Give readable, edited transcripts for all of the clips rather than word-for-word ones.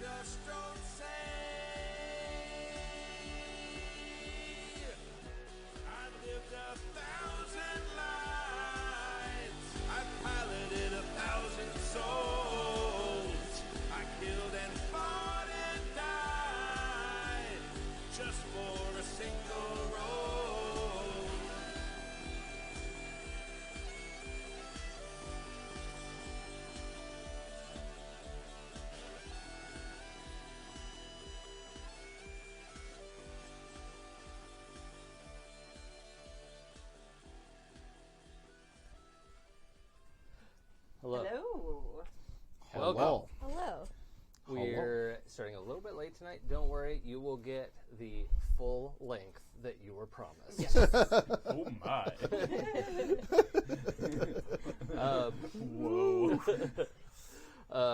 just don't say. I've lived 1,000 lives. I've piloted 1,000 souls. I killed and fought and died just for a single role. Hello. Hello. Welcome. Hello. We're starting a little bit late tonight. Don't worry, you will get the full length that you were promised. Yes. Oh my. Whoa.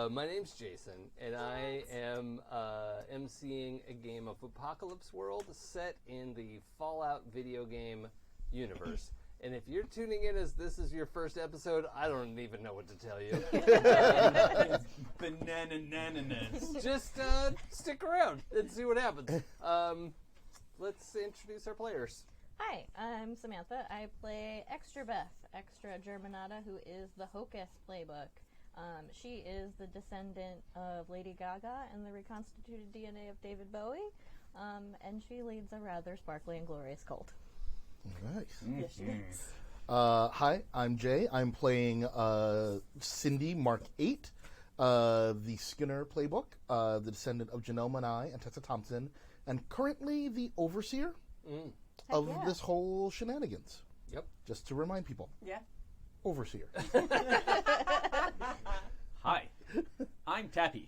My name's Jason, and I am emceeing a game of Apocalypse World set in the Fallout video game universe. And if you're tuning in as this is your first episode, I don't even know what to tell you. Banana-nananas. Just stick around and see what happens. Let's introduce our players. Hi, I'm Samantha. I play Extrabeth, Extra Germanata, who is the Hocus playbook. She is the descendant of Lady Gaga and the reconstituted DNA of David Bowie, and she leads a rather sparkly and glorious cult. Nice. Yes, she is. Hi, I'm Jay. I'm playing Syndy Mark 8, the Skinner playbook, the descendant of Janelle Manai and Tessa Thompson, and currently the overseer of yeah. this whole shenanigans. Yep. Just to remind people. Yeah. Overseer. Hi, I'm Tappy,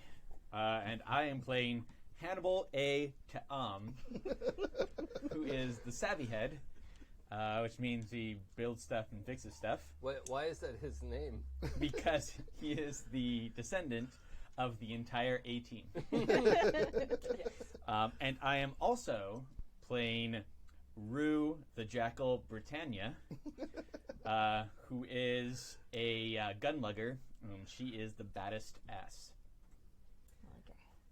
and I am playing Hannibal A. Ta'am, who is the Savvyhead, which means he builds stuff and fixes stuff, Why is that his name? because he is the descendant of the entire A-team. And I am also playing Rue the Jackal Britannia, who is a gun lugger. She is the baddest ass.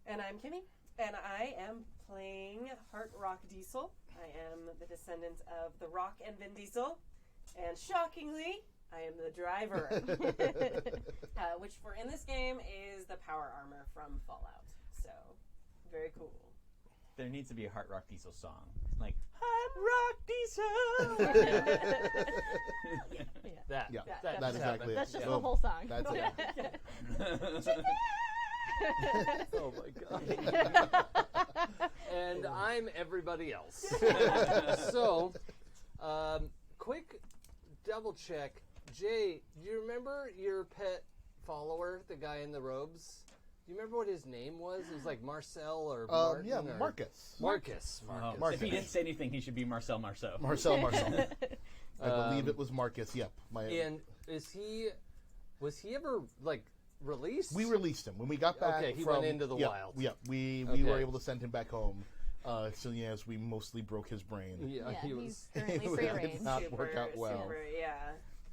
And I'm Kimi, and I am playing Heart Rock Diesel. I am the descendant of The Rock and Vin Diesel, and shockingly, I am the driver, which for in this game is the power armor from Fallout. So, very cool. There needs to be a Heart Rock Diesel song. Like, Heart Rock Diesel! That. Yeah, That that's exactly it. That's just Yeah. the whole song. That's it. Oh my god. And I'm everybody else. So, quick double check. Jay, do you remember your pet follower, the guy in the robes? Do you remember what his name was? It was like Marcel or Martin Yeah, or Marcus. Marcus. Marcus. If he didn't say anything, he should be Marcel Marceau. Marcel. I believe it was Marcus. Yep. And was he ever like released? We released him when we got back. Okay, he from, went into the wild. Yeah, we Okay. were able to send him back home. So yes, we mostly broke his brain. Yeah, Yeah, he he's was. currently It free did range. not work out well. Yeah.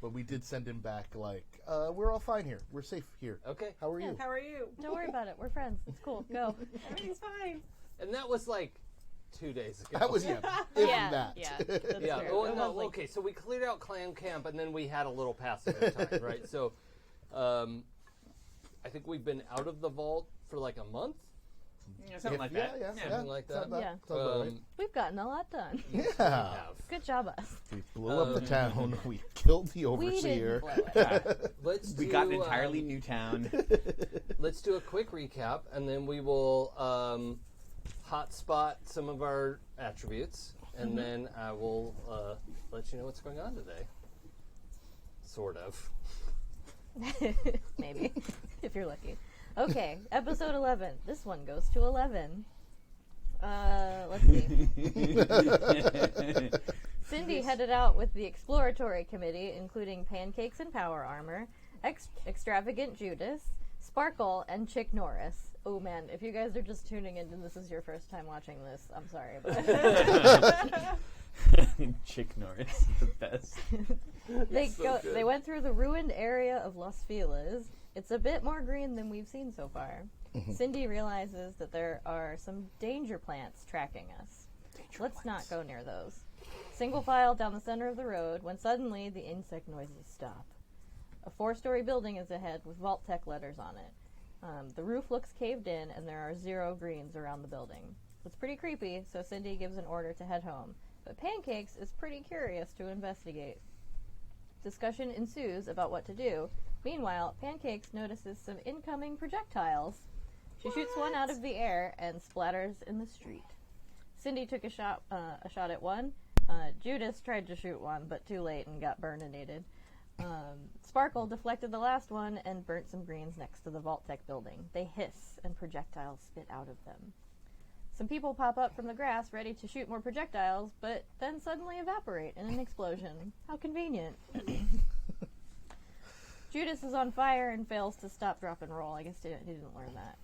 But we did send him back like, we're all fine here. We're safe here. Okay. How are you? How are you? Don't worry about it. We're friends. It's cool. Go. Everything's fine. And that was like 2 days ago. That was if Yeah, that. yeah. That's Yeah. fair. Well, It no, was like- okay. So we cleared out clan camp, and then we had a little passing of time, right? So, I think we've been out of the vault for like a month, Yeah, something like that. something like that. Yeah. Sounds about right. We've gotten a lot done. Yeah. Good job, us. We blew up the town. We killed the We overseer. didn't blow it. We got an entirely new town. Let's do a quick recap, and then we will hotspot some of our attributes, and then I will let you know what's going on today. Sort of. Maybe, if you're lucky. Okay, episode 11. This one goes to 11. Let's see. Syndy headed out with the exploratory committee, including Pancakes and Power Armor, Extravagant Judas, Sparkle, and Chick Norris. Oh man, if you guys are just tuning in and this is your first time watching this, I'm sorry about it. Chick Norris, the best. They went through the ruined area of Las Feliz. It's a bit more green than we've seen so far. Syndy realizes that there are some danger plants tracking us. Let's not go near those. Single file down the center of the road when suddenly the insect noises stop. A 4-story building is ahead with Vault Tech letters on it. The roof looks caved in and there are 0 greens around the building. It's pretty creepy, so Syndy gives an order to head home. But Pancakes is pretty curious to investigate. Discussion ensues about what to do. Meanwhile, Pancakes notices some incoming projectiles. She shoots one out of the air and splatters in the street. Syndy took a shot at one. Judas tried to shoot one, but too late and got burninated. Sparkle deflected the last one and burnt some greens next to the Vault Tech building. They hiss, and projectiles spit out of them. Some people pop up from the grass ready to shoot more projectiles, but then suddenly evaporate in an explosion. How convenient. Judas is on fire and fails to stop, drop, and roll. I guess he didn't learn that.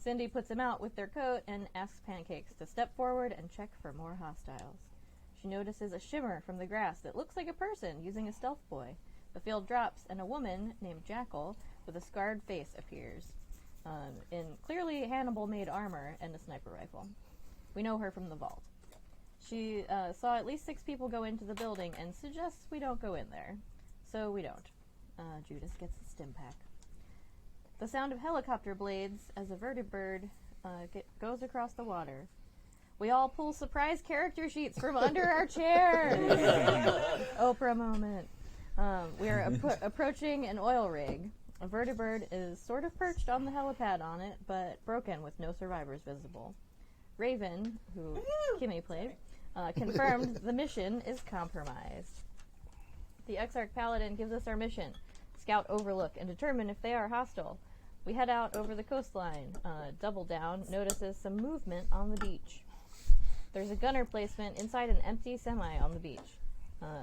Syndy puts him out with their coat and asks Pancakes to step forward and check for more hostiles. She notices a shimmer from the grass that looks like a person using a stealth boy. The field drops, and a woman named Jackal with a scarred face appears, in clearly Hannibal-made armor and a sniper rifle. We know her from the vault. She saw at least 6 people go into the building and suggests we don't go in there. So we don't. Judas gets the stim pack. The sound of helicopter blades as a vertibird goes across the water. We all pull surprise character sheets from under our chairs. Oprah moment. We are approaching an oil rig. A vertibird is sort of perched on the helipad on it, but broken with no survivors visible. Raven, who Kimi played, confirmed the mission is compromised. The Exarch Paladin gives us our mission. Scout, overlook, and determine if they are hostile. We head out over the coastline. Double Down notices some movement on the beach. There's a gunner placement inside an empty semi on the beach.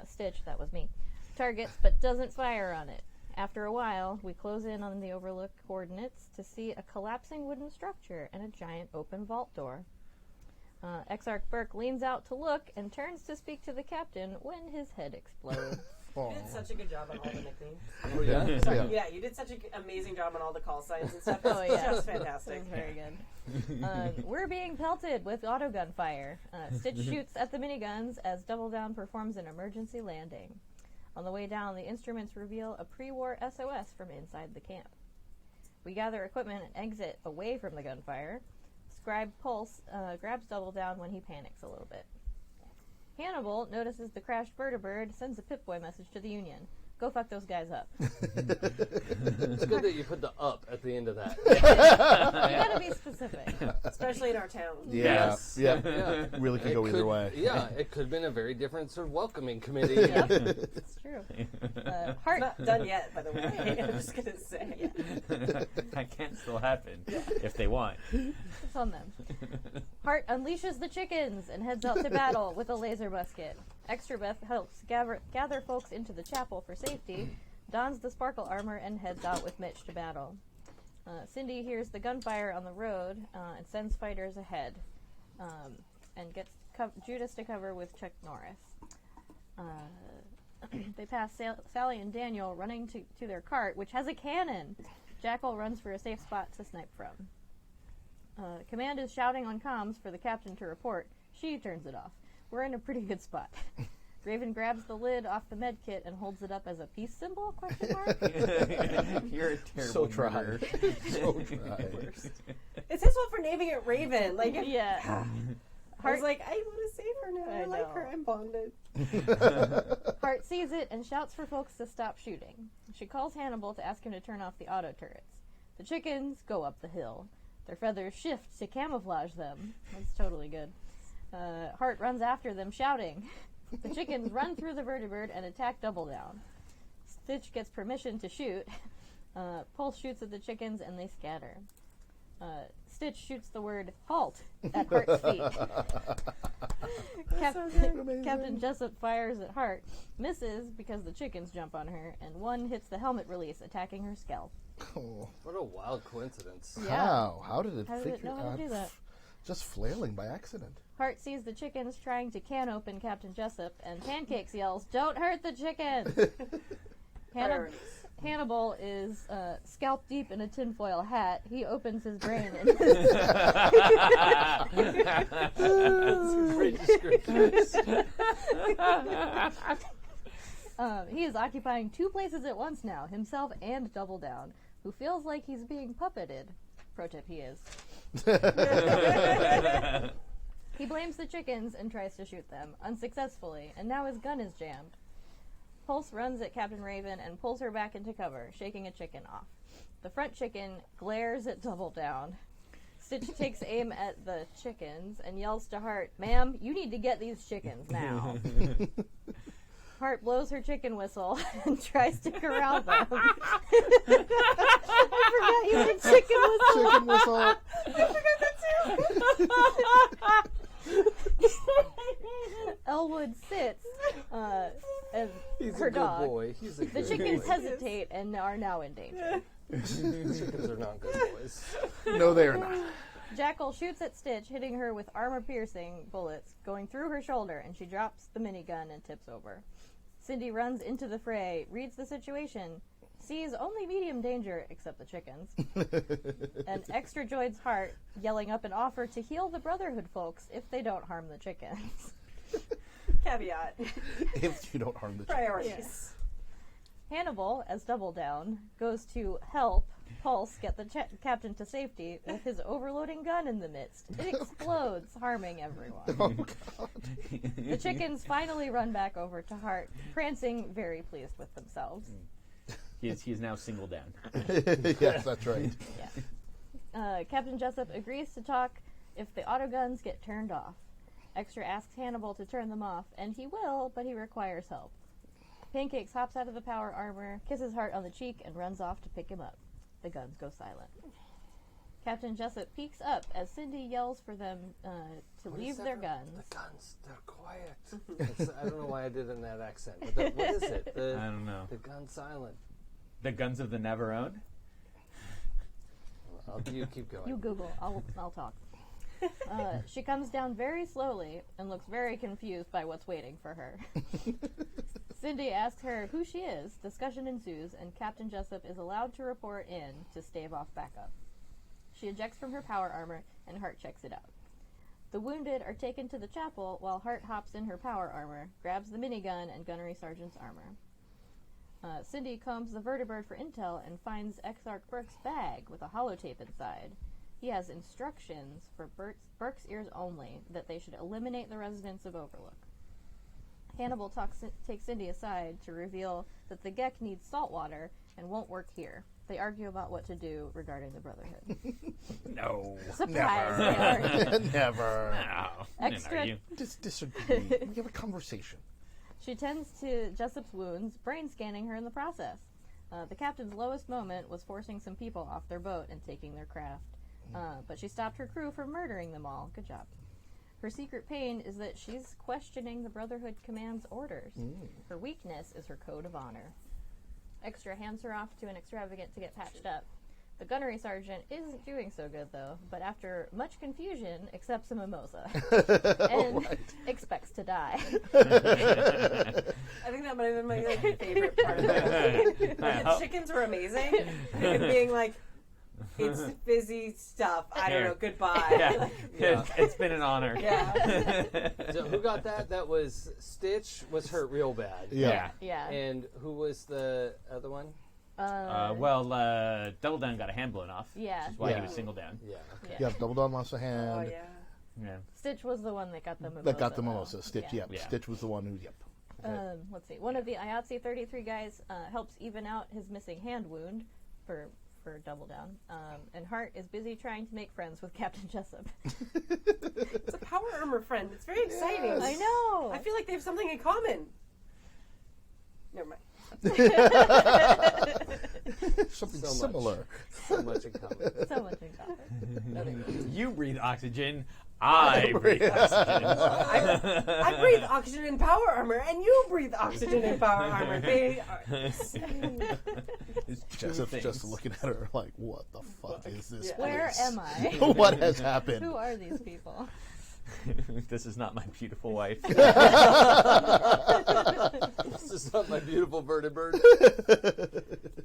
Stitch, that was me, targets but doesn't fire on it. After a while, we close in on the overlook coordinates to see a collapsing wooden structure and a giant open vault door. Exarch Burke leans out to look and turns to speak to the captain when his head explodes. You did such a good job on all the nicknames. Oh, yeah? Sorry, yeah, you did such an amazing job on all the call signs and stuff. Oh, yeah. Just fantastic. That was very good. We're being pelted with autogun fire. Stitch shoots at the miniguns as Double Down performs an emergency landing. On the way down, the instruments reveal a pre-war SOS from inside the camp. We gather equipment and exit away from the gunfire. Scribe Pulse grabs Double Down when he panics a little bit. Hannibal notices the crashed vertibird, sends a Pip-Boy message to the Union. Go fuck those guys up. It's good that you put the up at the end of that. You gotta be specific. Especially in our town. Yes. Yeah. Yeah. Really could go either way. Yeah, it could have been a very different sort of welcoming committee. Yep, it's true. Heart. Not done yet, by the way. I'm just gonna say. That can still happen if they want. It's on them. Hart unleashes the chickens and heads out to battle with a laser musket. Extrabeth helps gather folks into the chapel for safety, dons the sparkle armor, and heads out with Mitch to battle. Syndy hears the gunfire on the road and sends fighters ahead, and gets Judas to cover with Chuck Norris. They pass Sally and Daniel running to their cart, which has a cannon. Jackal runs for a safe spot to snipe from. Command is shouting on comms for the captain to report. She turns it off. We're in a pretty good spot. Raven grabs the lid off the med kit and holds it up as a peace symbol? Question mark. You're a terrible So dry. murderer. So dry. It's his fault for naming it Raven. Like, Yeah. I was like, I want to save her now. I like know. her. I'm bonded. Hart sees it and shouts for folks to stop shooting. She calls Hannibal to ask him to turn off the auto turrets. The chickens go up the hill. Their feathers shift to camouflage them. That's totally good. Hart runs after them, shouting. The chickens run through the vertibird and attack Double Down. Stitch gets permission to shoot. Pulse shoots at the chickens and they scatter. Stitch shoots the word halt at Hart's feet. Captain Jessup fires at Hart, misses because the chickens jump on her, and one hits the helmet release, attacking her scalp. Oh, What a wild coincidence. Yeah. how? How did it How did figure it know how to do that? Just flailing by accident. Hart sees the chickens trying to can open Captain Jessup, and Pancakes yells, "Don't hurt the chickens!" Priorities. Hannibal is scalp deep in a tinfoil hat. He opens his brain and That's a great description. he is occupying 2 places at once now, himself and Double Down, who feels like he's being puppeted. Pro tip, he is. He blames the chickens and tries to shoot them, unsuccessfully, and now his gun is jammed. Pulse runs at Captain Raven and pulls her back into cover, shaking a chicken off. The front chicken glares at Double Down. Stitch takes aim at the chickens and yells to Hart, "Ma'am, you need to get these chickens now." Hart blows her chicken whistle and tries to corral them. I forgot you had chicken whistle. Chicken whistle. I forgot that too. Elwood sits, and He's her a good dog. boy. He's a The good chickens boy. hesitate and are now in danger. The chickens are not good boys. No, they are not. Jackal shoots at Stitch, hitting her with armor-piercing bullets, going through her shoulder, and she drops the minigun and tips over. Syndy runs into the fray, reads the situation, sees only medium danger, except the chickens, and Extra joins Hart, yelling up an offer to heal the Brotherhood folks if they don't harm the chickens. Caveat. If you don't harm the chicken. Priorities. Hannibal, as Double Down, goes to help Pulse get the captain to safety with his overloading gun in the midst. It explodes, harming everyone. Oh, God. The chickens finally run back over to Hart, prancing, very pleased with themselves. He is now single down. Yes, that's right. Captain Jessup agrees to talk if the autoguns get turned off. Extra asks Hannibal to turn them off, and he will, but he requires help. Pancakes hops out of the power armor, kisses Hart on the cheek, and runs off to pick him up. The guns go silent. Captain Jessup peeks up as Syndy yells for them to What leave is that their for- guns. The guns, they're quiet. I don't know why I did it in that accent. But what is it? I don't know. The gun silent. The guns of the never owned? You keep going. You Google. I'll talk. She comes down very slowly and looks very confused by what's waiting for her. Syndy asks her who she is, discussion ensues, and Captain Jessup is allowed to report in to stave off backup. She ejects from her power armor, and Hart checks it out. The wounded are taken to the chapel, while Hart hops in her power armor, grabs the minigun and gunnery sergeant's armor. Syndy combs the vertibird for intel and finds Exarch Burke's bag with a holotape inside. He has instructions for Burke's ears only that they should eliminate the residents of Overlook. Hannibal takes Syndy aside to reveal that the Gek needs salt water and won't work here. They argue about what to do regarding the Brotherhood. No. Surprise! They argue. Never. No. Extra- Just disagree. We have a conversation. She tends to Jessup's wounds, brain scanning her in the process. The captain's lowest moment was forcing some people off their boat and taking their craft. But she stopped her crew from murdering them all. Good job. Her secret pain is that she's questioning the Brotherhood command's orders. Her weakness is her code of honor. Extra hands her off to an extravagant to get patched up. The gunnery sergeant isn't doing so good, though, but after much confusion, accepts a mimosa. And expects to die. I think that might have been my favorite part of it. The chickens were amazing. And being like, it's fizzy stuff. I don't know. Goodbye. Yeah. It's been an honor. Yeah. So who got that? That was Stitch was hurt real bad. Yeah. Yeah. And who was the other one? Double Down got a hand blown off. Yeah. Which is why Yeah. he was single down. Yeah. Yeah, Double Down lost a Oh, hand. yeah. Yeah. Stitch was the one that got the mimosa. That got the though. mimosa. Stitch, Yeah. yep. Yeah. Stitch was the one who, yep. Let's see. One of the IATSE 33 guys helps even out his missing hand wound for Double Down. And Hart is busy trying to make friends with Captain Jessup. It's a power armor friend. It's very exciting. I know. I feel like they have something in common. Never mind. Something So much. similar. So much in common. So much in common. You breathe oxygen. I breathe oxygen. I breathe oxygen in power armor, and you breathe oxygen in power armor. They are. It's two Jessup's things. just looking at her like, what the fuck is this Yeah. Where place? am I? What has happened? Who are these people? This is not my beautiful wife. This is not my beautiful vertibird.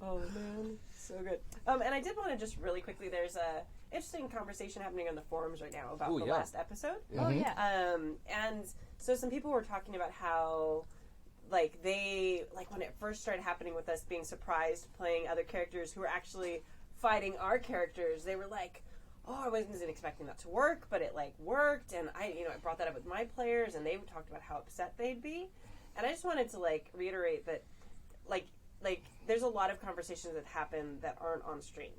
Oh man, so good. And I did want to just really quickly. There's a interesting conversation happening on the forums right now about the last episode. Oh yeah. And so some people were talking about how, like, when it first started happening with us being surprised playing other characters who were actually fighting our characters, they were like, oh, I wasn't expecting that to work, but it like worked, and I brought that up with my players, and they talked about how upset they'd be, and I just wanted to like reiterate that, like there's a lot of conversations that happen that aren't on stream,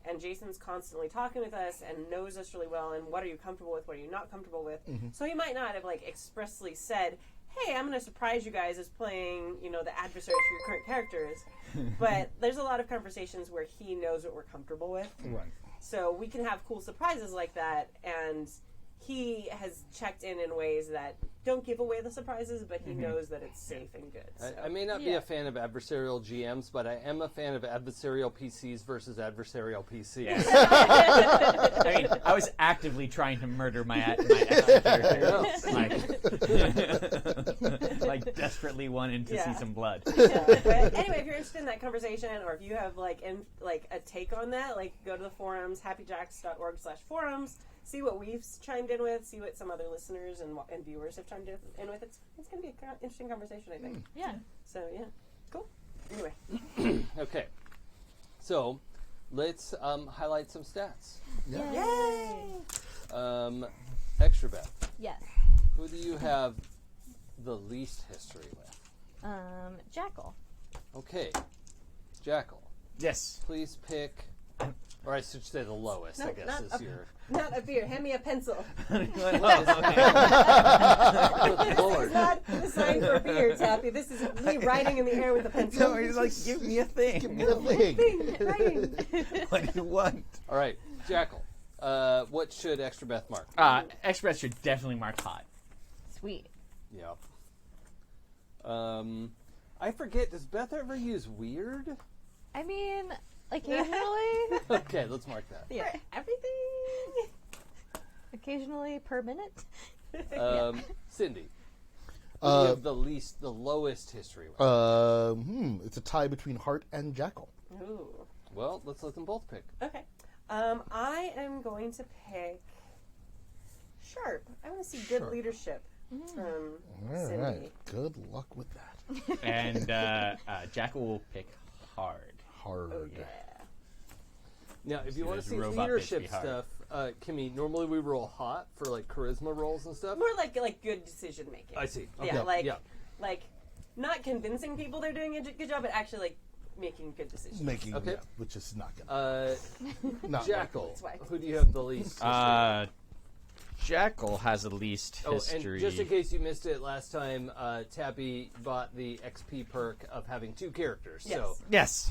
and Jason's constantly talking with us and knows us really well, and what are you comfortable with, what are you not comfortable with, so he might not have like expressly said, hey, I'm going to surprise you guys as playing, the adversaries for your current characters, but there's a lot of conversations where he knows what we're comfortable with. Right. So we can have cool surprises like that, and he has checked in ways that don't give away the surprises, but he knows that it's safe and good. So. I may not be a fan of adversarial GMs, but I am a fan of adversarial PCs versus adversarial PCs. Yes. I mean, I was actively trying to murder my character. Like desperately wanting to see some blood. Yeah. But anyway, if you're interested in that conversation, or if you have a take on that, go to the forums, happyjacks.org/forums. See what we've chimed in with. See what some other listeners and viewers have chimed in with. It's going to be an interesting conversation, I think. Yeah. So yeah, cool. Anyway, Okay, so let's highlight some stats. yay! Extrabeth, Yes. who do you have the least history with? Jackal. Okay, Jackal, Yes. please pick, or I should say the lowest, No, I guess, not is up. your... Not a beer. Hand me a pencil. Lord. It's not a sign for beer, Tappy. This is me writing in the air with a pencil. No, he's like, give me a thing. Give me the thing. Writing. What do you want? All right, Jackal, what should Extrabeth mark? Express should definitely mark hot. Sweet. Yep. I forget, does Beth ever use weird? I mean, occasionally. Okay, let's mark that. Yeah. Everything. Occasionally per minute. Cindy, who do you have the lowest history with? It's a tie between Heart and Jackal. Ooh. Well, let's let them both pick. Okay. I am going to pick Sharp. I want to see good Sharp. leadership from All Cindy. right. Good luck with that. And Jackal will pick hard. Hard. Oh, yeah. Now, if you want to this see robot leadership bitch be hard. stuff, Kimmy, normally we roll hot for charisma rolls and stuff. More like good decision making. I see. Okay. Yeah, like not convincing people they're doing a good job, but actually making good decisions. Making, Okay. which is not good. Not Jackal, That's why. who do you have the least history? Jackal has the least history. And just in case you missed it last time, Tappy bought the XP perk of having two characters. Yes. So Yes.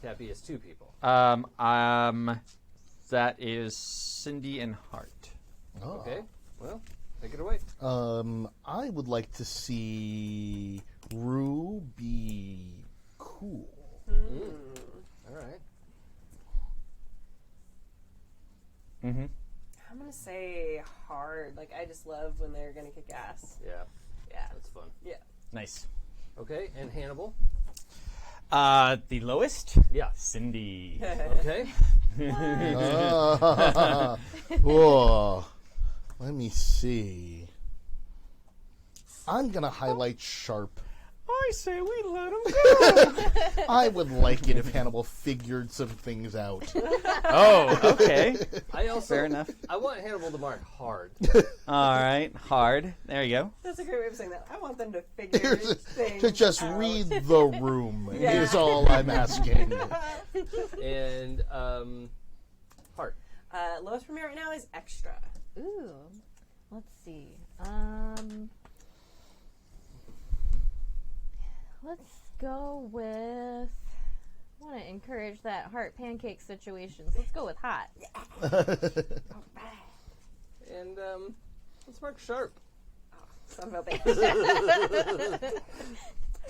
Tappy has two people. That is Syndy and Hart. Oh. Okay. Well, take it away. I would like to see Rue be cool. All right. Mm-hmm. I'm gonna say hard. I just love when they're gonna kick ass. Yeah, Yeah. that's fun. Yeah. Nice. Okay, and Hannibal. The lowest? Yeah. Syndy. Okay. Oh, let me see. I'm gonna highlight Sharp. I say we let him go. I would like it if Hannibal figured some things out. Oh, okay. I also Fair enough. I want Hannibal to mark hard. All right. Hard. There you go. That's a great way of saying that. I want them to figure things To just out. read the room Yeah. is all I'm asking. And Hart. Lowest for me right now is Extra. Ooh. Let's see. Let's go with. I want to encourage that heart pancake situations. Let's go with hot. And let's mark Sharp. Son of a bitch.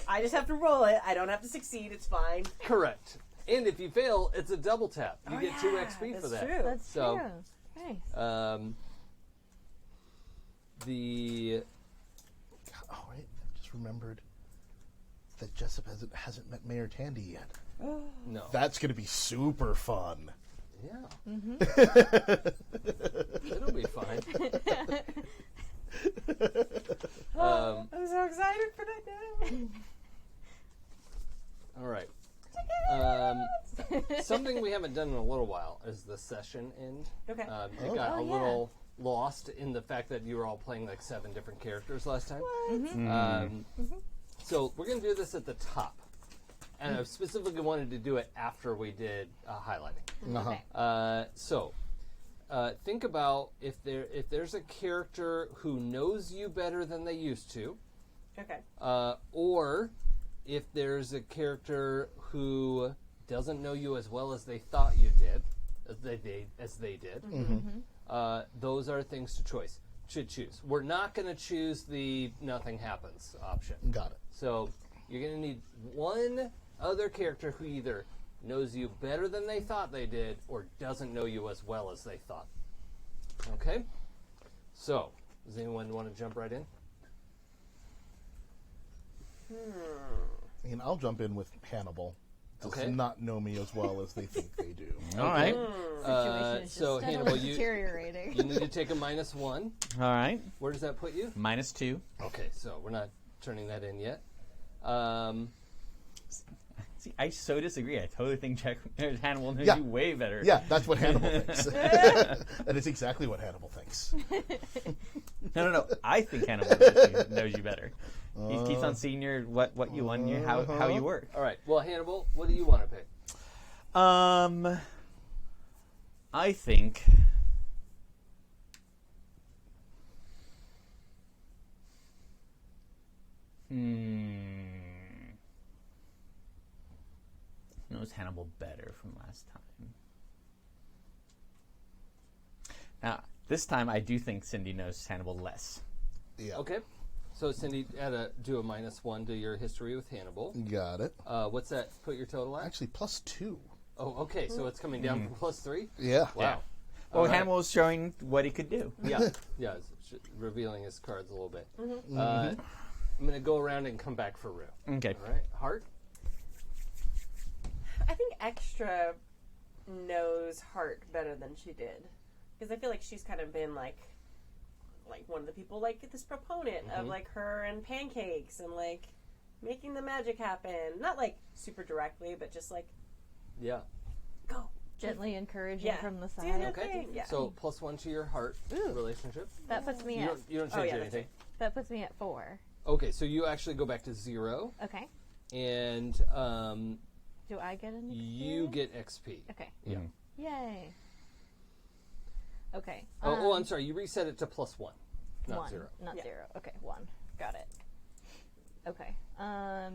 I just have to roll it. I don't have to succeed. It's fine. Correct. And if you fail, it's a double tap. You Oh, get 2 yeah, XP for that's that. true. That's So, true. Nice. Oh, wait. I just remembered that Jessup hasn't met Mayor Tandy yet. No. That's going to be super fun. Yeah. It'll be fine. I'm so excited for that now. All right. Something we haven't done in a little while is the session end. Okay. It got a little lost in the fact that you were all playing like 7 different characters last time. So we're going to do this at the top. And I specifically wanted to do it after we did highlighting. Uh-huh. So think about if there's a character who knows you better than they used to, Okay. or if there's a character who doesn't know you as well as they thought you did, as they did. Those are things to choose. We're not going to choose the nothing happens option. Got it. So you're going to need one other character who either knows you better than they thought they did or doesn't know you as well as they thought. Okay? So, does anyone want to jump right in? I mean, I'll jump in with Hannibal. Does Okay. not know me as well as they think they do. All right. Situation is just so steadily Hannibal, you deteriorating. need to take a -1. All right. Where does that put you? -2. Okay, so we're not turning that in yet. See, I so disagree. I totally think Hannibal knows Yeah. you way better. Yeah, that's what Hannibal thinks. That is exactly what Hannibal thinks. No. I think Hannibal knows you better. He keeps on seeing what you want, and how you work. All right. Well, Hannibal, what do you want to pick? I think. Knows Hannibal better from last time. Now, this time I do think Syndy knows Hannibal less. Yeah. Okay. So, Syndy, do a -1 to your history with Hannibal. Got it. What's that put your total at? Actually, +2. Oh, okay. So it's coming down from +3? Yeah. Wow. Yeah. All Well, right. Hannibal is showing what he could do. Yeah. Yeah. Revealing his cards a little bit. I'm going to go around and come back for Rue. Okay. All right. Heart? I think Extra knows Heart better than she did. Because I feel like she's kind of been like one of the people, like this proponent of like her and pancakes and like making the magic happen. Not like super directly, but just like, Yeah. go. Gently encouraging Yeah. from the Do your side. Okay. thing. Yeah. So +1 to your heart relationship. That puts me You at don't change Oh, yeah, that's anything. that puts me at 4. Okay, so you actually go back to 0, Okay. and Do I get an you experience? get XP. Okay. Yeah. Yay. Okay. Oh, I'm sorry. You reset it to +1, not 1, 0. not Yeah. 0. Okay, 1. Got it. Okay. I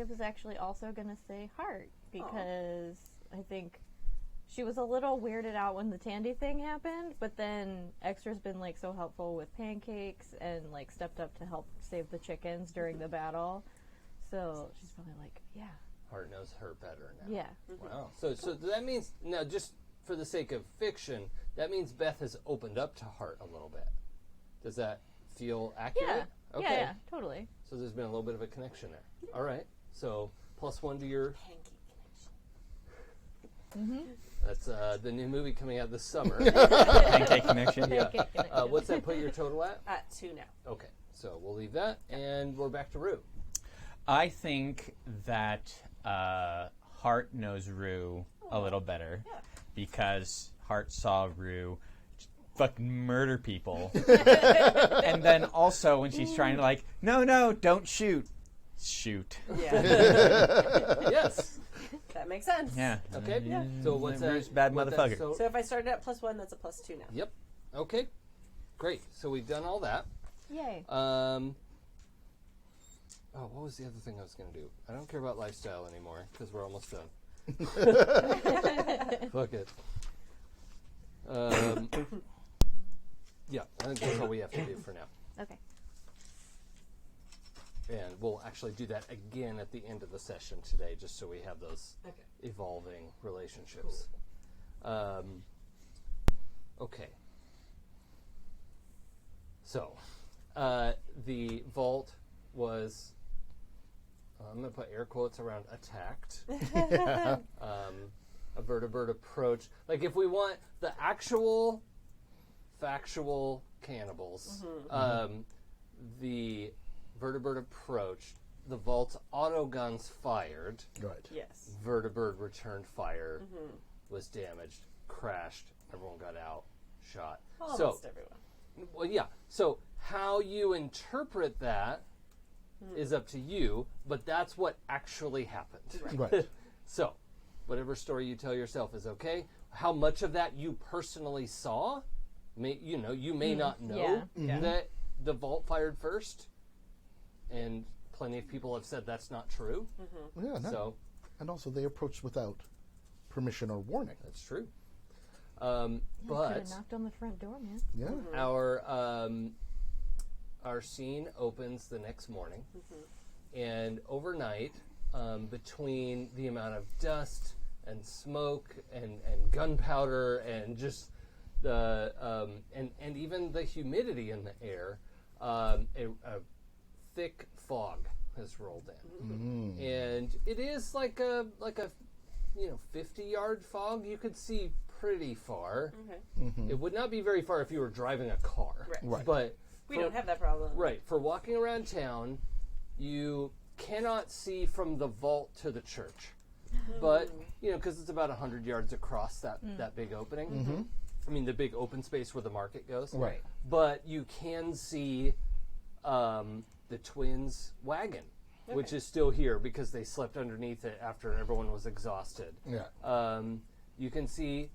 was actually also going to say Heart because I think she was a little weirded out when the Tandy thing happened, but then Extra's been like so helpful with pancakes and like stepped up to help save the chickens during the battle. So she's probably like, yeah. Heart knows her better now. Yeah. Wow. So that means, now just for the sake of fiction, that means Beth has opened up to Heart a little bit. Does that feel accurate? Yeah. Okay. Yeah, totally. So there's been a little bit of a connection there. All right. So +1 to your... Pancake connection. That's the new movie coming out this summer. Pancake connection. Yeah. Pancake connection. What's that put your total at? At 2 now. Okay. So we'll leave that, and we're back to Rue. I think that Hart knows Rue a little better because Hart saw Rue fucking murder people. And then also when she's trying to like, no, don't shoot. Shoot. Yeah. Yes. That makes sense. Yeah. Okay. Yeah. So what's that? Rue's a bad what that- motherfucker. So if I started at +1, that's a +2 now. Yep. Okay. Great. So we've done all that. Yay. Oh, what was the other thing I was going to do? I don't care about lifestyle anymore because we're almost done. Fuck it. Yeah, I think that's all we have to do for now. Okay. And we'll actually do that again at the end of the session today, just so we have those evolving relationships. Okay. So, the vault was, I'm going to put air quotes around attacked. A vertebrate approach. Like, if we want the actual factual cannibals, the vertebrate approach, the vault's auto guns fired. Right. Yes. Vertebrate returned fire, was damaged, crashed, everyone got out, shot. Almost everyone. Well, yeah. So how you interpret that is up to you, but that's what actually happened. Right. So, whatever story you tell yourself is okay. How much of that you personally saw, you may not know that the vault fired first, and plenty of people have said that's not true. Yeah, no. So, And also, they approached without permission or warning. that's true. Could But have knocked on the front door, man. Yeah. our scene opens the next morning, and overnight, between the amount of dust and smoke and gunpowder and just the and even the humidity in the air, a thick fog has rolled in, and it is like a 50-yard fog. You could see pretty far. It would not be very far if you were driving a car, Right. but We don't have that problem. right, for walking around town, you cannot see from the vault to the church. But, because it's about 100 yards across that big opening. I mean, the big open space where the market goes. Right. But you can see the twins' wagon, which is still here because they slept underneath it after everyone was exhausted. Yeah. You can see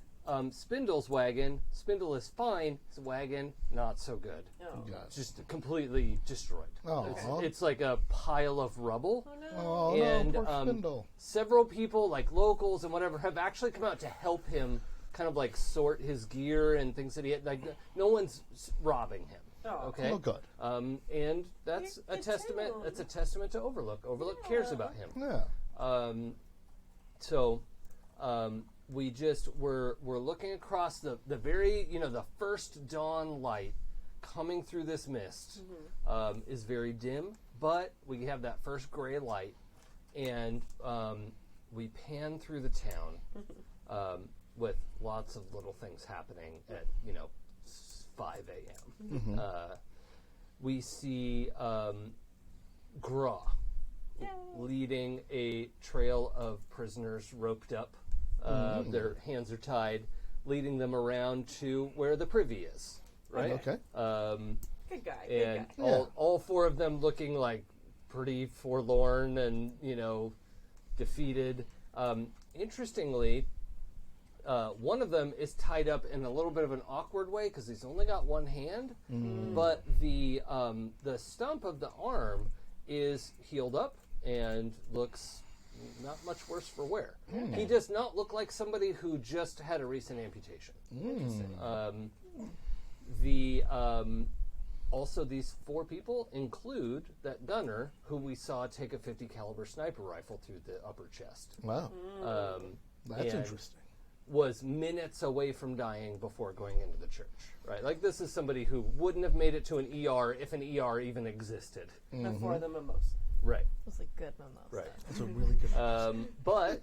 Spindle's wagon. Spindle is fine. His wagon, not so good. Oh. Yes. Just completely destroyed. Oh. It's like a pile of rubble. Oh, And, no, poor Spindle. Several people, like locals and whatever, have actually come out to help him kind of like sort his gear and things that he had. Like, no one's robbing him. Oh. Okay. Oh, good. And that's You're a testament. down. That's a testament to Overlook. Overlook cares about him. Yeah. We're looking across the very, the first dawn light coming through this mist is very dim, but we have that first gray light, and we pan through the town with lots of little things happening at 5 a.m. We see Gra leading a trail of prisoners roped up. Their hands are tied, leading them around to where the privy is. Right. Okay. Good guy. And Good guy. all four of them looking like pretty forlorn and defeated. Interestingly, one of them is tied up in a little bit of an awkward way because he's only got one hand, but the stump of the arm is healed up and looks not much worse for wear. He does not look like somebody who just had a recent amputation. Also, these four people include that gunner who we saw take a 50 caliber sniper rifle through the upper chest. Wow. That's and interesting. Was minutes away from dying before going into the church. Right, like this is somebody who wouldn't have made it to an ER if an ER even existed. Before the mimosa. Right. It was a good mimosa. Right. That's a really good But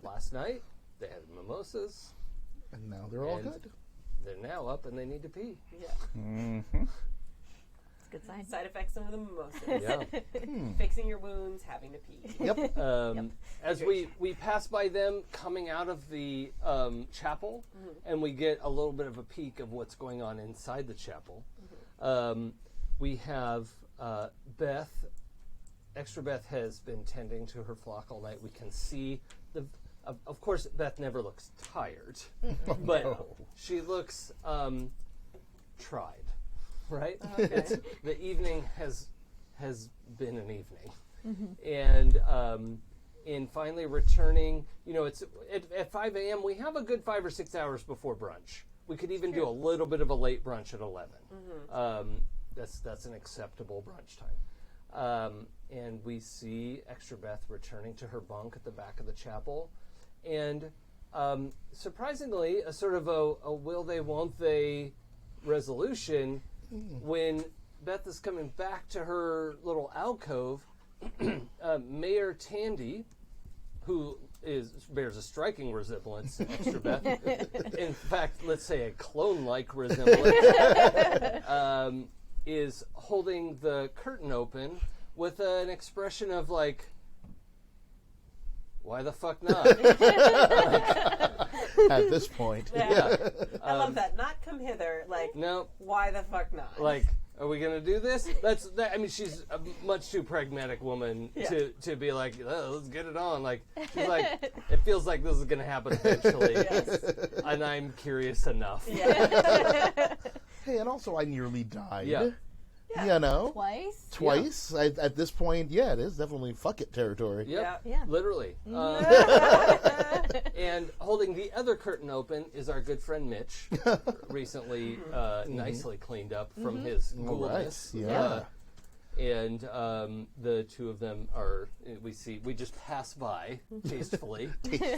last night they had mimosas. And now they're all and good. They're now up and they need to pee. Yeah. Good sign. Side effects of the mimosa. Yeah. Fixing your wounds, having to pee. Yep. As we pass by them coming out of the chapel, and we get a little bit of a peek of what's going on inside the chapel. We have Beth. Extrabeth has been tending to her flock all night. We can see of course, Beth never looks tired, but she looks tried. Right? Okay. The evening has been an evening, and in finally returning, it's at 5 a.m. We have a good 5 or 6 hours before brunch. We could even do a little bit of a late brunch at 11. That's an acceptable brunch time. And we see Extrabeth returning to her bunk at the back of the chapel, and surprisingly, a sort of a will they, won't they resolution. when Beth is coming back to her little alcove, Mayor Tandy, who bears a striking resemblance to Extrabeth, in fact, let's say a clone-like resemblance, is holding the curtain open with an expression of like, why the fuck not? At this point. Yeah. I love that. Not come hither. Like, No, why the fuck not? like, are we gonna do this? I mean, she's a much too pragmatic woman to be like, oh, let's get it on. Like, she's like, it feels like this is gonna happen eventually, and I'm curious enough. Yeah. Hey, and also I nearly died. Yeah. You know? Twice? Twice. At this point, yeah, it is definitely fuck it territory. Yep. Yeah. Literally. And holding the other curtain open is our good friend Mitch, recently nicely cleaned up from his All right. ghoulness. Yeah. And the two of them are, we just pass by tastefully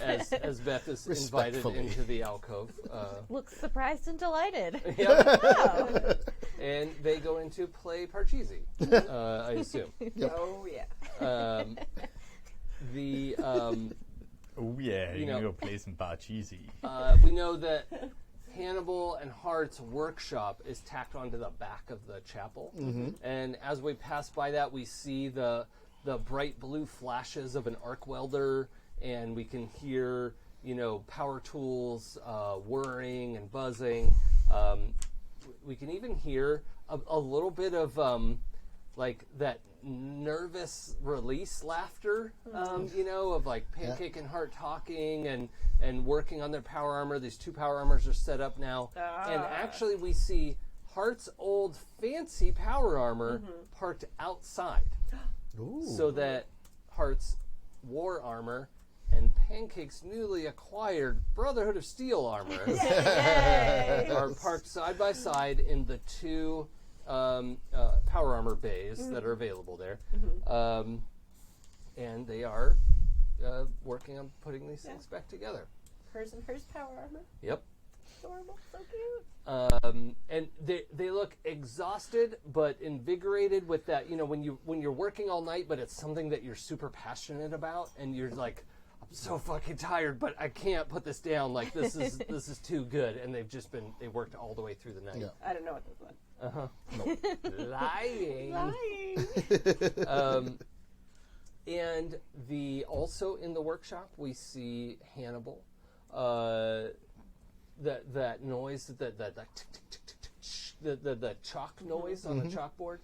as Beth is invited Respectfully. into the alcove. Looks surprised and delighted. Yep. And they go into play Parcheesi, I assume. Oh, yeah. Oh yeah, You you know- can go play some Parcheesi. We know that Hannibal and Hart's workshop is tacked onto the back of the chapel. And as we pass by that, we see the bright blue flashes of an arc welder, and we can hear, power tools whirring and buzzing. We can even hear a little bit of like that nervous release laughter, of like Pancake and Hart talking and working on their power armor. These two power armors are set up now. And actually we see Hart's old fancy power armor parked outside. Ooh. So that Hart's war armor and Pancake's newly acquired Brotherhood of Steel armor are parked side by side in the two power armor bays that are available there. And they are working on putting these things back together. Hers and hers power armor. Yep. Adorable. So cute. And they look exhausted but invigorated with that, when you're working all night but it's something that you're super passionate about and you're like, I'm so fucking tired but I can't put this down, like this is too good, and they worked all the way through the night. Yeah. I don't know what this one. Lying. And also in the workshop we see Hannibal. That noise, the tick, tick, tick, tick, tick, the chalk noise on the chalkboard.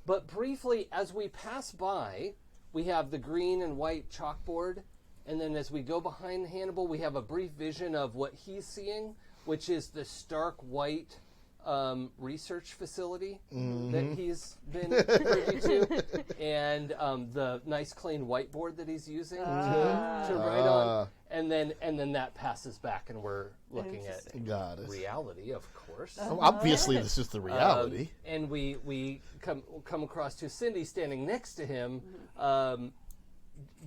But briefly, as we pass by, we have the green and white chalkboard, and then as we go behind Hannibal, we have a brief vision of what he's seeing, which is the stark white research facility that he's been privy to, and the nice clean whiteboard that he's using to write on, and then that passes back, and we're looking at Got it. reality, of course. Oh, obviously, this is the reality. And we come across to Syndy standing next to him,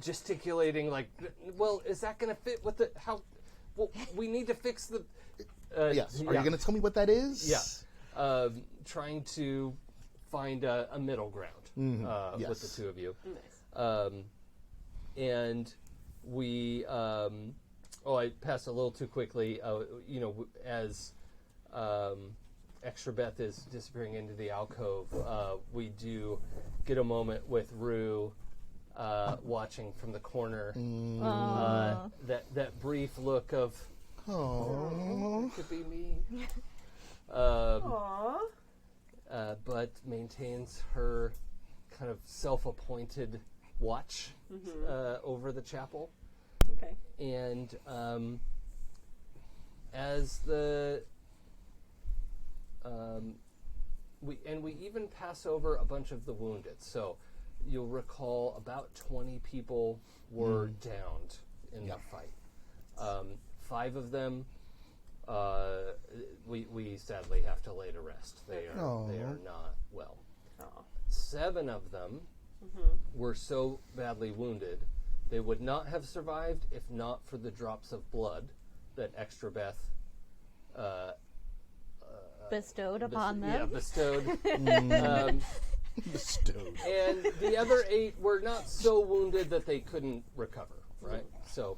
gesticulating like, well, is that going to fit with the how? Well, we need to fix the. Yes. Are you going to tell me what that is? Yeah. Trying to find a middle ground with Yes. the two of you. Nice. And we, I passed a little too quickly. As Extrabeth is disappearing into the alcove, we do get a moment with Rue watching from the corner. That brief look of, Oh. it could be me. Aww. But maintains her kind of self-appointed watch over the chapel. Okay. And as the we even pass over a bunch of the wounded. So you'll recall about 20 people were downed in the fight. 5 of them we sadly have to lay to rest. They are not well. Aw. 7 of them were so badly wounded they would not have survived if not for the drops of blood that Extrabeth bestowed upon them. Yeah, bestowed. Bestowed. And the other 8 were not so wounded that they couldn't recover, right? So,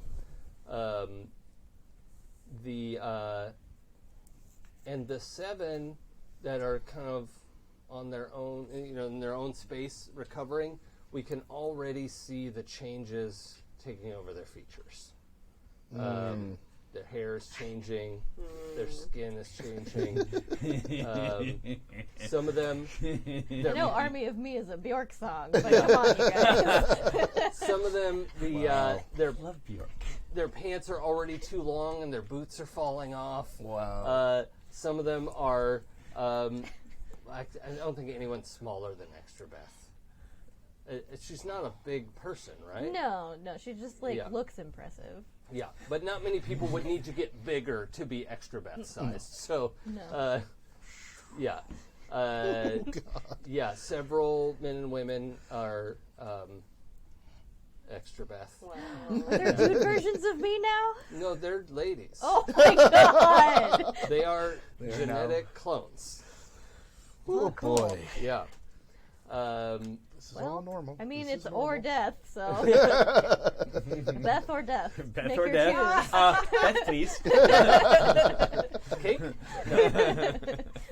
and the 7 that are kind of on their own, in their own space recovering, we can already see the changes taking over their features. Their hair is changing. Their skin is changing. Some of them... I know Army of Me is a Bjork song, but come on, you guys. Some of them, Love Bjork. their pants are already too long and their boots are falling off. Wow. Some of them are... I don't think anyone's smaller than Extrabeth. She's not a big person, right? No, she just looks impressive. Yeah, but not many people would need to get bigger to be Extrabeth sized. So, No. yeah. Yeah, several men and women are Extrabeth. Wow. Are there dude versions of me now? No, they're ladies. Oh my god! They are They are genetic clones. Oh, boy. Yeah. This is all normal. I mean, This it's is or normal. death, so. Beth or death. Beth Make or your death? choose. Beth, please. Cake?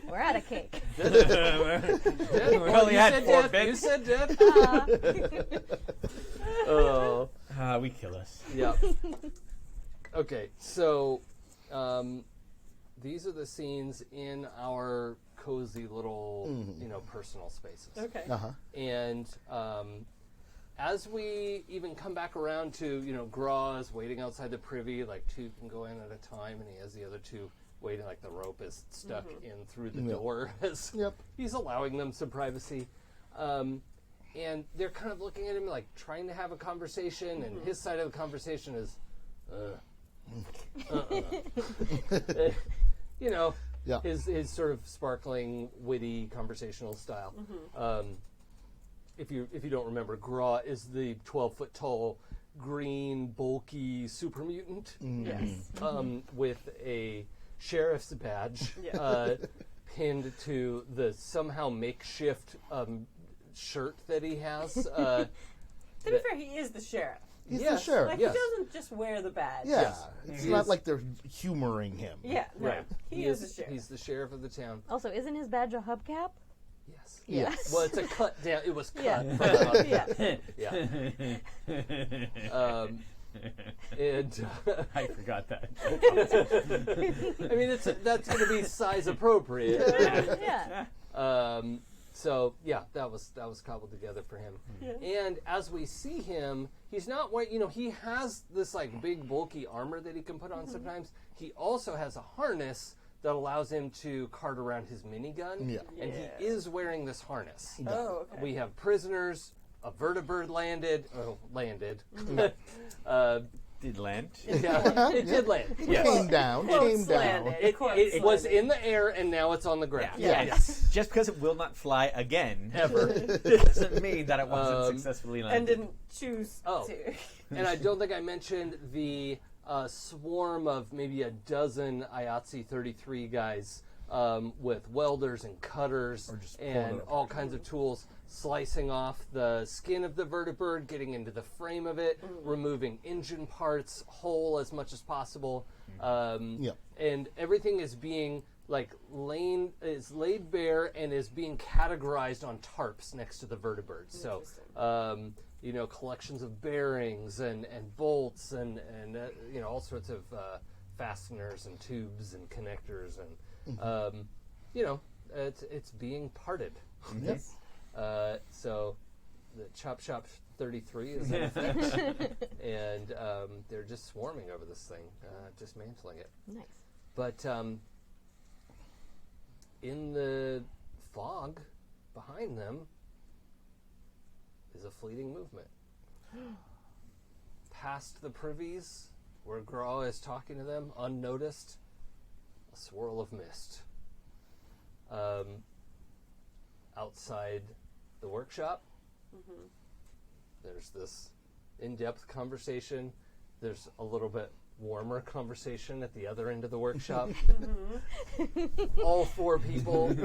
We're out of cake. We only you had said 4 death. bits. You said death? Uh, Oh. We kill us. Yeah. Okay, so these are the scenes in our cozy little, personal spaces. Okay. Uh-huh. And as we even come back around to, Graw is waiting outside the privy, like 2 can go in at a time, and he has the other 2 waiting, like the rope is stuck in through the door as he's allowing them some privacy. And they're kind of looking at him like trying to have a conversation, and his side of the conversation is, Yeah. his sort of sparkling, witty, conversational style. If you don't remember, Graw is the 12-foot tall, green, bulky super mutant Yes. with a sheriff's badge pinned to the somehow makeshift shirt that he has. To be fair, he is the sheriff. He's Yes. the sheriff. Like, Yes. he doesn't just wear the badge. Yeah. It's He not is- like they're humoring him. Yeah, no. Right. He is the sheriff. He's the sheriff of the town. also, isn't his badge a hubcap? Yes. Yes. Well, it's a cut down. It was cut. Yeah. from the Yeah. yeah. And I forgot that. I mean, that's going to be size appropriate. Yeah. So yeah, that was cobbled together for him. Yeah. And as we see him, he's not white. He has this like big bulky armor that he can put on sometimes. He also has a harness that allows him to cart around his minigun. Yeah. And he is wearing this harness. Oh, okay. We have prisoners. A vertibird landed. Did land. Yeah, it did land. It came down. Corpse Came down. landed. It Corpse was landed. in the air and now it's on the ground. Yeah. Yes. Just because it will not fly again Ever. doesn't mean that it wasn't successfully landed. And didn't choose Oh. to. And I don't think I mentioned the swarm of maybe a dozen IATSE 33 guys with welders and cutters just and pulling up. all kinds of tools, slicing off the skin of the vertibird, getting into the frame of it, removing engine parts whole as much as possible. And everything is being laid bare and is being categorized on tarps next to the vertibird. So, collections of bearings and bolts and all sorts of fasteners and tubes and connectors and it's being parted. Yes. So the Chop Shop 33 is in effect, and they're just swarming over this thing, dismantling it. Nice. But in the fog behind them is a fleeting movement. Past the privies, where Graw is talking to them, unnoticed, a swirl of mist. Outside the workshop, there's this in-depth conversation. There's a little bit warmer conversation at the other end of the workshop. All 4 people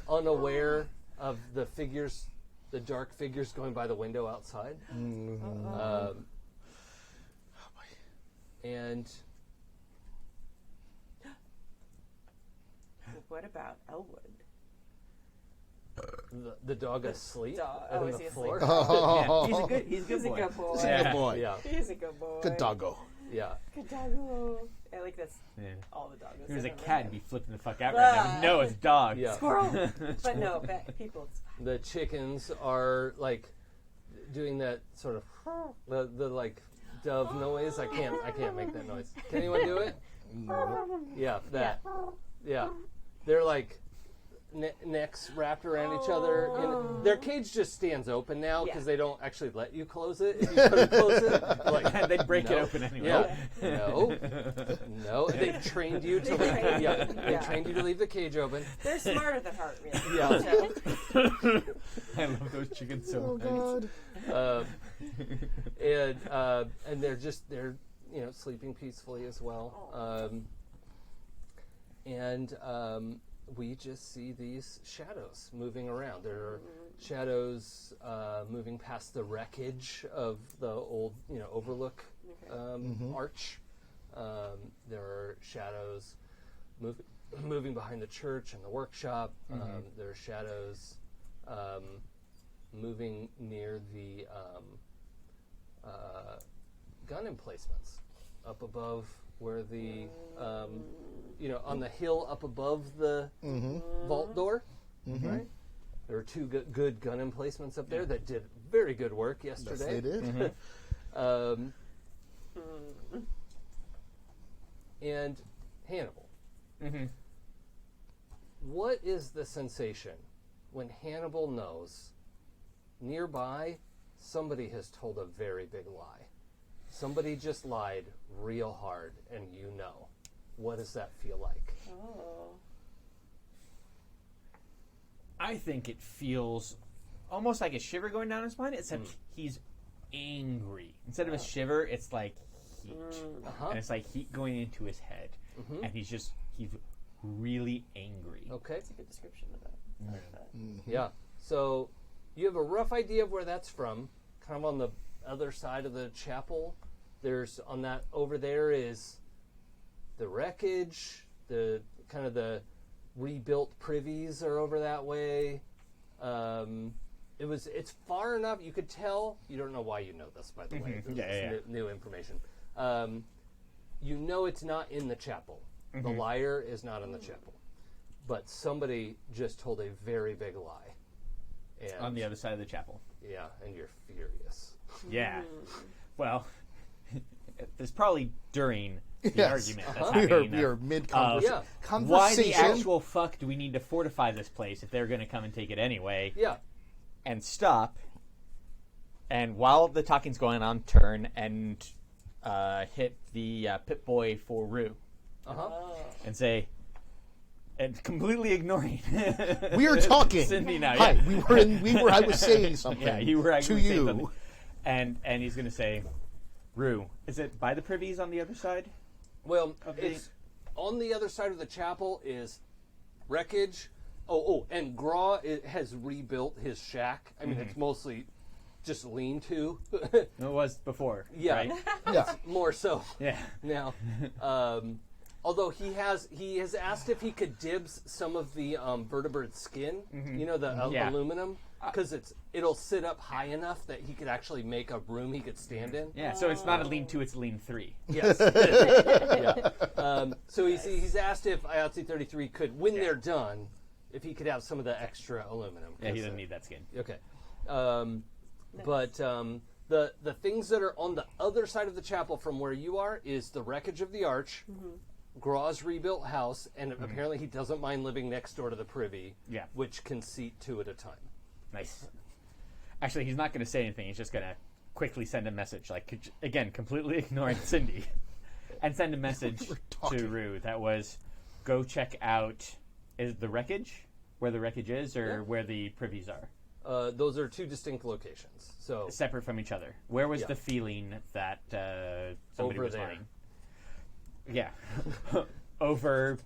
unaware of the figures, the dark figures going by the window outside. And What about Elwood? the dog asleep Oh, on is the he floor. asleep? Yeah, he's a good He's a boy. good boy. He's a good boy. Yeah, He's a good boy. Good doggo. yeah. Good doggo. I like this. Yeah. All the doggos. If it was a in them, cat, right? he'd be flipping the fuck out right now. No, it's dog. Yeah. Squirrel. But no, people. It's fine. The chickens are like doing that sort of the like dove noise. I can't make that noise. Can anyone do it? Yeah, that. Yeah, they're like necks wrapped around each other. And their cage just stands open now because they don't actually let you close it. If you try to close it, like They'd break no. it open anyway. Yeah, no. They've trained you to leave. Yeah, they trained you to leave the cage open. They're smarter than Hart, really. Yeah. So, I love those chickens so much. God. And they're sleeping peacefully as well. We just see these shadows moving around. There are shadows moving past the wreckage of the old, overlook arch. There are shadows moving behind the church and the workshop. There are shadows moving near the gun emplacements up above where the on the hill up above the vault door, right? There were 2 good gun emplacements up there that did very good work yesterday. Yes, they did. And Hannibal. What is the sensation when Hannibal knows nearby somebody has told a very big lie? Somebody just lied real hard, and you know. What does that feel like? I think it feels almost like a shiver going down his spine, except he's angry. Instead of a shiver, it's like heat. And it's like heat going into his head. And he's really angry. Okay. that's a good description of that. Yeah. So you have a rough idea of where that's from, kind of on the other side of the chapel. There's on that over there is the wreckage, the kind of the rebuilt privies are over that way. It's far enough you could tell. You don't know why you know this, by the way. This is new information. It's not in the chapel. The liar is not in the chapel, but somebody just told a very big lie. And On the other side of the chapel. Yeah, and you're furious. Yeah. Well, there's probably during the Yes. argument that's We happening. are mid-conversation. Why the actual fuck do we need to fortify this place if they're going to come and take it anyway? Yeah. And stop. And while the talking's going on, turn and hit the Pip Boy for Rue. And say, and completely ignoring. We are talking. Syndy now. Hi, Yeah. I was saying something. Yeah, you were to actually saying you. something. And he's going to say, Rue, is it by the privies on the other side? Well, it's on the other side of the chapel is wreckage. And Graw has rebuilt his shack. I mean, it's mostly just lean-to. It was before, Yeah. right? Yeah. More so Yeah. now. Although he has asked if he could dibs some of the vertebrate skin, the Yeah. aluminum, because it'll sit up high enough that he could actually make a room he could stand in. Yeah, so it's not a lean-2, it's a lean-3. Yes. Yeah. So he's asked if IOTC 33 could, when they're done, if he could have some of the extra aluminum. Yeah, he doesn't need that skin. Okay. But the things that are on the other side of the chapel from where you are is the wreckage of the arch, Graw's rebuilt house, and apparently he doesn't mind living next door to the privy, which can seat 2 at a time. Nice. Actually, he's not going to say anything. He's just going to quickly send a message, like, again, completely ignoring Syndy, and send a message to Rue that was, go check out, is the wreckage, where the wreckage is, or where the privies are? Those are 2 distinct locations. So Separate from each other. Where was the feeling that somebody Over was there. lying? Yeah. Over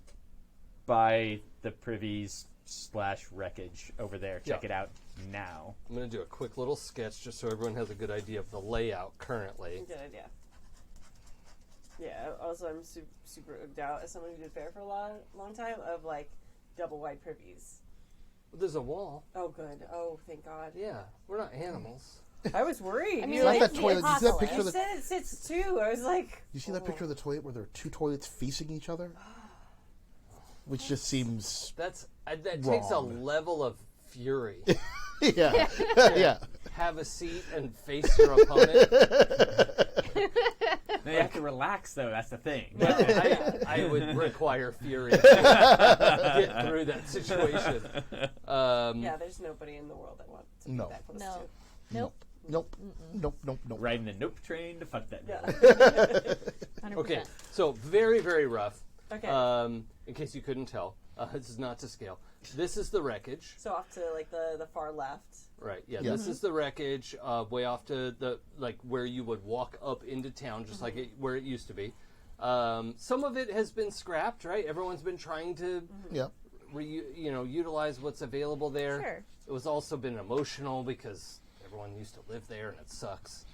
by the privies / wreckage over there. Check Yeah. it out now. I'm going to do a quick little sketch just so everyone has a good idea of the layout currently. Good idea. Yeah. Also, I'm super ooged out as someone who did fair for a long time of like double wide privies. There's a wall. Oh, good. Oh, thank God. Yeah, we're not animals. I was worried. I mean, You're like, that toilet. Did you see that picture you of the? said it sits two. I was like, You see that picture of the toilet where there are two toilets facing each other? Which just seems. That takes a Wrong. level of fury. Yeah. Yeah. Have a seat and face your opponent. No, you have to relax, though. That's the thing. I would require fury to get through that situation. yeah, there's nobody in the world I want to No. be that close No. to. Nope. Nope. Nope. Nope. Nope. Riding the nope train to fuck that. Yeah. 100%. Okay, so very, very rough. Okay. In case you couldn't tell, this is not to scale. This is the wreckage. So off to like the far left. Right. Yeah. Yeah. This is the wreckage, way off to the where you would walk up into town, just like where it used to be. Some of it has been scrapped. Right. Everyone's been trying to, Yeah. utilize what's available there. Sure. It was also been emotional because everyone used to live there and it sucks.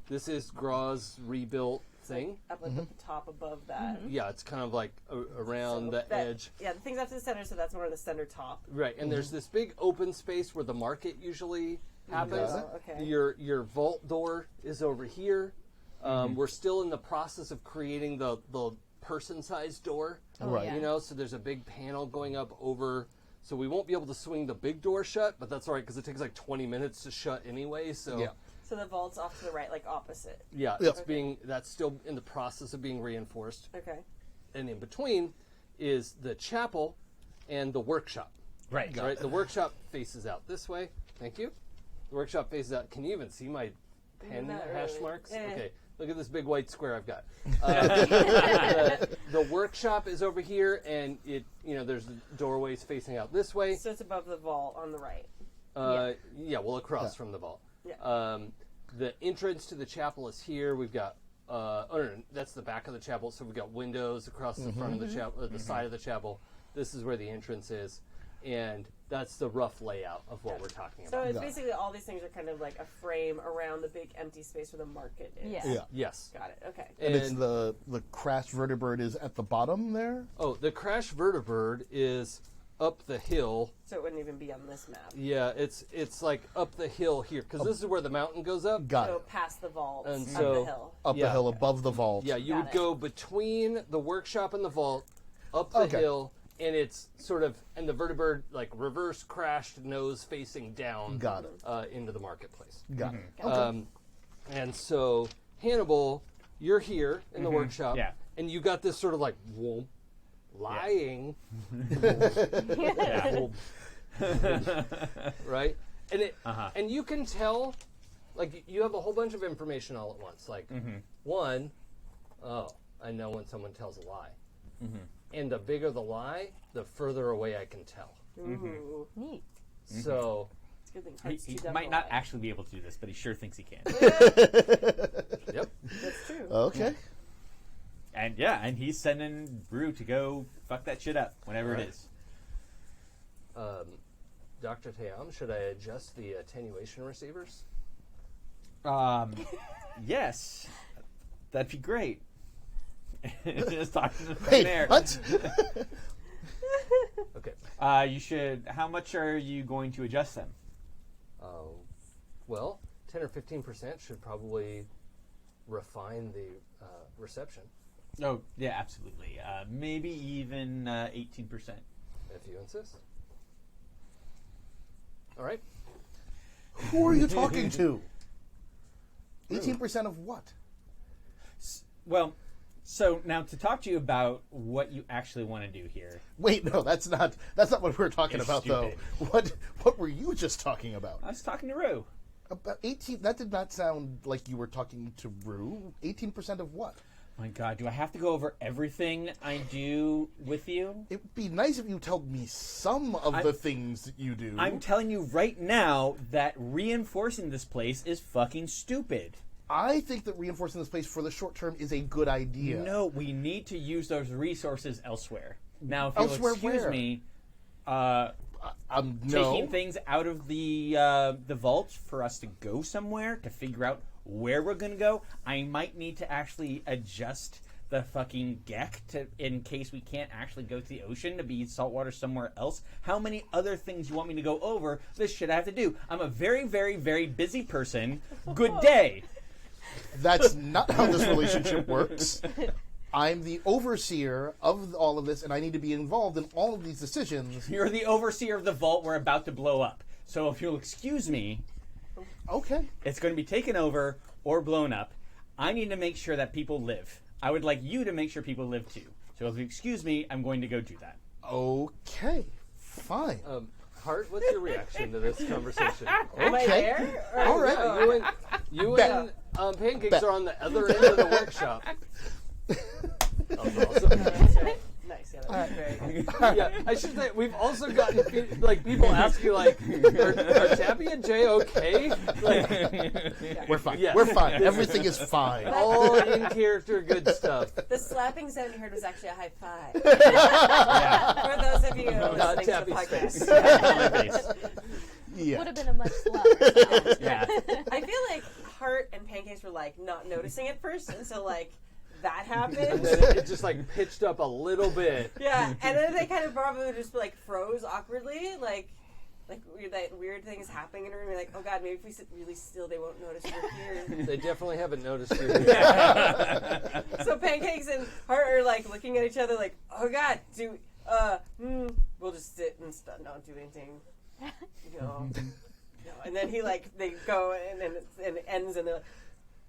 This is Graw's rebuilt thing. Up at the top above that. Yeah, it's kind of like around So the that- edge. Yeah, the thing's up to the center, so that's more of the center top. Right, and there's this big open space where the market usually happens. Oh, okay. Your vault door is over here. We're still in the process of creating the person-sized door. Oh, Right. yeah. So there's a big panel going up over. So we won't be able to swing the big door shut, but that's all right because it takes like 20 minutes to shut anyway. So Yeah. So the vault's off to the right, like opposite. yeah, Yep. that's still in the process of being reinforced. Okay. And in between is the chapel and the workshop. Right. Right, the workshop faces out this way. Thank you. The workshop faces out. Can you even see my pen Not hash really. marks? Eh. Okay, look at this big white square I've got. The workshop is over here, and there's the doorways facing out this way. So it's above the vault on the right. Across Yeah. from the vault. Yeah. The entrance to the chapel is here. We've got that's the back of the chapel. So we've got windows across the front of the chapel, the side of the chapel. This is where the entrance is, and that's the rough layout of what we're talking So about. it's basically all these things are kind of like a frame around the big empty space where the market is. Yeah. Yeah. Yes. Got it. Okay. And it's the crashed vertibird is at the bottom there. Oh, the crash vertibird is up the hill. So it wouldn't even be on this map. Yeah, it's like up the hill here because this is where the mountain goes up. Got So it. past the vault, And up so- the hill. Up yeah. the hill above the vault. Yeah, you Got would it. go between the workshop and the vault, up the Okay. hill, and it's sort of and the vertibird like reverse crashed nose facing down. Got it. Into the marketplace. Got it. And so Hannibal, you're here in the workshop, Yeah. and you got this sort of like lying. Yeah. Right? And it Uh-huh. and you can tell like you have a whole bunch of information all at once. Like one, I know when someone tells a lie. And the bigger the lie, the further away I can tell. Ooh. Neat. So It's a good thing. He, Heart's he too dumb might to not lie. actually be able to do this, but he sure thinks he can. yep. That's true. Okay. And he's sending Brew to go fuck that shit up whenever Right. it is. Dr. Team, should I adjust the attenuation receivers? Yes, that'd be great. Just talking to the Wait, there. what? Okay. You should. How much are you going to adjust them? Well, 10 or 15% should probably refine the reception, Oh, yeah, absolutely. Maybe even 18%. if you insist. All right. Who are you talking to? 18% of what? Well, so now to talk to you about what you actually want to do here. Wait, no, that's not what we're talking You're about stupid. though. What were you just talking about? I was talking to Rue. About 18, that did not sound like you were talking to Rue. 18% of what? My God, do I have to go over everything I do with you? It would be nice if you told me some of the things that you do. I'm telling you right now that reinforcing this place is fucking stupid. I think that reinforcing this place for the short term is a good idea. No, we need to use those resources elsewhere. Now, if you'll Elsewhere excuse where? me, No. taking things out of the vault for us to go somewhere to figure out where we're going to go, I might need to actually adjust the fucking deck in case we can't actually go to the ocean to be saltwater somewhere else. How many other things you want me to go over? This shit I have to do. I'm a very, very, very busy person. Good day. That's not how this relationship works. I'm the overseer of all of this, and I need to be involved in all of these decisions. You're the overseer of the vault we're about to blow up. So if you'll excuse me, Okay. it's going to be taken over or blown up. I need to make sure that people live. I would like you to make sure people live too. So if you excuse me, I'm going to go do that. Okay. Fine. Hart, what's your reaction to this conversation? Am I Okay. there? Or- All right. Yeah, you and Pancakes Bet. are on the other end of the workshop. That was awesome. That's right. Nice. Yeah, that was very good. Yeah, I should say we've also gotten people ask you like, are Tappy and Jay okay? Like, We're fine. Yes. We're fine. Everything is fine. all in character good stuff. The slapping sound you heard was actually a high five. Yeah. For those of you listening to the Tappy's podcast. My face. Yeah. Would have been a much slower sound. Yeah. I feel like Heart and Pancakes were like not noticing at first until like that And happened. then it just like pitched up a little bit. Yeah, and then they kind of probably just like froze awkwardly, like that weird thing is happening in a room. You're like, oh god, maybe if we sit really still, they won't notice we're here. They definitely haven't noticed you. Here. So Pancakes and Heart are like looking at each other, like, oh god, we'll just sit and not do anything. No. And then they go and it ends and they're like,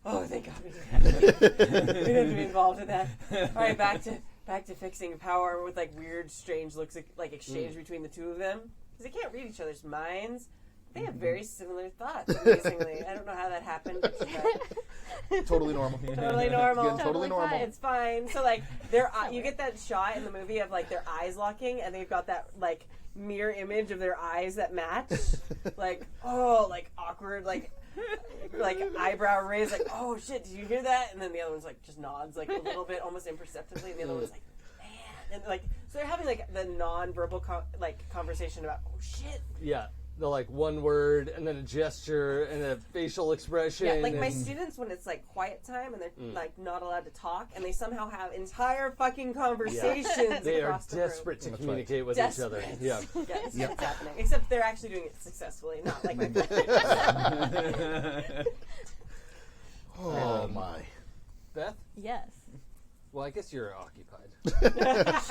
oh, thank God we didn't have to be involved in that. All right, back to fixing power with like weird, strange looks like exchange between the two of them because they can't read each other's minds. They have very similar thoughts. Amazingly, I don't know how that happened. But Totally normal. totally normal. Again, totally normal. fine. It's fine. So like you get that shot in the movie of like their eyes locking, and they've got that like mirror image of their eyes that match. Like awkward like eyebrow raise, like, oh shit, did you hear that? And then the other one's like just nods like a little bit, almost imperceptibly, and the other one's like, man, and like so they're having like the non-verbal conversation about oh shit. Yeah, the like one word and then a gesture and a facial expression. Yeah, like my and- students when it's like quiet time and they're like not allowed to talk and they somehow have entire fucking conversations They are across the desperate to That's communicate with Desperate. each other. Yeah. room. Yes, Yep. it's happening. Except they're actually doing it successfully, not like my Oh my. Beth? Yes. Well, I guess you're occupied.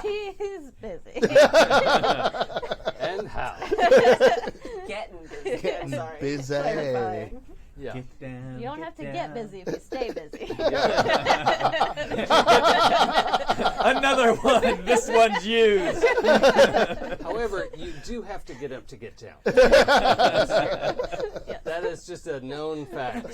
She's busy. And how? getting busy. I'm sorry. busy. Clarifying. Yeah. Get down, You don't have to get busy if you stay busy. Another one. This one's used. However, you do have to get up to get down. Yes. That is just a known fact.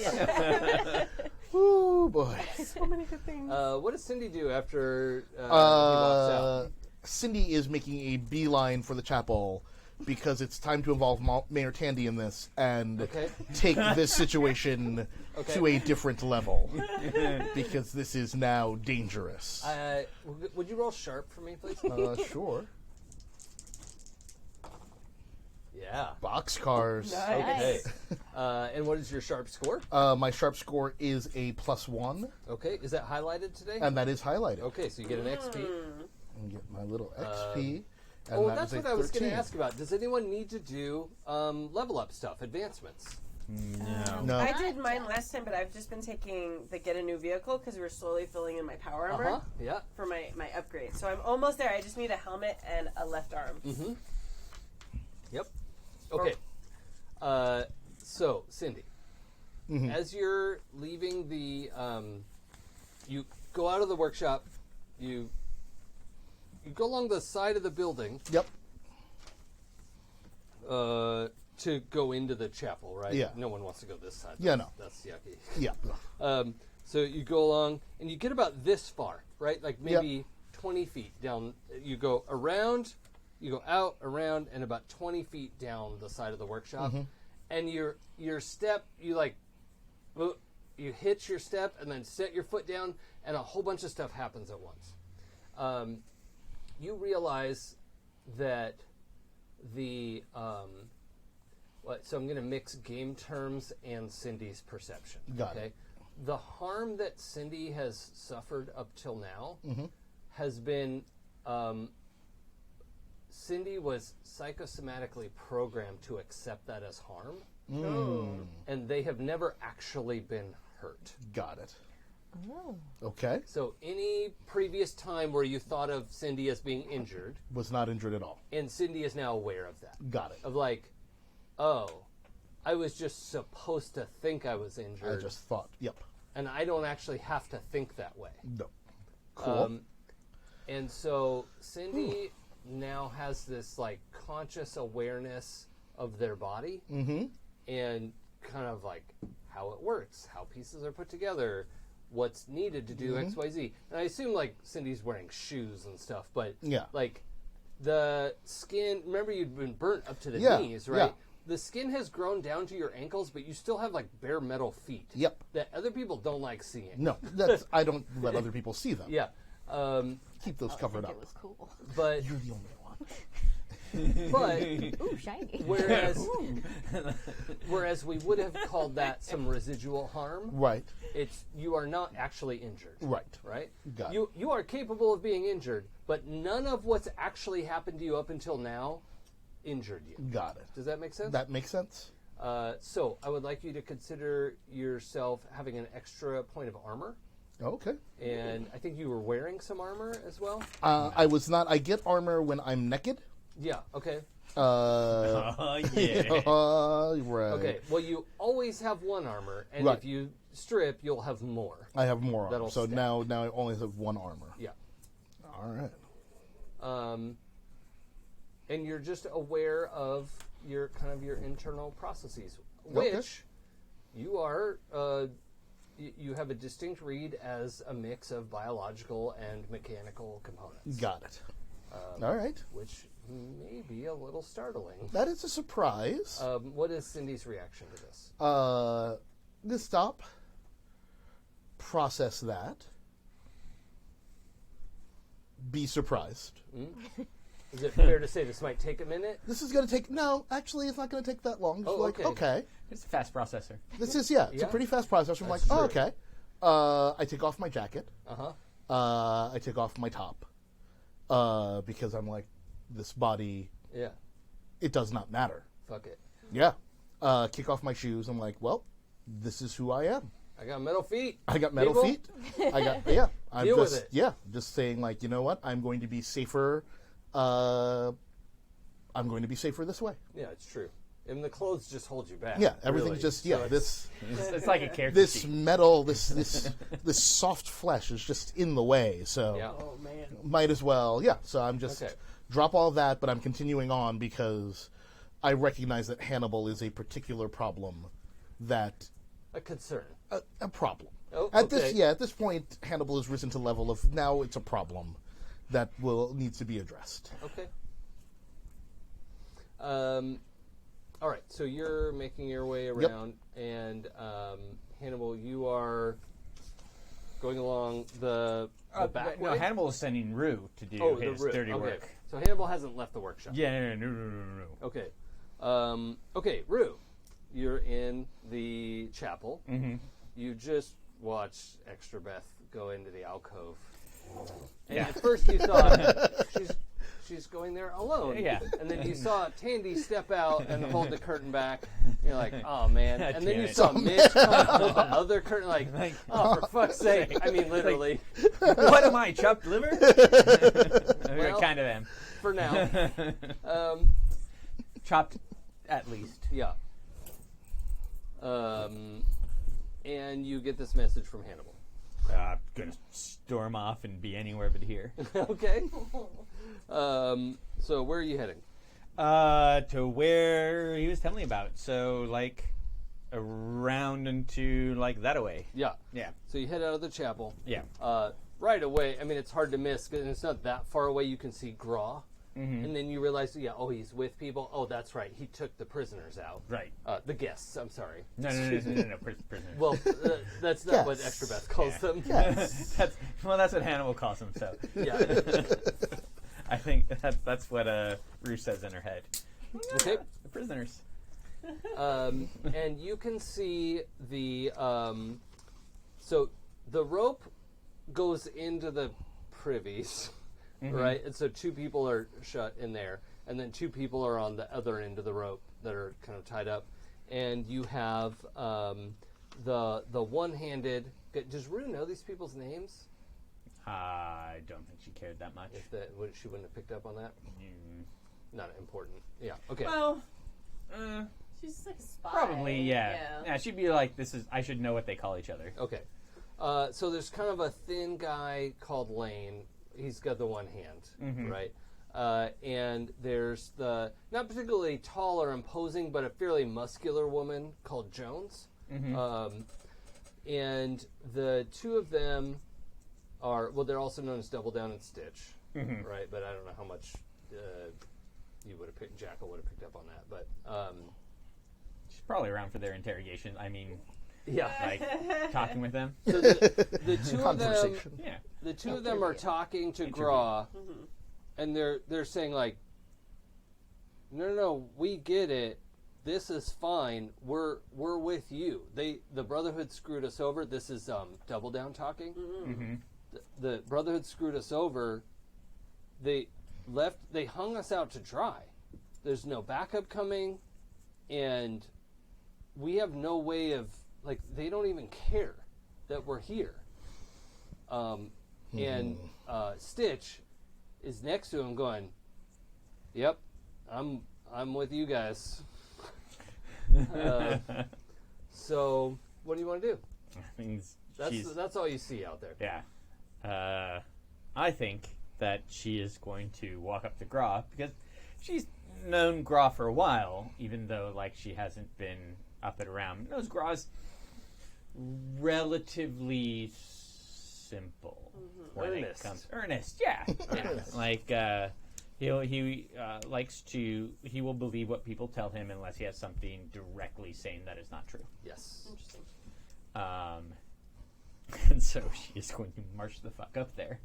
Ooh boy. So many good things. What does Syndy do after he walks out? Syndy is making a beeline for the chapel because it's time to involve Mayor Tandy in this and Okay. take this situation to a different level because this is now dangerous. Would you roll sharp for me, please? Sure. Yeah. Boxcars. Okay. Nice. And what is your sharp score? My sharp score is a +1, Okay. Is that highlighted today? and that is highlighted. Okay, so you get an XP. And get my little XP. And Oh, that that's is a what I was going 13. to ask about. Does anyone need to do level up stuff, advancements? No. I did mine last time, but I've just been taking the get a new vehicle because we're slowly filling in my power armor Yeah. for my upgrade. So I'm almost there. I just need a helmet and a left arm. Yep. Okay. So, Syndy, as you're leaving the, you go out of the workshop, you go along the side of the building Yep. to go into the chapel, right? Yeah. No one wants to go this side. Yeah, no. That's yucky. Yeah. So you go along, and you get about this far, right? Like maybe 20 feet down. You go around, you go out, around, and about 20 feet down the side of the workshop. And your step, you like, you hit your step and then set your foot down, and a whole bunch of stuff happens at once. You realize that the so I'm going to mix game terms and Syndy's perception. Got it. The harm that Syndy has suffered up till now has been Syndy was psychosomatically programmed to accept that as harm, and they have never actually been hurt. Got it. Oh. Okay. So any previous time where you thought of Syndy as being injured, Was not injured at all. and Syndy is now aware of that. Got it. Of like, oh, I was just supposed to think I was injured, I just thought. Yep. and I don't actually have to think that way. No. Cool. And so Syndy now has this like conscious awareness of their body and kind of like how it works, how pieces are put together, what's needed to do X, Y, Z. And I assume like Syndy's wearing shoes and stuff, but Yeah. like the skin, remember you'd been burnt up to the Yeah, knees, right? yeah. The skin has grown down to your ankles, but you still have like bare metal feet. Yep. That other people don't like seeing. No, that's I don't let other people see them. Yeah. Keep those covered I up. think it was cool. But You're the only one. but Ooh, shiny. whereas we would have called that some residual harm, Right. it's you are not actually injured. Right. Right? Got it. You are capable of being injured, but none of what's actually happened to you up until now injured you. Got it. Does that make sense? That makes sense. So I would like you to consider yourself having an extra point of armor. Okay. And I think you were wearing some armor as well. I was not. I get armor when I'm naked. Yeah, okay. Oh, yeah. Right. Okay, well, you always have one armor, and Right. if you strip, you'll have more. I have more armor. That'll So stack. now I only have one armor. Yeah. All right. And you're just aware of your kind of your internal processes, Okay. which you are. You have a distinct read as a mix of biological and mechanical components, Got it. All right. which may be a little startling. That is a surprise. What is Syndy's reaction to this? Just stop. Process that. Be surprised. Is it fair to say this might take a minute? This is going to take. No, actually, it's not going to take that long. Just Oh, like, okay. okay. It's a fast processor. This is, it's Yeah. a pretty fast process. I'm like, That's oh, true. okay. I take off my jacket. Uh-huh. I take off my top. Because I'm like, this body, Yeah. it does not matter. Fuck it. Yeah. Kick off my shoes. I'm like, well, this is who I am. I got metal feet. I got metal People? feet. I got, yeah. I'm Deal with just, it. Yeah. Just saying, like, you know what? I'm going to be safer. I'm going to be safer this way. Yeah, it's true. And the clothes just hold you back. Yeah. Everything's really. just, So yeah. it's- It's like a character This sheet. metal, this soft flesh is just in the way. So Yeah. Oh man. might as well, yeah. So I'm just Okay. drop all that, but I'm continuing on because I recognize that Hannibal is a particular problem. That a concern. a problem. Oh, At okay. this point, Hannibal has risen to level of now it's a problem that needs to be addressed. Okay. All right. So you're making your way around, and Hannibal, you are going along the back No, way. Hannibal is sending Rue to do Oh, his the route. dirty Okay. work. So Hannibal hasn't left the workshop. Yeah, no. Okay. Okay, Rue, you're in the chapel. Mm-hmm. You just watched Extrabeth go into the alcove. And Yeah. at first you thought she's going there alone. Yeah. And then you saw Tandy step out and hold the curtain back. You're like, oh man. And then Damn you it. saw Mitch come and hold the other curtain. Like, oh, for fuck's sake. I mean, literally. What am I, chopped liver? Well- Kind of am. For now. Chopped, at least. Yeah. And you get this message from Hannibal. I'm gonna storm off and be anywhere but here. Okay. So where are you heading? To where he was telling me about. So, like, around into, like, that away. Yeah. Yeah. So you head out of the chapel. Yeah. Right away, I mean, it's hard to miss because it's not that far away. You can see Graw and then you realize, he's with people. Oh, that's right, he took the prisoners out. Right. The guests. I'm sorry. No, prisoner. Well, that's not what Yes. Extrabeth calls them. Yes. that's what Hannibal calls him. So Yeah. I think that's what Rue says in her head. Okay. The prisoners. And you can see the so the rope goes into the privies, right? And so 2 people are shut in there, and then 2 people are on the other end of the rope that are kind of tied up, and you have the one-handed. Does Rue know these people's names? I don't think she cared that much. She wouldn't have picked up on that. Not important. Yeah. Okay. Well, She's like a spy. probably, yeah. Yeah, she'd be like, I should know what they call each other. Okay. So there's kind of a thin guy called Lane. He's got the one hand, right? And there's the not particularly tall or imposing, but a fairly muscular woman called Jones. And the 2 of them are, they're also known as Double Down and Stitch, right? But I don't know how much you would have picked, Jackal would have picked up on that. But She's probably around for their interrogation. I mean, yeah. like talking with them. So the 2 of them, Conversation. Yeah. the 2 of them are talking to Graw, and they're saying like, no, we get it. This is fine. We're with you. The Brotherhood screwed us over. This is Double Down talking. The Brotherhood screwed us over. They hung us out to dry. There's no backup coming, and we have no way of, like, they don't even care that we're here. And Stitch is next to him going, yep, I'm with you guys. So what do you want to do? I mean, That's all you see out there. yeah. I think that she is going to walk up to Graw because she's known Graw for a while, even though like she hasn't been up and around. Knows Graw's relatively simple when Earnest. it comes earnest. Yeah, Earnest. like he likes to. He will believe what people tell him unless he has something directly saying that is not true. Yes. Interesting. And so she is going to march the fuck up there.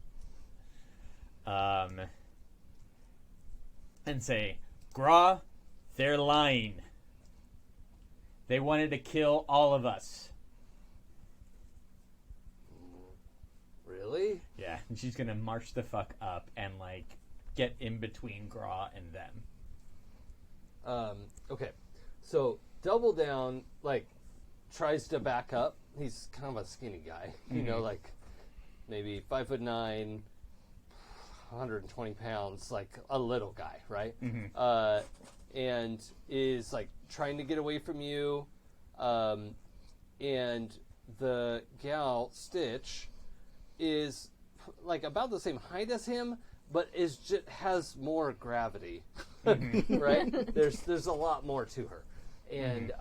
And say, Graw, they're lying. They wanted to kill all of us. Really? Yeah, and she's gonna march the fuck up and like get in between Graw and them. Okay. So Double Down like tries to back up. He's kind of a skinny guy, you know, like maybe 5'9", 120 pounds, like a little guy, right? And is like trying to get away from you. And the gal Stitch is like about the same height as him, but has more gravity, right? There's a lot more to her, and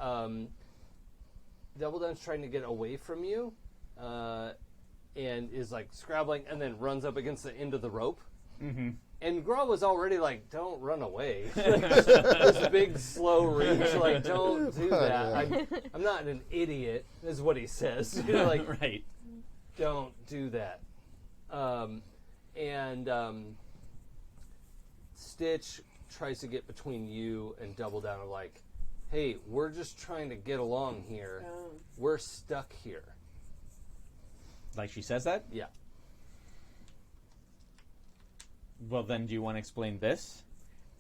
Double Down's trying to get away from you, and is like scrabbling, and then runs up against the end of the rope. And Graw was already like, "Don't run away." This big slow reach, like, "Don't do that." I'm not an idiot, is what he says. You know, like, Right. don't do that. Stitch tries to get between you and Double Down of like, hey, we're just trying to get along here. We're stuck here. Like she says that? Yeah. Well, then do you want to explain this?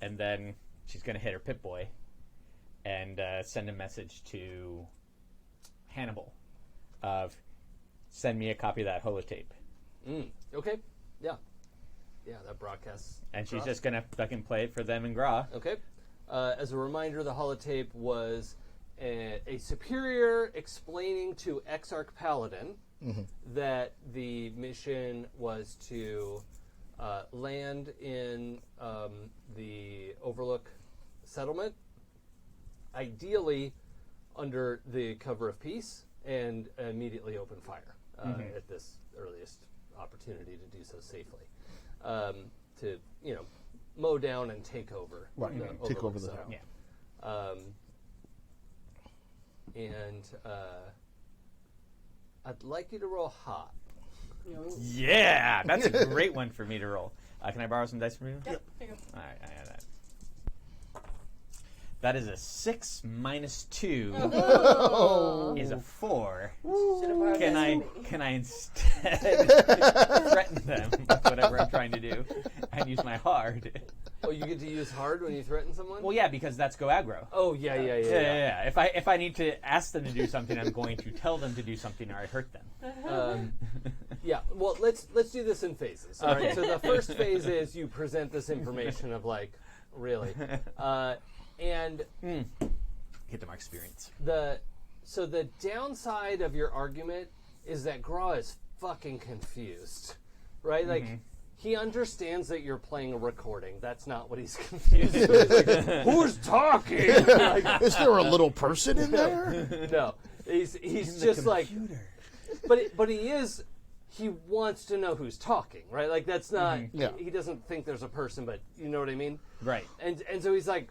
And then she's going to hit her Pip-Boy and send a message to Hannibal of, send me a copy of that holotape. Okay. Yeah. Yeah, that broadcasts. And she's just going to fucking play it for them and Graw. Okay. As a reminder, the holotape was a superior explaining to Exarch Paladin that the mission was to land in the Overlook settlement, ideally under the cover of peace, and immediately open fire at this earliest opportunity to do so safely. To, mow down and take over. Right, take over the zone. town. Yeah. And I'd like you to roll hot. Yeah, that's a great one for me to roll. Can I borrow some dice from you? Yep. Here you go. All right, I have that. That is a 6 minus 2 is a 4. Can I instead threaten them with whatever I'm trying to do and use my hard? Oh, you get to use hard when you threaten someone? Well, yeah, because that's go aggro. Oh, yeah. If I need to ask them to do something, I'm going to tell them to do something, or I hurt them. Yeah. Well, let's do this in phases. All Okay. right. So the first phase is you present this information of like, really, and Get to my experience. the downside of your argument is that Gra is fucking confused, right? Like. He understands that you're playing a recording. That's not what he's confused with. He's like, who's talking? Like, Is there a little person in there? no, he's just like, but he wants to know who's talking, right? Like that's not. Yeah. He doesn't think there's a person, but you know what I mean, Right. And so he's like,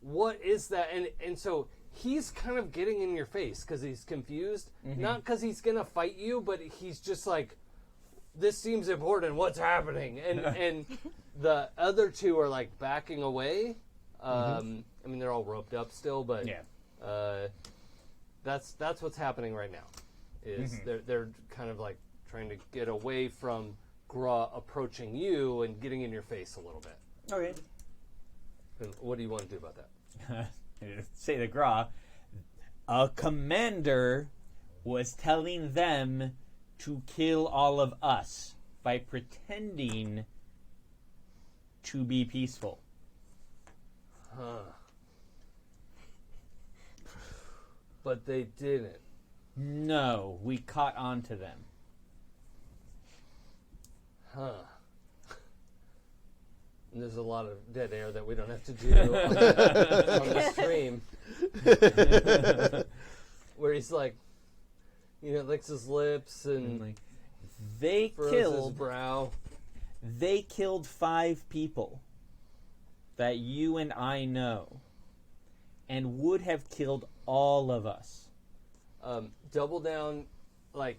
what is that? And so he's kind of getting in your face because he's confused, not because he's gonna fight you, but he's just like, this seems important. What's happening? And the other two are like backing away. I mean, they're all roped up still, but that's what's happening right now. Is they're kind of like trying to get away from Gra approaching you and getting in your face a little bit. Okay. And what do you want to do about that? Say to Gra, a commander was telling them to kill all of us by pretending to be peaceful. But they didn't. No, we caught on to them. And there's a lot of dead air that we don't have to do on the stream. Where he's like, licks his lips and Like, they furrows his killed brow. They killed 5 people that you and I know, and would have killed all of us. Double down, like,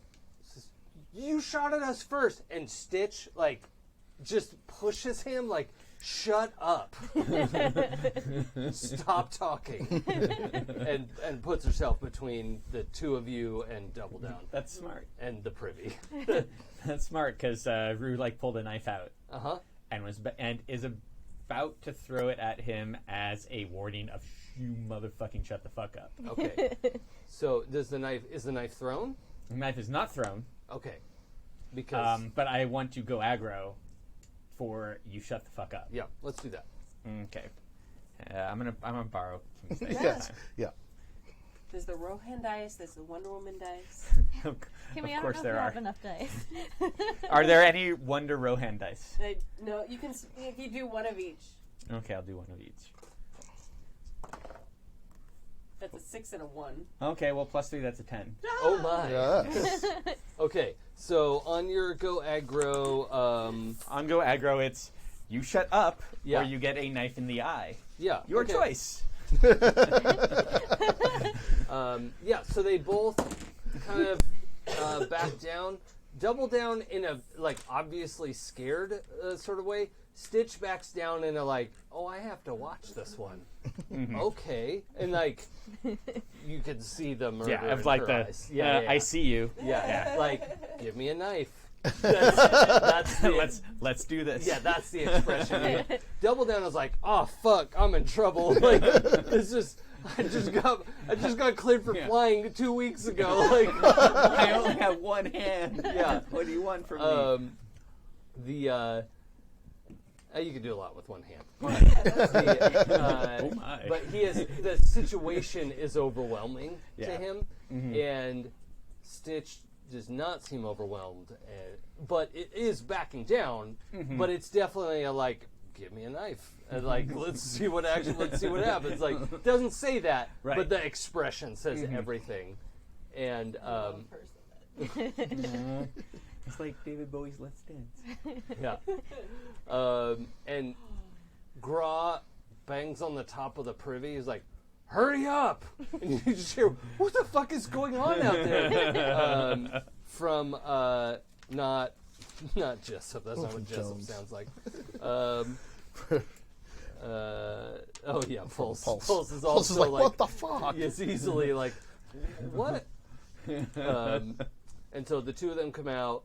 you shot at us first, and Stitch, like, just pushes him, like, shut up. Stop talking. and puts herself between the two of you and Double Down. That's smart. And the privy. That's smart because Rue pulled a knife out Uh-huh. and is about to throw it at him as a warning of you motherfucking shut the fuck up. Okay. So is the knife thrown? The knife is not thrown, Okay. Because but I want to go aggro for you shut the fuck up. yeah, let's do that. Okay. I'm gonna borrow Kimi's dice this Yes. time. Yeah. There's the Rohan dice. There's the Wonder Woman dice. Of Kimmy, I don't course know if there you are. have enough dice. Are there any Wonder Rohan dice? No, you can. If you do one of each. Okay, I'll do one of each. That's a 6 and a 1. Okay, well, +3, that's a 10. Oh my. Yes. Okay, so on your go aggro, On go aggro, it's you shut up Yeah. or you get a knife in the eye. yeah. Your okay. choice. Yeah, so they both kind of back down. Double Down in a, like, obviously scared sort of way. Stitch backs down in a, like, oh, I have to watch this one. Okay. And, like, you can see the murder Yeah, in of like her the eyes. Yeah. I see you. Yeah. Like, give me a knife. That's the, Let's do this. yeah, that's the expression. Yeah. Double Down is like, oh fuck, I'm in trouble. Like, it's just, I just got cleared for Yeah. flying 2 weeks ago. Like, I only have one hand. Yeah. What do you want from me? You can do a lot with one hand. Oh my. But the situation is overwhelming to Yeah. him, and Stitch does not seem overwhelmed, but it is backing down. But it's definitely a like, give me a knife, and like let's see what happens. Like, it doesn't say that, Right. but the expression says everything, and It's like David Bowie's Let's Dance. yeah, and Gra bangs on the top of the privy. He's like, "Hurry up!" And you just hear, "What the fuck is going on out there?" From not Jessup. That's not what Jessup Jones. sounds like. Oh yeah, Pulse. Pulse is Pulse also is like, what the fuck? It's easily like, what? And so the two of them come out.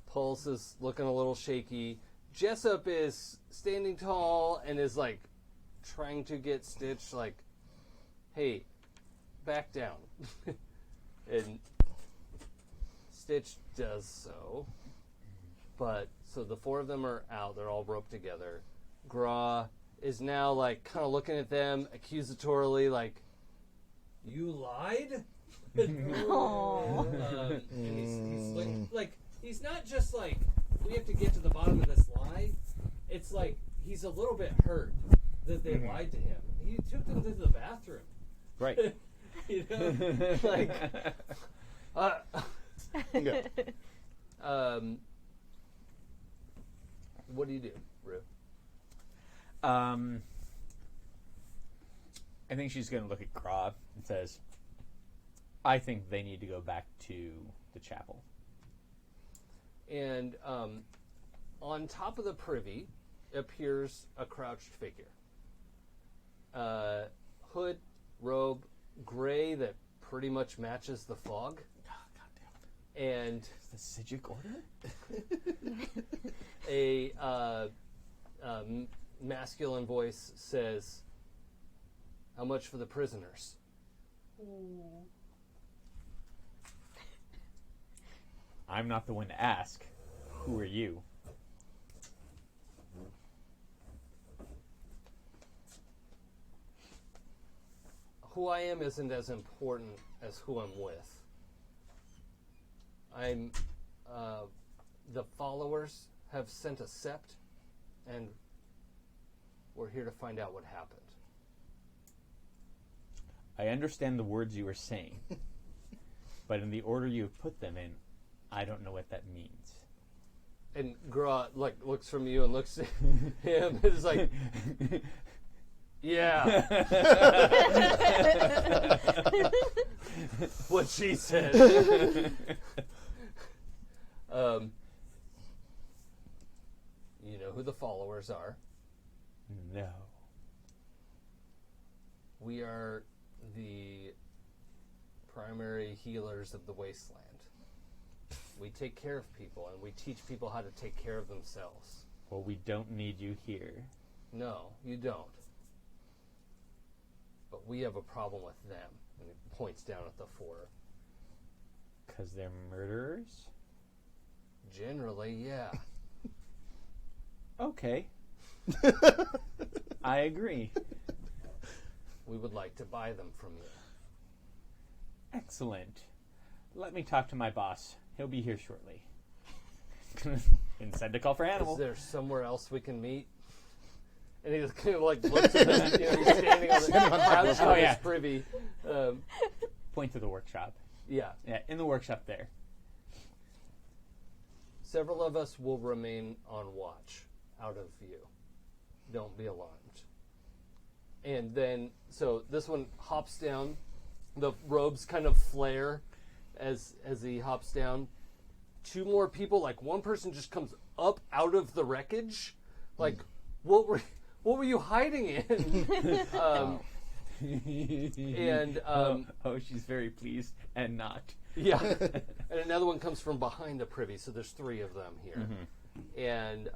Pulse is looking a little shaky. Jessup is standing tall and is like trying to get Stitch like, hey, back down. And Stitch does so. But so the four of them are out. They're all roped together. Gra is now like kind of looking at them accusatorily, like, "You lied." Oh. And he's like, he's not just like, we have to get to the bottom of this lie. It's like he's a little bit hurt that they lied to him. He took them to the bathroom. Right. You know, like, Yeah. what do you do, Rue? I think she's going to look at Grob and says, I think they need to go back to the chapel. And on top of the privy appears a crouched figure. Hood, robe, gray that pretty much matches the fog. And The Sijic Order? a masculine voice says, "How much for the prisoners?" I'm not the one to ask. Who are you? Who I am isn't as important as who I'm with. The followers have sent a sept, and we're here to find out what happened. I understand the words you are saying, but in the order you have put them in, I don't know what that means. And Gra looks from you and looks at him and is like, "Yeah." What she said. You know who the followers are. No. We are the primary healers of the wasteland. We take care of people, and we teach people how to take care of themselves. Well, we don't need you here. No, you don't. But we have a problem with them. And he points down at the four. Because they're murderers? Generally, yeah. Okay. I agree. We would like to buy them from you. Excellent. Let me talk to my boss. He'll be here shortly. And send a call for Hannibal. Is there somewhere else we can meet? And he just kind of like looks at us. You know, he's standing on the couch Oh, of yeah. his privy. Point to the workshop. Yeah. Yeah, in the workshop there. Several of us will remain on watch, out of view. Don't be alarmed. And then, so this one hops down. The robes kind of flare as he hops down. Two more people, like one person just comes up out of the wreckage. Like, what were you hiding in? Oh, she's very pleased and not. Yeah. And another one comes from behind the privy, so there's three of them here. Mm-hmm. And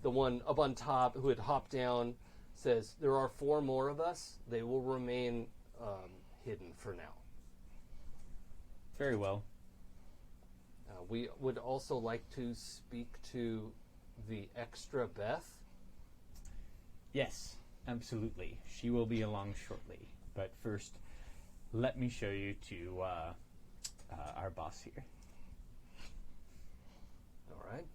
the one up on top who had hopped down says, "There are four more of us. They will remain hidden for now. Very well. We would also like to speak to the Extrabeth." Yes, absolutely. She will be along shortly. But first, let me show you to our boss here. All right.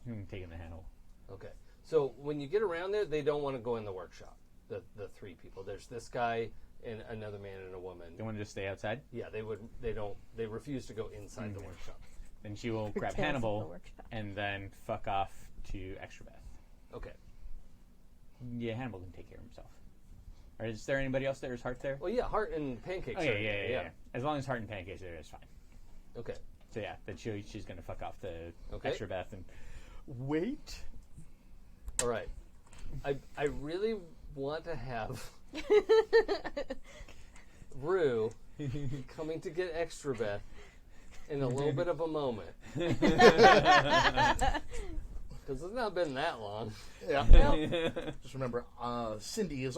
I'm taking the handle. Okay. So when you get around there, they don't want to go in the workshop. The three people. There's this guy and another man and a woman. They want to just stay outside? Yeah, they refuse to go inside the workshop. Then she will grab Dance at the Hannibal workshop. and then fuck off to Extrabeth. Okay. Yeah, Hannibal can take care of himself. Or is there anybody else there? Is Heart there? Well, yeah, Heart and Pancakes. Oh, are in there, yeah. As long as Heart and Pancakes are there, it's fine. Okay. So yeah, then she's gonna fuck off the Okay. Extrabeth and wait. All right. I really want to have Rue coming to get Extrabeth in a little bit of a moment. Because it's not been that long. Yeah. Just remember, Syndy's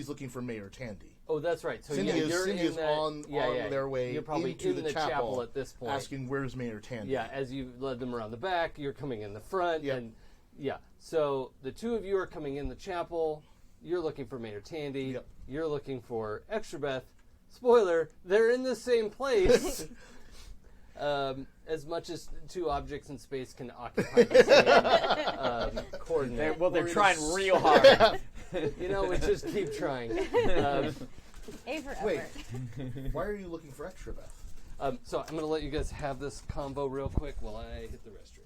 looking for Mayor Tandy. Oh, that's right. So Syndy you're is in on their way You're probably into in the chapel at this point. asking where's Mayor Tandy. Yeah, as you led them around the back, you're coming in the front. Yep. And yeah, so the two of you are coming in the chapel. You're looking for Mayor Tandy. Yep. You're looking for Extrabeth. Spoiler, they're in the same place. As much as two objects in space can occupy the same coordinate. They're trying real hard. You know, we just keep trying. A for Wait. effort. Why are you looking for Extrabeth? So I'm going to let you guys have this combo real quick while I hit the restroom.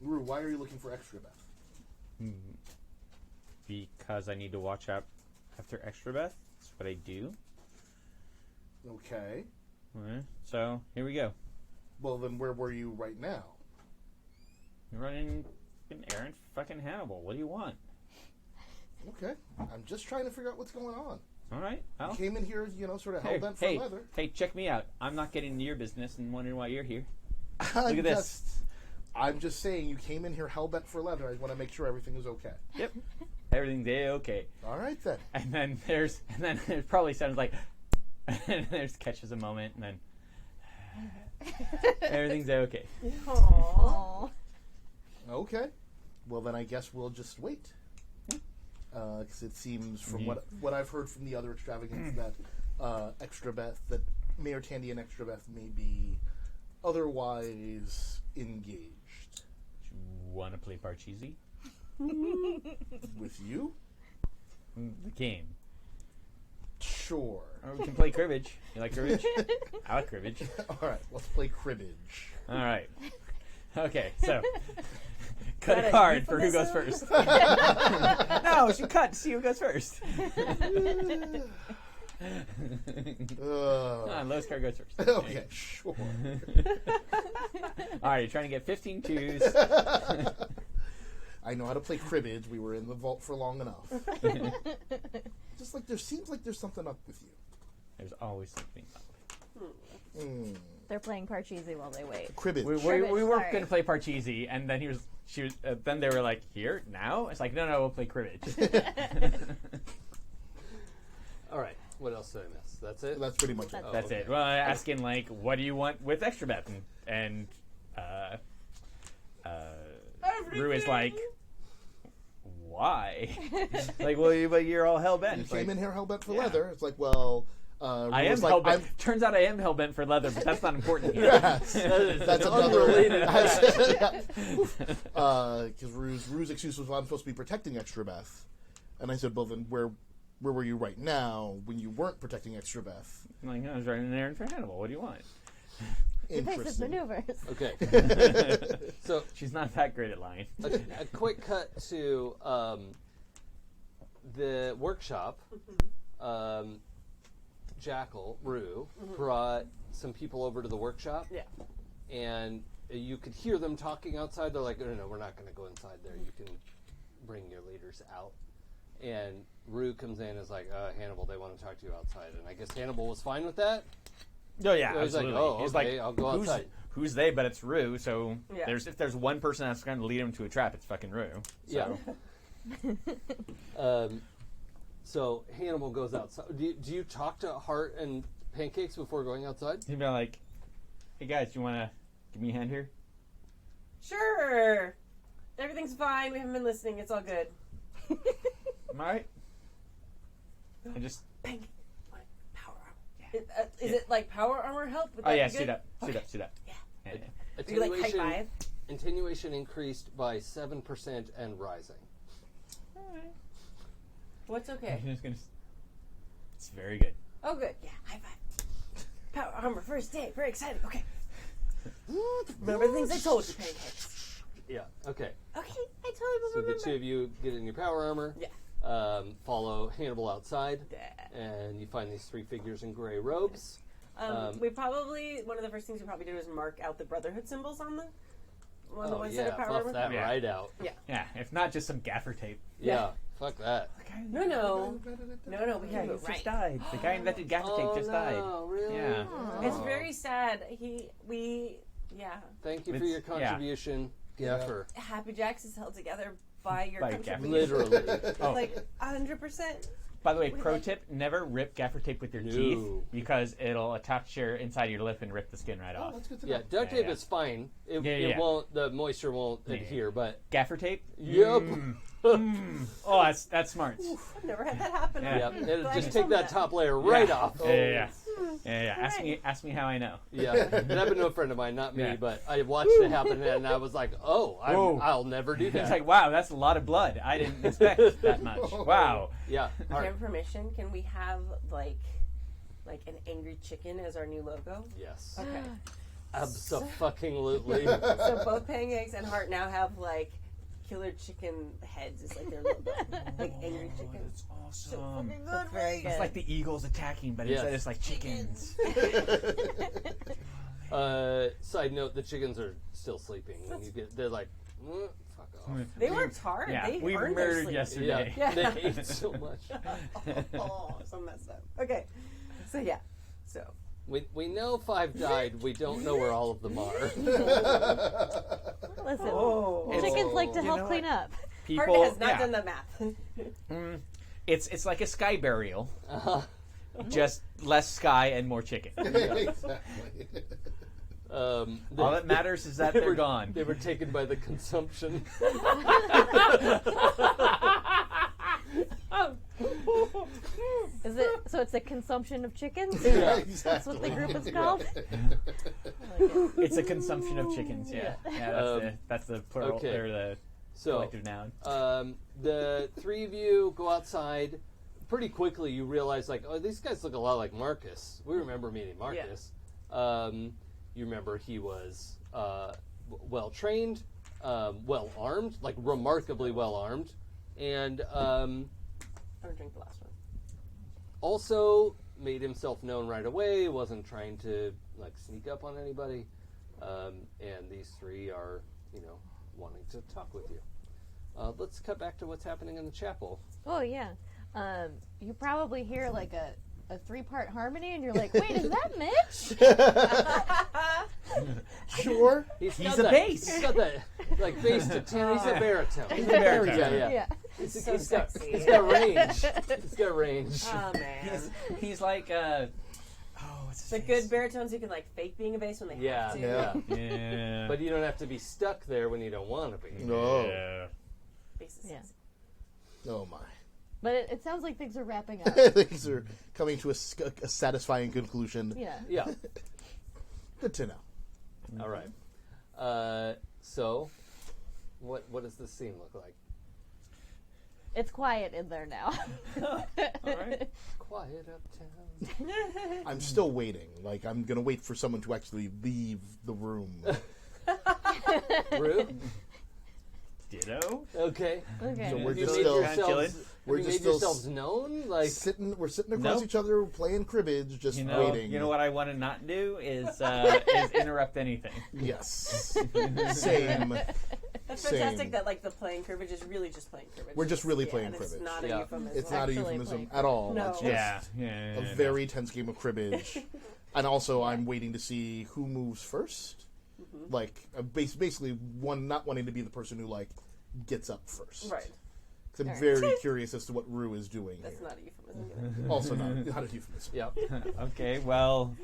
Rue, why are you looking for Extrabeth? Because I need to watch out after Extrabeth. That's what I do. Okay. Alright, so here we go. Well, then where were you right now? Running an errand for fucking Hannibal. What do you want? Okay. I'm just trying to figure out what's going on. All right. You Well, came in here, sort of hell-bent for leather. hey, check me out. I'm not getting into your business and wondering why you're here. Look at this. I'm just saying, you came in here hell-bent for leather. I want to make sure everything is okay. Yep. Everything's okay. All right, then. And then it probably sounds like, and there's catches a moment, and then everything's okay. Aww. Okay. Well, then I guess we'll just wait. Because it seems from what I've heard from the other extravagants that Extrabeth, that Mayor Tandy and Extrabeth may be otherwise engaged. Want to play Parcheesi? With you? The game. Sure. Or we can play cribbage. You like cribbage? I like cribbage. All right, let's play cribbage. All right. Okay, so cut a card for who goes first. No, she cut. See who goes first. Lowest card goes first. Okay, sure. All right, you're trying to get 15 twos. I know how to play cribbage. We were in the vault for long enough. Just like seems like there's something up with you. There's always something up. They're playing Parcheesi while they wait. Cribbage. We Cribbage, were sorry. going to play Parcheesi, and then then they were like, "Here now." It's like, no, we'll play cribbage. All right. What else did I miss? That's it? That's pretty much it. That's okay. it. Well, I'm asking like, what do you want with Extrabeth? And Rue is like, why? Like, well, but you're all hell bent. You came in here hell-bent for leather. It's like, well... I am like, hell bent. Turns out I am hell bent for leather, but that's not important here. Yes. That's another... unrelated. Because Rue's excuse was, well, I'm supposed to be protecting Extrabeth. And I said, well, then where were you right now when you weren't protecting Extrabeth? I'm like, I was running an errand for Hannibal. What do you want? Defensive Interesting. maneuvers. Okay. So She's not that great at lying. a quick cut to the workshop. Jackal, Rue, brought some people over to the workshop. Yeah. And you could hear them talking outside. They're like, no, we're not going to go inside there. You can bring your leaders out. And Rue comes in and is like, Hannibal, they want to talk to you outside. And I guess Hannibal was fine with that. Oh yeah, He's like, absolutely. oh, okay, I'll go outside. Who's they? But it's Rue. So Yeah. if there's one person that's going to lead him to a trap, it's fucking Rue. So. Yeah. So Hannibal goes outside. Do you talk to Heart and Pancakes before going outside? He'd be like, "Hey guys, do you want to give me a hand here?" Sure. Everything's fine. We haven't been listening. It's all good. Am I right? I just. Bang. What? Power armor. Is it like power armor help? Would Oh that yeah, be good? suit up. Yeah. Yeah. Do you like high five? Attenuation increased by 7% and rising. Alright. What's okay? I'm just gonna. It's very good. Oh, good. Yeah, high five. Power armor, first day. Very excited. Okay. Remember the things I told you, pancakes. Yeah. Okay. Okay, I totally So remember. the two of you get in your power armor. Yeah. Follow Hannibal outside, Yeah. and you find these three figures in gray robes. We probably, one of the first things we probably did was mark out the Brotherhood symbols on the Oh one yeah, set of power buff armor. that Yeah. right out. Yeah, if not just some gaffer tape. Yeah. Fuck that. No, we Yeah, have he it just right. died. The guy invented gaffer tape just died. Oh, really? Yeah. It's Oh. very sad. Thank you for It's- your contribution, Gaffer. Happy Jacks is held together by your By contribution. Literally. Oh, Like 100%. by the way, pro tip: never rip gaffer tape with your No. teeth because it'll attach your inside of your lip and rip the skin right Oh, off. that's good to Yeah, know. duct tape Yeah. is fine. It, Yeah, it yeah. won't. The moisture won't Yeah. adhere. But Gaffer tape? yep. Oh, that's smart. I've never had that happen. Yeah. Yep. It'll Glad just you take told me that top layer right Yeah. off. Yeah. Alright. Ask me how I know. Yeah, it happened to a friend of mine, not me, Yeah. but I watched it happen, and I was like, "Oh, Whoa. I'll never do that." It's like, wow, that's a lot of blood. I didn't expect that much. Wow. yeah, If you have permission, can we have like an angry chicken as our new logo? yes, Okay. abso-fucking-lutely. So both Pancakes and Heart now have like killer chicken heads. It's like their logo, like angry chicken. That's awesome. That's very good. It's like the eagles attacking, but Yes. instead it's like chickens. Side note: the chickens are still sleeping when you get. They're like, "Fuck off." They worked hard. Yeah, They we earned their murdered sleep. yesterday. Yeah, Yeah. they ate so much. Oh, so messed up. Okay, so yeah, so We know 5 died. We don't know where all of them are. Listen, Oh. chickens like to You help know clean up. Heart People, has not yeah. done the math. It's like a sky burial, Uh-huh. just less sky and more chicken. Exactly. All that matters is that they're gone. They were taken by the consumption. Is it so? It's a consumption of chickens. Yeah, That's what the group is called. It's a consumption of chickens. Yeah, that's the plural okay. or the So, collective noun. the three of you go outside. Pretty quickly, you realize, like, oh, these guys look a lot like Marcus. We remember meeting Marcus. You remember he was well trained, well armed, like remarkably well armed, and I'm gonna drink the last one. also made himself known right away. Wasn't trying to like sneak up on anybody. And these three are, wanting to talk with you. Let's cut back to what's happening in the chapel. Oh yeah. You probably hear like a 3-part harmony, and you're like, "Wait, is that Mitch?" Sure. He's He's got a that- bass. He's got that like bass to tenor. He's a baritone. He's a baritone. Yeah. So He's got sexy. range. He's got range. Oh man. He's like what's his The face? good baritones who can like fake being a bass when they Yeah, have to. yeah. Yeah. But you don't have to be stuck there when you don't want to be. No. Yeah. Bass is Yeah. sexy. Oh my. But it sounds like things are wrapping up. Things are coming to a satisfying conclusion. Yeah. Yeah. Good to know. All right. So, what does this scene look like? It's quiet in there now. All right. Quiet uptown. I'm still waiting. Like, I'm going to wait for someone to actually leave the room. Rue? Ditto. Okay. Okay. So Have we're you just made still... yourselves, we're have you just made still yourselves known? Like, We're sitting across Nope. each other playing cribbage, just waiting. You know what I want to not do is interrupt anything. Yes. Same. That's Same. fantastic that like the playing cribbage is really just playing cribbage. We're just really Yeah, playing and cribbage. It's not a Yeah. euphemism. It's not a Actually euphemism playing at all. No. It's just Yeah. a very tense game of cribbage. And also, I'm waiting to see who moves first. Like, basically, not wanting to be the person who, like, gets up first. Right. Because I'm Alright. very curious as to what Rue is doing That's here. not a euphemism. Either. Also not a euphemism. yeah. Okay, well,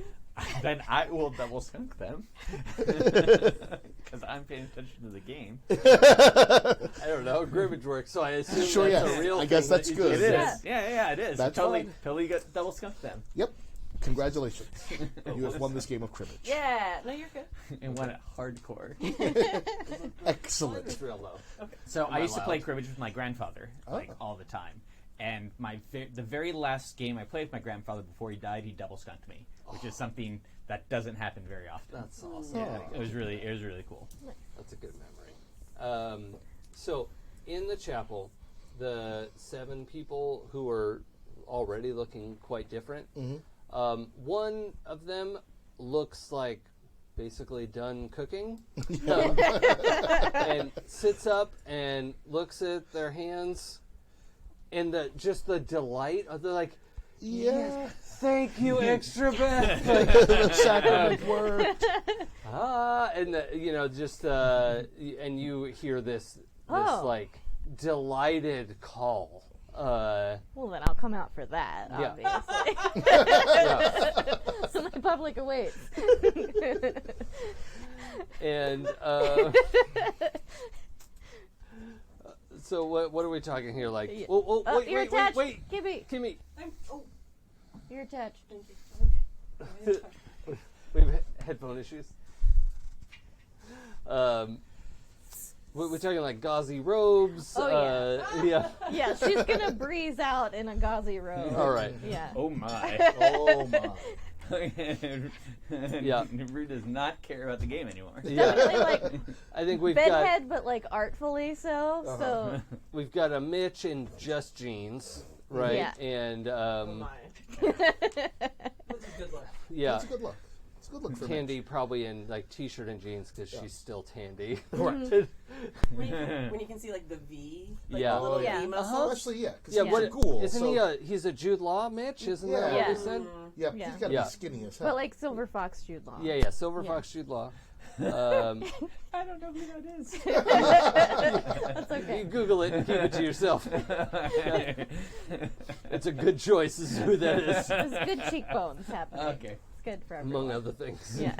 then I will double skunk them because I'm paying attention to the game. I don't know how cribbage works, so I assume Sure, that's yeah. a real I guess thing that's that you good. It just is. said. Yeah, it is. That's totally fine. got double skunked them Yep. Congratulations. You have won this game of cribbage. Yeah. No, you're good. and won it hardcore. Excellent. It's real low. So Am I I used to play loud? cribbage with my grandfather, like all the time. And the very last game I played with my grandfather before he died, he double skunked me, which is something that doesn't happen very often. That's awesome. Yeah, it was really cool. That's a good memory. So, in the chapel, the 7 people who are already looking quite different, one of them looks like basically done cooking, and sits up and looks at their hands, and the delight of the Yeah. thank you, Extrabeth. The sacrament worked. And and you hear this Oh. delighted call. Well, then I'll come out for that, Yeah. obviously. Yeah. So the public awaits. And so what are we talking here? Yeah. Oh, You're attached. wait, Kimmy, Oh, you're attached. thank you. Okay. we have headphone issues. We're talking gauzy robes. Oh, yeah. Yeah, she's gonna breeze out in a gauzy robe. All right. Yeah. Oh my. Oh my. Yeah. Rue does not care about the game anymore. Yeah. Definitely I think we've got bedhead, but artfully so. So we've got a Mitch in just jeans, right? Yeah. And Oh my. That's a good look. yeah. That's a good look. It's a good look for Tandy Mitch. probably in t-shirt and jeans because she's still Tandy. Right. When you can see the V, Yeah. the little Yeah. V muscle. Well, actually, yeah, because Yeah, he's what a ghoul. isn't so, he's a Jude Law Mitch? Isn't that Yeah. what we said? Yeah, Yeah. he's got to Yeah. be skinny as hell. but Silver Fox Jude Law. Yeah, Silver Yeah. Fox Jude Law. I don't know who that is. That's You okay. Google it and keep it to yourself. It's a good choice. This is who that is, There's good cheekbones happening. Okay. It's good for everyone. among other things. Yeah.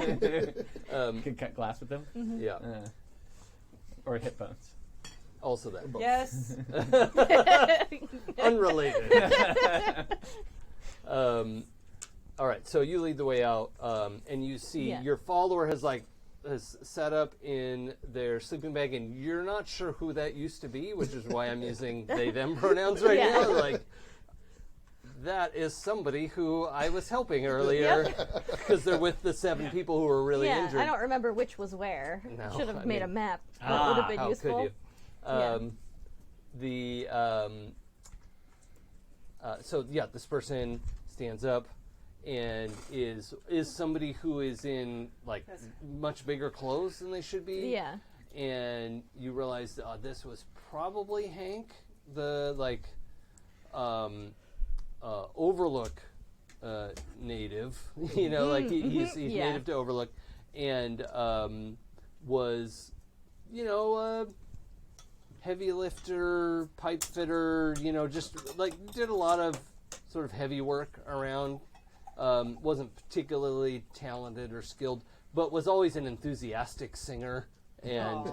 Can cut glass with them? Yeah. Or headphones. Also that. Yes. Unrelated. All right, so you lead the way out, and you see Yeah. your follower has sat up in their sleeping bag, and you're not sure who that used to be, which is why I'm using they/them pronouns right Yeah. now. That is somebody who I was helping earlier, because they're with the 7 people who were really Yeah, injured. I don't remember which was where. No, Should have I made a mean- map. That would have been How useful. could you? This person stands up and is somebody who is in much bigger clothes than they should be. Yeah. And you realize this was probably Hank, the Overlook native. He's Yeah. native to Overlook, and was heavy lifter, pipe fitter, just did a lot of sort of heavy work around. Wasn't particularly talented or skilled, but was always an enthusiastic singer, and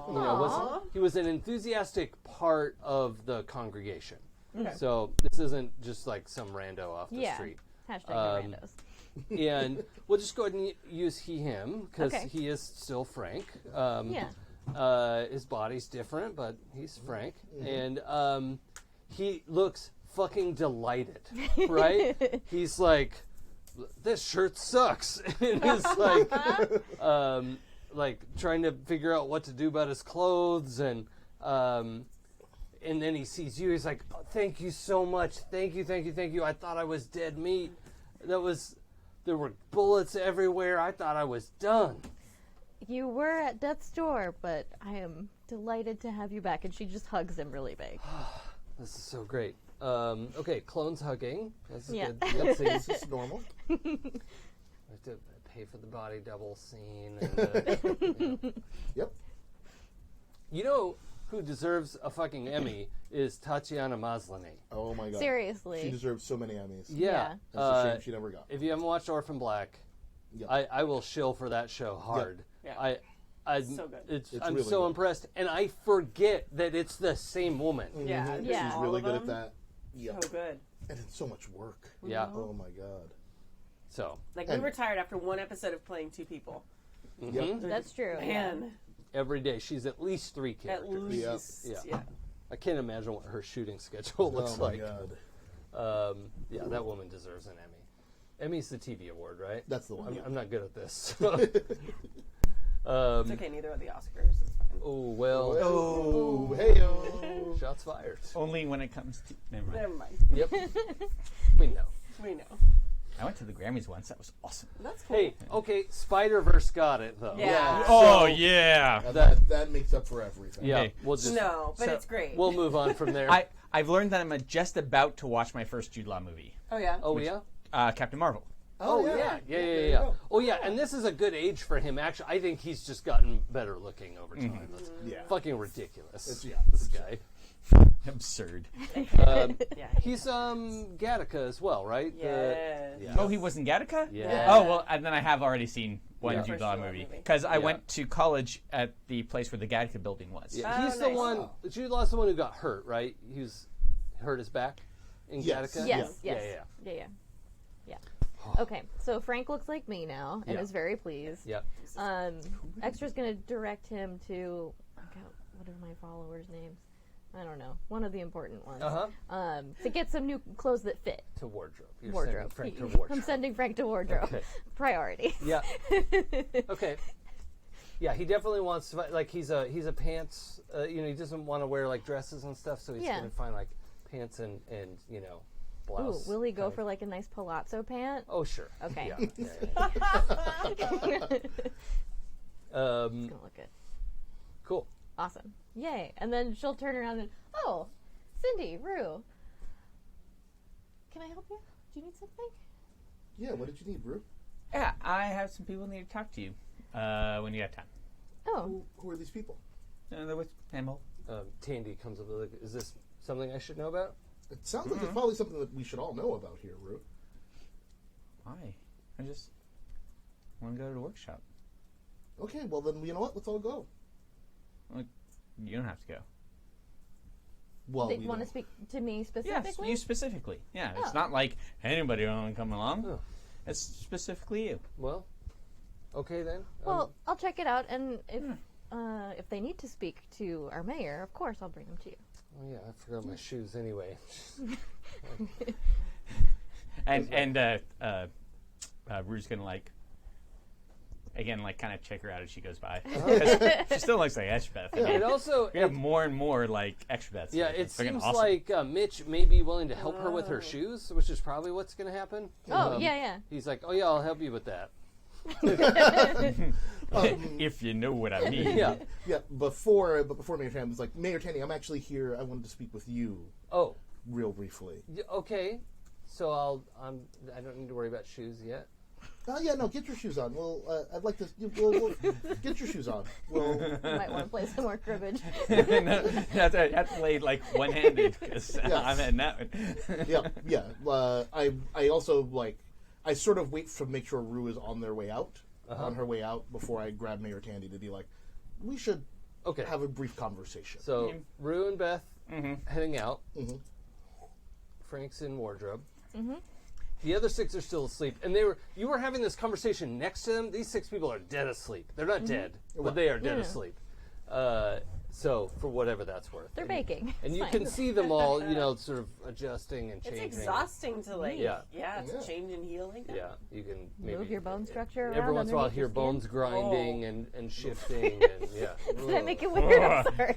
he was an enthusiastic part of the congregation. Okay. So this isn't just some rando off the Yeah. street. Hashtag randos. And we'll just go ahead and use him because Okay. he is still Frank. Yeah. His body's different, but he's Frank, and he looks fucking delighted, right? He's like, "This shirt sucks," and he's trying to figure out what to do about his clothes, and then he sees you. He's like, oh, "Thank you so much, thank you. I thought I was dead meat. There were bullets everywhere. I thought I was done." You were at death's door, but I am delighted to have you back. And she just hugs him really big. This is so great. Okay, clones hugging. That's Yeah. good. That This seems. is normal. I have to pay for the body double scene. And, Yep. you know who deserves a fucking Emmy is Tatiana Maslany. Oh my god. Seriously. She deserves so many Emmys. Yeah. That's a shame she never got. If you haven't watched Orphan Black, Yep. I will shill for that show hard. Yeah. I So good. It's I'm really so good. impressed, and I forget that it's the same woman. Yeah. Mhm. Yeah. She's All really of good at them. that. Yep. So good. And it's so much work. Yeah. Oh my god. So We And- were tired after one episode of playing 2 people. Yep. That's true. Man, every day she's at least 3 at characters. least. Yeah. Yeah. I can't imagine what her shooting schedule looks Oh my like. god. Yeah, that woman deserves an Emmy. Emmy's the TV award, right? That's the one. I'm not good at this. It's okay, neither are the Oscars. It's fine. Oh, well. Oh, hey. Shots fired. Only when it comes to... Never mind. Never mind. Yep. We know. We know. I went to the Grammys once. That was awesome. That's cool. Hey, okay, Spider-Verse got it, though. Yeah. Oh, yeah. That makes up for everything. Yeah, Okay. we'll just... No, but So- it's great. We'll move on from there. I've learned that I'm just about to watch my first Jude Law movie, oh, yeah? oh, yeah? Captain Marvel. Oh, yeah. Oh, yeah, and this is a good age for him. Actually, I think he's just gotten better looking over time. That's fucking ridiculous. This guy. Absurd. Yeah. He's Gattaca as well, right? Yes. Yeah. Oh, he was in Gattaca? Yeah. Oh, well, and then I have already seen one Yeah. Jude First Law Jude Law movie. movie. Because I Yeah. went to college at the place where the Gattaca building was. Yeah, Oh, he's the nice. one. Jude Law's the one who got hurt, right? He was hurt his back in Yes. Gattaca. Yes, Yeah, yes. yeah. Yeah. Okay, so Frank looks like me now and Yeah. is very pleased. Yeah. Extra's going to direct him to, what are my followers' names? I don't know. One of the important ones. To get some new clothes that fit. To wardrobe. You're Wardrobe. sending Frank to wardrobe. I'm sending Frank to wardrobe. Okay. Priority. Yeah. Okay. Yeah, he definitely wants to. Like, he's a pants. He doesn't want to wear like dresses and stuff, so he's Yeah. gonna find like pants and Ooh, blouse. will he go kind for of- like a nice palazzo pant? Oh, sure. Okay. Yeah. It's gonna look good. Cool. Awesome. Yay. And then she'll turn around and, oh, Syndy, Rue. Can I help you? Do you need something? Yeah, what did you need, Brew? Yeah, I have some people need to talk to you when you have time. Oh, Who are these people? They're with Hannibal. Tandy comes up with like, is this something I should know about? It sounds like it's probably something that we should all know about here, Rue. Why? I just want to go to the workshop. Okay, well then, you know what? Let's all go. Like, you don't have to go. Well, they we want to don't. speak to me Yes, specifically? you specifically. Yeah, Oh. it's not like anybody want to come along. Oh. It's specifically you. Well, okay then. Well, I'll check it out, and if they need to speak to our mayor, of course I'll bring them to you. Oh yeah, I forgot my shoes anyway. And Rue's gonna kind of check her out as she goes by. 'Cause she still looks like Extrabeth. It also We have more and more like Extrabeths. yeah, Like, it it's freaking seems awesome. like Mitch may be willing to help her with her shoes, which is probably what's going to happen. Oh, yeah. He's like, oh yeah, I'll help you with that. if you know what I mean. Yeah. Yeah, before Mayor Tandy was like, Mayor Tandy, I'm actually here. I wanted to speak with you Oh, real briefly. okay. So I don't need to worry about shoes yet. Yeah, no, get your shoes on. Well, I'd like to. We'll get your shoes on. Well, You might want to play some more cribbage. That's played like one-handed because Yes. I'm in that one. yeah. I also I sort of wait to make sure Rue is on their way out, on her way out, before I grab Mayor Tandy to be like, we should have a brief conversation. So Rue and Beth heading out. Mhm. Frank's in wardrobe. Mm-hmm. The other 6 are still asleep, and you were having this conversation next to them. These 6 people are dead asleep. They're not dead, but they are dead asleep. So for whatever that's worth, They're baking. and It's you fine. can see them all, sort of adjusting and It's changing. exhausting to Yeah. to change and heal like that. Yeah, you can maybe Move your bone structure around. Every once in a while, underneath hear your skin. bones grinding and shifting, and yeah. Did I make it weird? I'm sorry.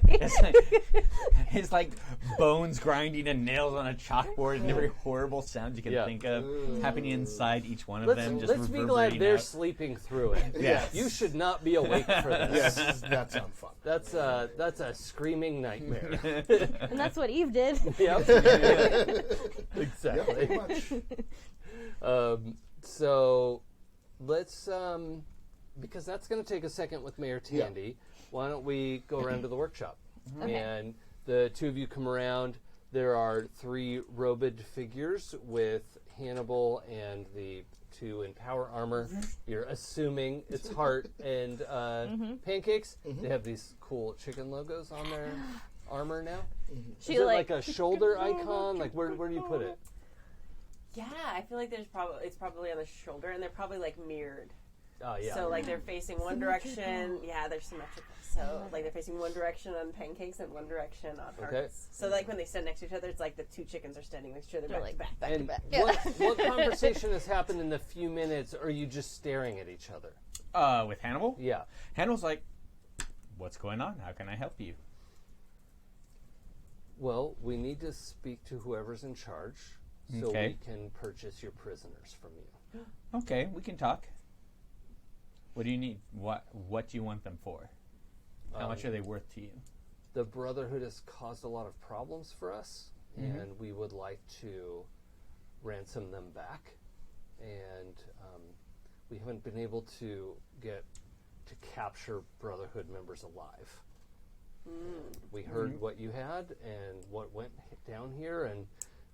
It's like bones grinding and nails on a chalkboard and every horrible sound you can Yeah. think of happening inside each one of Let's them. Just be glad reverberating they're out. sleeping through it. Yes. You should not be awake for this. Yes, that sounds fun. That's a screaming nightmare. And that's what Eve did. Yep. Yeah, Exactly. pretty much. So let's because that's going to take a second with Mayor Yeah. Tandy. Why don't we go around to the workshop? Okay. And the 2 of you come around. There are 3 robed figures with Hannibal and the 2 in power armor. You're assuming it's Heart and Pancakes. They have these cool chicken logos on their armor now. She Is it like a shoulder icon? Like where do you put it? Yeah, I feel like it's probably on the shoulder, and they're probably like mirrored. Oh, yeah. So like they're facing one direction. Yeah, they're symmetrical. So like they're facing one direction on pancakes and one direction on hearts. So like when they stand next to each other, it's like the two chickens are standing next to each other They're back like to back. And back. what conversation has happened in the few minutes? Or are you just staring at each other? With Hannibal? Yeah. Hannibal's like, what's going on? How can I help you? Well, we need to speak to whoever's in charge so Okay. we can purchase your prisoners from you. Okay, we can talk. What do you need? What do you want them for? How much are they worth to you? The Brotherhood has caused a lot of problems for us, and we would like to ransom them back. And we haven't been able to get to capture Brotherhood members alive. We heard what you had and what went down here, and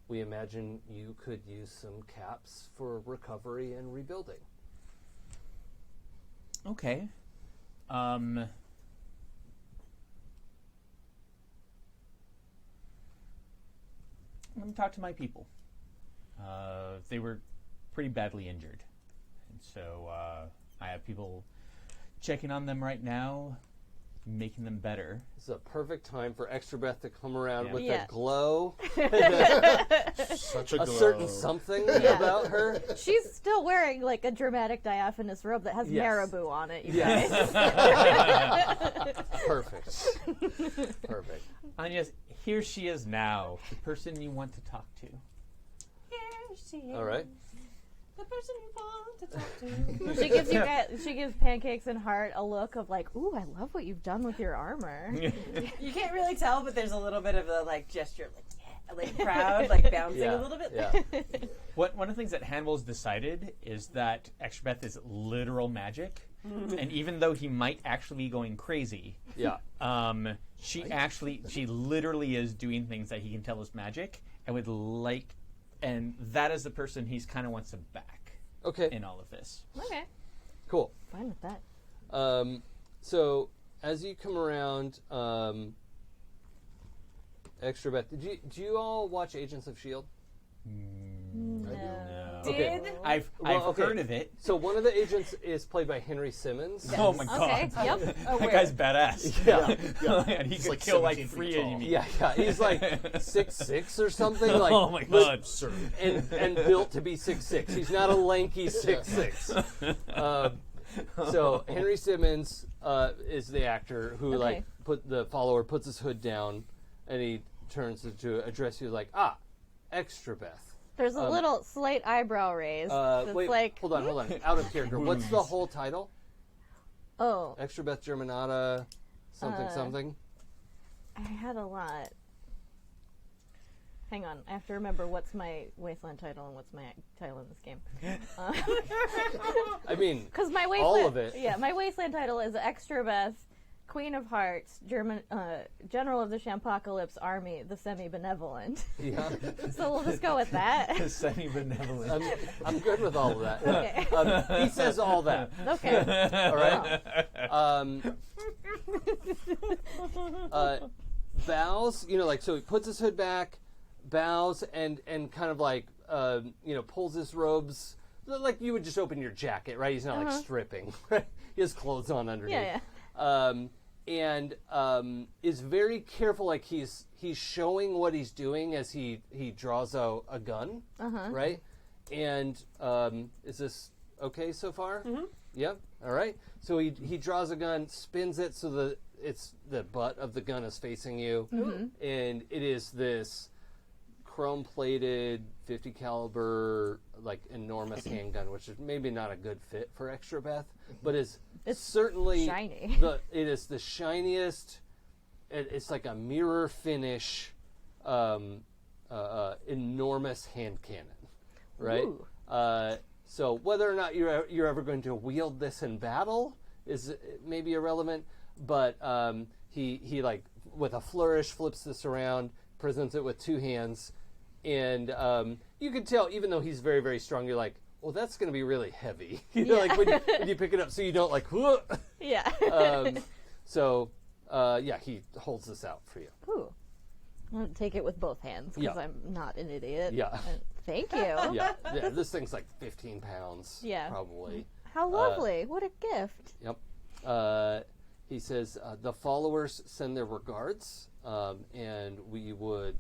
we imagine you could use some caps for recovery and rebuilding. Okay. Let me talk to my people. They were pretty badly injured. And so I have people checking on them right now, making them better. It's a perfect time for Extrabeth to come around Yeah. with Yeah. a glow, Such a a glow. certain something about her. She's still wearing like a dramatic diaphanous robe that has Yes. marabou on it. You Yes. guys. Perfect. Perfect. And yes, here she is now, the person you want to talk to. Here she is, All right. the person you want to talk to. She gives you guys, she gives Pancakes and Heart a look of like, ooh, I love what you've done with your armor. You can't really tell, but there's a little bit of a like gesture, like yeah, like proud, like bouncing Yeah. a little bit. Yeah. One of the things that Hannibal's decided is that Extrabeth is literal magic. And even though he might actually be going crazy, Yeah. she literally is doing things that he can tell is magic and would like, and that is the person he's kind of wants to back Okay. in all of this. Okay, Cool. fine with that. So as you come around, Extrabeth, do you all watch Agents of S.H.I.E.L.D.? No. Did I've okay. heard of it. So one of the agents is played by Henry Simmons. Oh my Okay, god. yep. That guy's badass. Yeah. And he He's could like kill like 17 feet 3 tall. enemies. Yeah, he's like 6'6" or something. Like, Oh my god. Absurd. and built to be 6'6". He's not a lanky 6'6". So Henry Simmons is the actor who Okay. puts his hood down, and he turns to address you like, Extrabeth. There's a little slight eyebrow raise. That's Wait, like, hold on. Out of character. What's the whole title? oh, Extrabeth Germanata, something. I had a lot. Hang on, I have to remember what's my Wasteland title and what's my title in this game. I mean, Because my Wasteland, all of it. Yeah, my Wasteland title is Extrabeth, Queen of Hearts, General of the Shampocalypse Army, the Semi-Benevolent. Yeah. So we'll just go with that. Semi-benevolent. I'm good with all of that. Okay. He says all that. Okay. All right. Bows, so he puts his hood back, bows, and kind of like, pulls his robes. Like you would just open your jacket, right? He's not like stripping, right? He has clothes on underneath. Yeah. And is very careful, like he's showing what he's doing as he draws a gun, right? And is this okay so far? Mm-hmm. Yep. All right. So he draws a gun, spins it so that the butt of the gun is facing you, and it is this chrome-plated 50 caliber, like enormous handgun, which is maybe not a good fit for Extrabeth, but it's certainly shiny. It is the shiniest. It's like a mirror finish, enormous hand cannon, right? Ooh. So whether or not you're ever going to wield this in battle is maybe irrelevant, but he like with a flourish flips this around, presents it with two hands, and you can tell even though he's very, very strong, you're like, well, that's going to be really heavy. Like when you pick it up, so you don't like. Whoa. Yeah. He holds this out for you. Ooh. I'm going to take it with both hands because Yeah. I'm not an idiot. Yeah. Thank you. Yeah, this thing's like 15 pounds. Yeah. Probably. how lovely. What a gift. Yep. He says the followers send their regards, and we would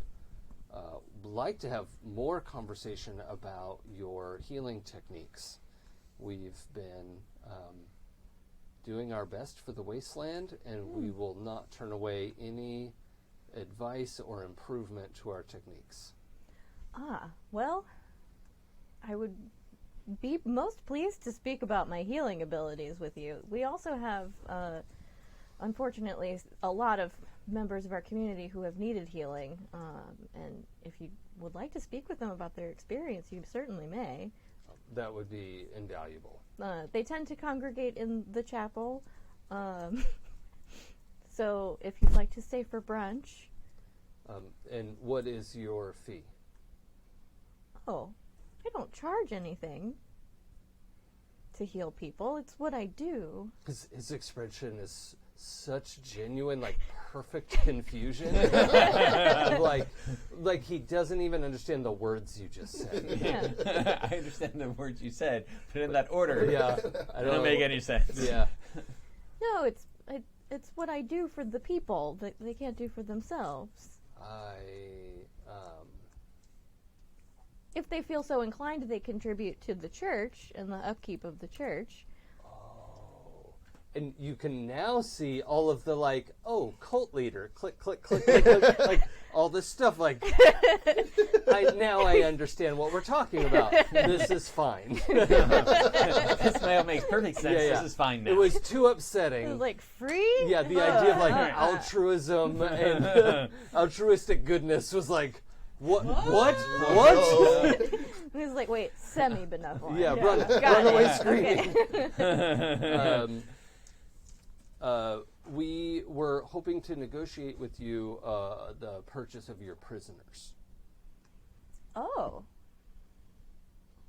like to have more conversation about your healing techniques. We've been doing our best for the wasteland, and we will not turn away any advice or improvement to our techniques. Well, I would be most pleased to speak about my healing abilities with you. We also have, unfortunately, a lot of members of our community who have needed healing, and if you would like to speak with them about their experience, you certainly may. That would be invaluable. They tend to congregate in the chapel, so if you'd like to stay for brunch. And what is your fee? Oh, I don't charge anything to heal people. It's what I do. His expression is such genuine, like perfect confusion. like he doesn't even understand the words you just said. Yeah. I understand the words you said, but in that order, Yeah, I don't make any sense. Yeah, No, it's what I do for the people that they can't do for themselves. If they feel so inclined, they contribute to the church and the upkeep of the church. and you can now see all of the cult leader, click, click, click, click, click, like all this stuff. Like, now I understand what we're talking about. This is fine. This now makes perfect sense. Yeah. This is fine now. It was too It upsetting. was like free? Yeah, the idea of altruism and altruistic goodness was like, what? He was like, wait, semi-benevolent. Yeah, Got run away it. screaming. Okay. We were hoping to negotiate with you the purchase of your prisoners. Oh.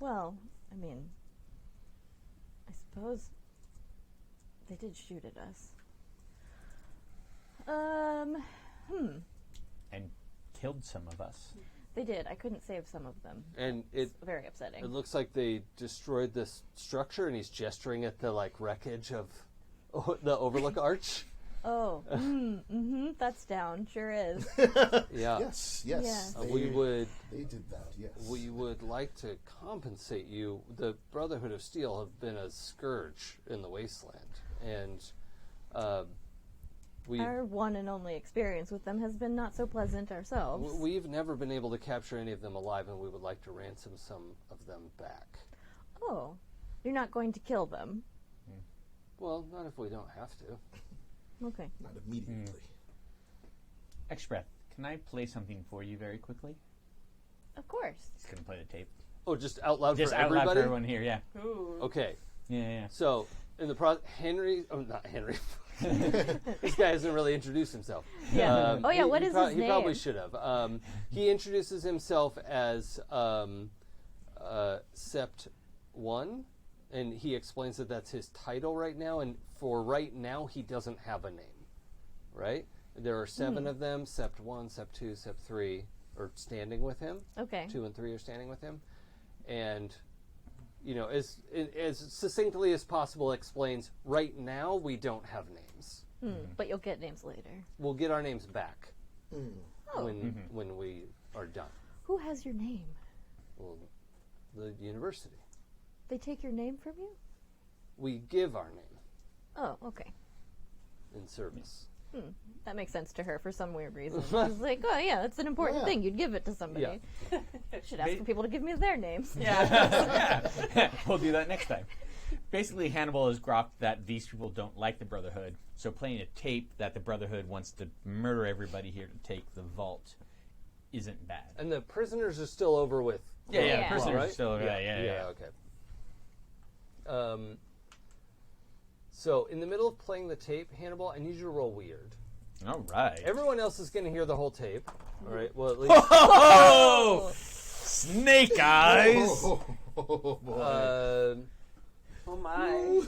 Well, I mean, I suppose they did shoot at us. And killed some of us. They did. I couldn't save some of them. And It's very upsetting. it looks like they destroyed this structure, and he's gesturing at the wreckage of the Overlook Arch. Oh, that's down. Sure is. Yeah. Yes. Yeah. They did that. Yes. We would like to compensate you. The Brotherhood of Steel have been a scourge in the wasteland, and Our one and only experience with them has been not so pleasant ourselves. we've never been able to capture any of them alive, and we would like to ransom some of them back. Oh, you're not going to kill them. Well, not if we don't have to. Okay. Not immediately. Extrabeth, can I play something for you very quickly? Of course. Just gonna play the tape. Oh, just out loud Just for out everybody? loud for everyone here, yeah. Ooh. Okay. Yeah. So, in the not Henry. This guy hasn't really introduced himself. Yeah. Oh, yeah, what is his He probably name? should have. He introduces himself as Sept 1, and he explains that that's his title right now, and for right now, he doesn't have a name, right? There are 7 of them. Sept 1, Sept 2, Sept 3 are standing with him. Okay. 2 and 3 are standing with him. And, as succinctly as possible explains, right now we don't have names. But you'll get names later. We'll get our names back Oh. when we are done. Who has your name? Well, the university. They take your name from you? We give our name Oh, okay. in service. That makes sense to her for some weird reason. She's like, oh, yeah, that's an important thing. You'd give it to somebody. Should ask for people to give me their names. Yeah. We'll do that next time. Basically, Hannibal has grokked that these people don't like the Brotherhood, so playing a tape that the Brotherhood wants to murder everybody here to take the vault isn't bad. And the prisoners are still over with. Yeah, Yeah. prisoners right? are still yeah. Okay. So, in the middle of playing the tape, Hannibal, I need you to roll weird. All right. Everyone else is going to hear the whole tape. All right. Well, at least. Oh! Snake eyes! Oh, boy. Oh my.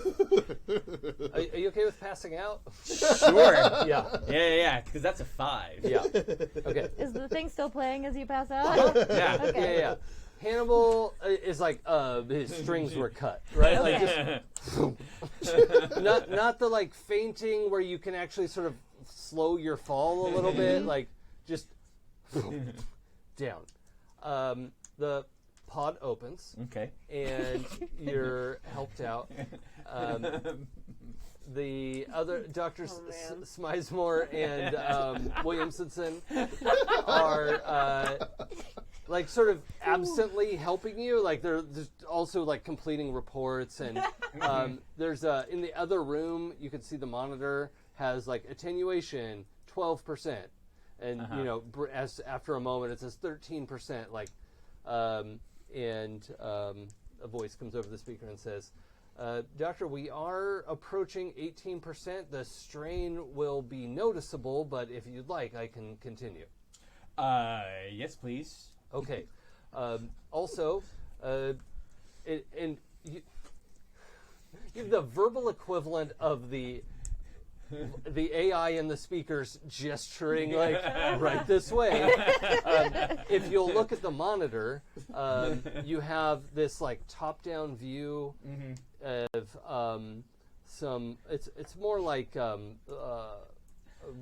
Are you okay with passing out? Sure. Yeah. Yeah, because that's a 5. Yeah. Okay. Is the thing still playing as you pass out? Yeah. Okay. Yeah. Hannibal is like his strings were cut, right? Like just not the like fainting where you can actually sort of slow your fall a little bit, like just down. The pod opens. Okay. And you're helped out. The other doctors, Smizemore and Williamson, are like sort of absently helping you. Like they're also like completing reports, and there's in the other room you can see the monitor has like attenuation 12%, and you know as after a moment it says 13%. Like, and a voice comes over the speaker and says, Doctor, we are approaching 18%. The strain will be noticeable, but if you'd like, I can continue. Yes, please. Okay. Also, you have the verbal equivalent of the AI and the speakers gesturing like right this way. If you'll look at the monitor, you have this like top-down view of some. It's more like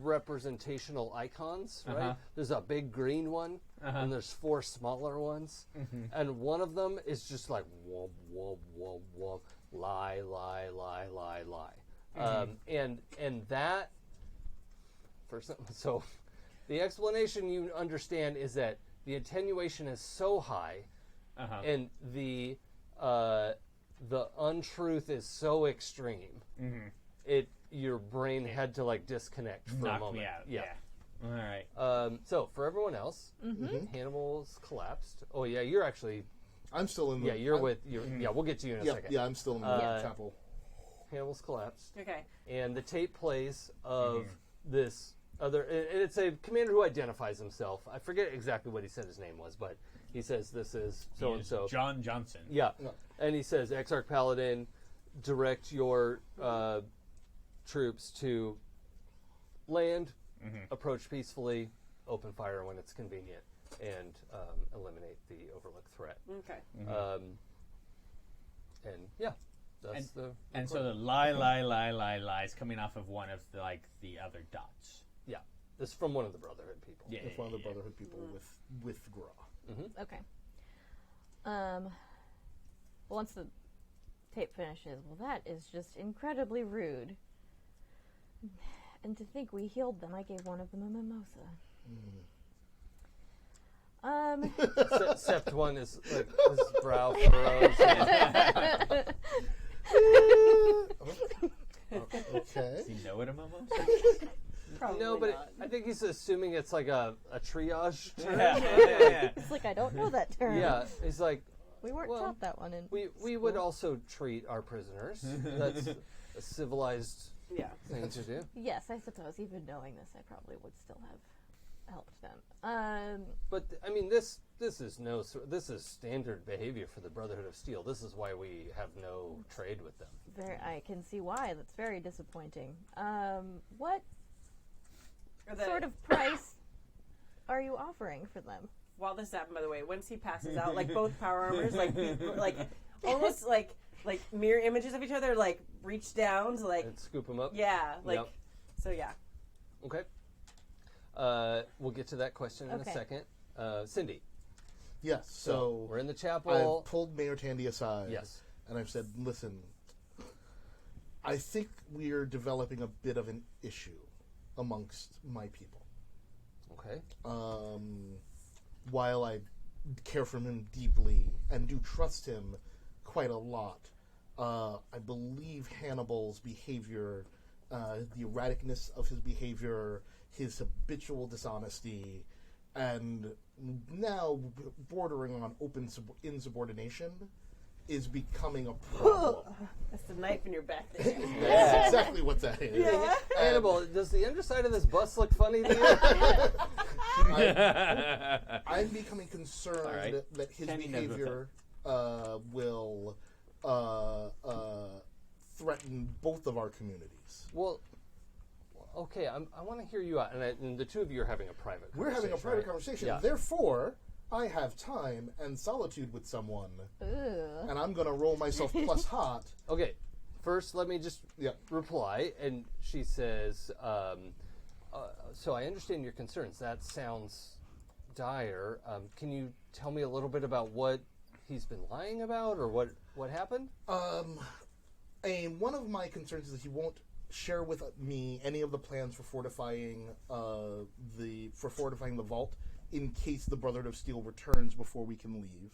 representational icons, right? There's a big green one, and there's 4 smaller ones, and one of them is just like whoop whoop whoop whoop, lie lie lie lie lie. And that, so the explanation you understand is that the attenuation is so high, and the untruth is so extreme, your brain had to like disconnect for a moment. Me out. Yeah. All right. So for everyone else, Hannibal's collapsed. Oh yeah, you're actually. I'm still in the. Yeah, you're with. Yeah, we'll get to you in a second. Yeah, I'm still in the chapel. Hannibal's collapsed. Okay. And the tape plays of this other, and it's a commander who identifies himself. I forget exactly what he said his name was, but he says this is so and so. John Johnson. Yeah. And he says, Exarch Paladin, direct your troops to land, approach peacefully, open fire when it's convenient, and eliminate the overlook threat. Okay. And yeah. That's and so the lie is coming off of one of the other dots. Yeah, this is from one of the Brotherhood people. Yeah, It's one of the Brotherhood people with Gra. Okay. Once the tape finishes, well, that is just incredibly rude. And to think we healed them, I gave one of them a mimosa. Sept one is like his brow furrows. Okay. Does he know what a mimosa? Probably No, but not. I think he's assuming it's like a triage term. Yeah. It's like, I don't know that term. Yeah, he's like, We weren't well, taught that one in we would also treat our prisoners. That's a civilized thing to do. Yes, I suppose. Even knowing this, I probably would still have helped them. But I mean, this is standard behavior for the Brotherhood of Steel. This is why we have no trade with them. I can see why. That's very disappointing. What sort of price are you offering for them? While this happened, by the way, once he passes out, like both power armors, like almost like mirror images of each other, like reach down to like And scoop them up. yeah, like Yep. so yeah. Okay. We'll get to that question in a Okay. second. Syndy. Yes. So we're in the I chapel. pulled Mayor Tandy aside. Yes. And I've said, listen, I think we're developing a bit of an issue amongst my people. Okay. While I care for him deeply and do trust him quite a lot, I believe Hannibal's behavior, the erraticness of his behavior, his habitual dishonesty, and now bordering on open insubordination is becoming a problem. That's the knife in your back there. That's exactly what that is. Yeah. Hannibal, does the underside of this bus look funny to you? I'm becoming concerned All right. that his Tandy knows what's behavior will threaten both of our communities. Well, okay, I want to hear you out. And the two of you are having a private conversation. We're having a private right? conversation. Yeah. Therefore, I have time and solitude with someone, Ooh. and I'm going to roll myself plus hot. Okay, first let me just Yeah. reply, and she says, so I understand your concerns. That sounds dire. Can you tell me a little bit about what he's been lying about, or what happened? One of my concerns is that he won't share with me any of the plans for fortifying the vault in case the Brotherhood of Steel returns before we can leave.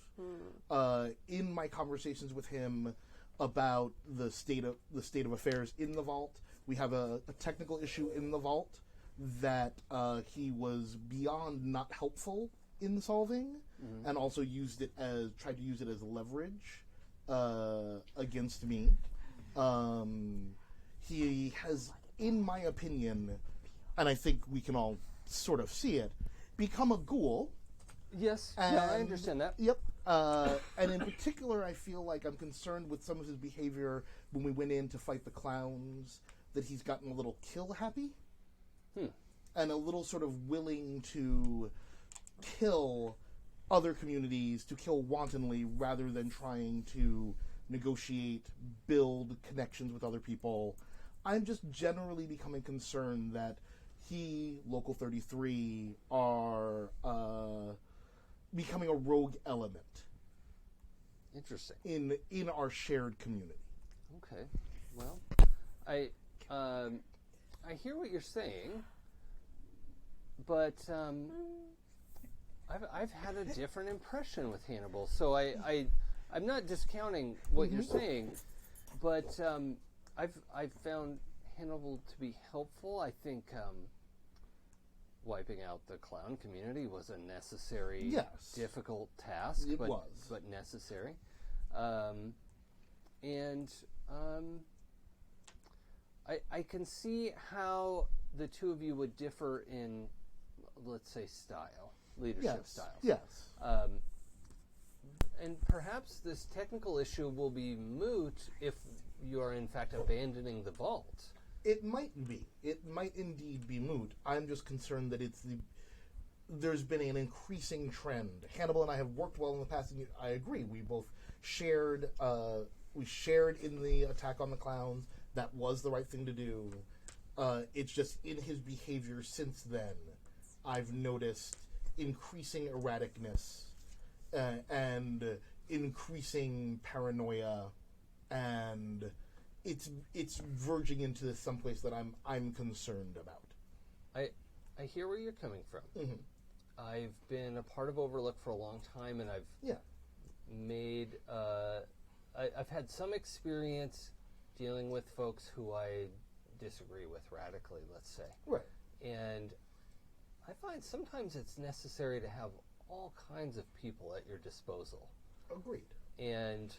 In my conversations with him about the state of affairs in the vault, we have a technical issue in the vault that he was beyond not helpful in solving, and also tried to use it as leverage against me. He has, in my opinion, and I think we can all sort of see it, become a ghoul. Yes, And, yeah, I understand that. Yep. And in particular, I feel like I'm concerned with some of his behavior when we went in to fight the clowns, that he's gotten a little kill happy. And a little sort of willing to kill other communities, to kill wantonly, rather than trying to negotiate, build connections with other people. I'm just generally becoming concerned that he, Local 33, are becoming a rogue element Interesting. in our shared community. Okay. Well, I hear what you're saying, but I've had a different impression with Hannibal. So I'm not discounting what you're saying, but I've found Hannibal to be helpful. I think wiping out the clown community was a necessary, Yes. difficult task. It but, was. but necessary. I can see how the two of you would differ in, let's say, leadership styles. Yes. And perhaps this technical issue will be moot if you are in fact abandoning the vault. It might be. It might indeed be moot. I'm just concerned that there's been an increasing trend. Hannibal and I have worked well in the past, and I agree. We both shared. We shared in the attack on the clowns. That was the right thing to do. It's just in his behavior since then, I've noticed increasing erraticness and increasing paranoia, and it's verging into someplace that I'm concerned about. I hear where you're coming from. Mm-hmm. I've been a part of Overlook for a long time, and I've made I've had some experience dealing with folks who I disagree with radically, let's say. Right. And I find sometimes it's necessary to have all kinds of people at your disposal. Agreed. And,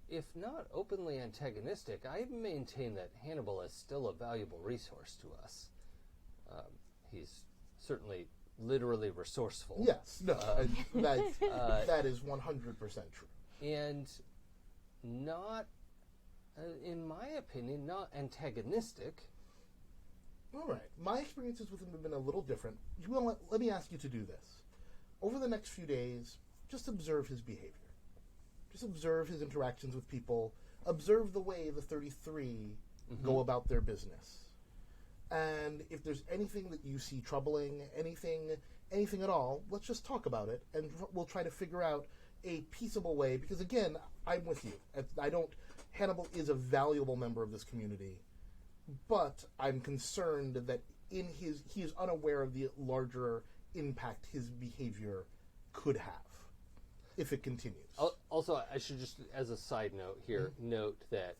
if not openly antagonistic, I maintain that Hannibal is still a valuable resource to us. He's certainly literally resourceful. Yes. No. That is 100% true. And not, in my opinion, not antagonistic. All right. My experiences with him have been a little different. Let me ask you to do this. Over the next few days, just observe his behavior. Just observe his interactions with people. Observe the way the 33 go about their business. And if there's anything that you see troubling, anything at all, let's just talk about it, and we'll try to figure out a peaceable way. Because again, I'm with you. Hannibal is a valuable member of this community, but I'm concerned that he is unaware of the larger impact his behavior could have if it continues. Also, I should just, as a side note here, note that,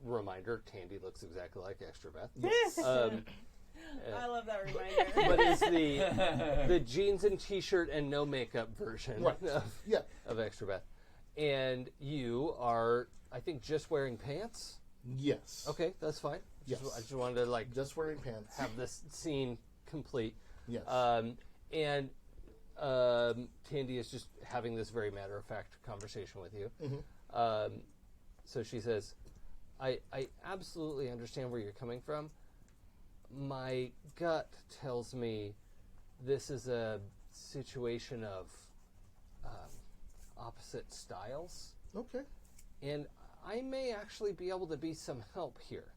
reminder, Tandy looks exactly like Extrabeth. Yes. I love that reminder. But it's the jeans and t-shirt and no makeup version of Extrabeth. And you are, I think, just wearing pants? Yes. Okay, that's fine. Yes. I just wanted to, just wearing pants. have this scene complete. Yes. And Tandy is just having this very matter-of-fact conversation with you. So she says, I absolutely understand where you're coming from. My gut tells me this is a situation of opposite styles, Okay. and I may actually be able to be some help here.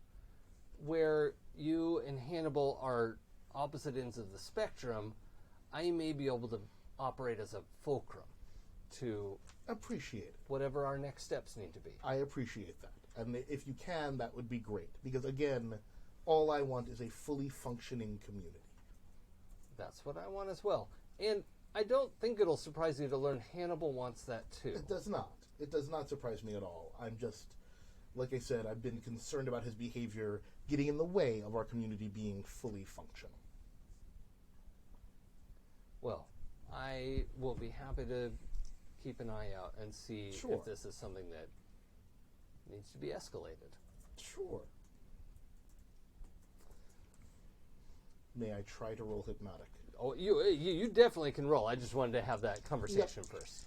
Where you and Hannibal are opposite ends of the spectrum, I may be able to operate as a fulcrum to Appreciate it. whatever our next steps need to be. I appreciate that. And if you can, that would be great. Because, again, all I want is a fully functioning community. That's what I want as well. And I don't think it'll surprise you to learn Hannibal wants that too. It does not. It does not surprise me at all. I'm just, like I said, I've been concerned about his behavior getting in the way of our community being fully functional. Well, I will be happy to keep an eye out and see Sure. if this is something that needs to be escalated. Sure. May I try to roll hypnotic? Oh, you definitely can roll. I just wanted to have that conversation first.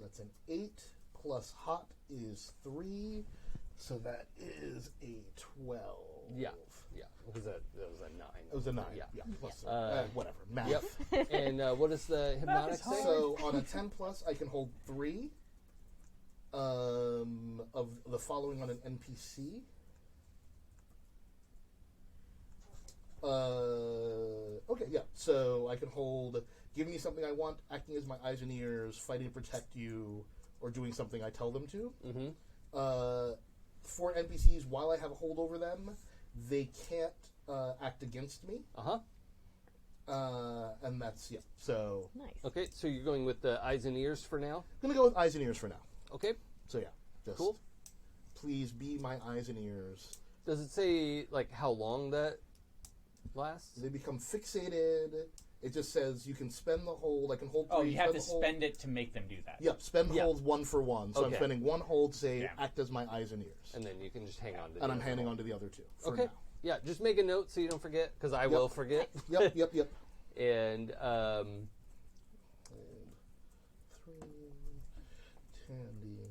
That's an 8 plus hot is 3, so that is a 12. Yeah. Was that was a 9? It was a 9. Yeah. Plus, Uh, whatever. Math. Yep. And what does the hypnotic say? So on a 10 plus, I can hold 3 of the following on an NPC. Okay, yeah. So I can hold give me something I want, acting as my eyes and ears, fighting to protect you, or doing something I tell them to. Mm-hmm. For NPCs, while I have a hold over them, they can't act against me. Uh-huh. And that's, yeah. So Nice. Okay, so you're going with the eyes and ears for now? I'm going to go with eyes and ears for now. Okay, So yeah, just cool. please be my eyes and ears. Does it say, like, how long that lasts? They become fixated. It just says you can spend the hold. I can hold 3. Oh, you have to the hold. spend it to make them do that. Yep, spend Yeah. hold 1 for 1. So I'm Okay. spending 1 hold, say, Yeah. act as my eyes and ears. And then you can just hang on to And the I'm other handing one. on to the other 2 for Okay. now. Yeah, just make a note so you don't forget, because I will forget. Yep. And, Hold 3, Tandy.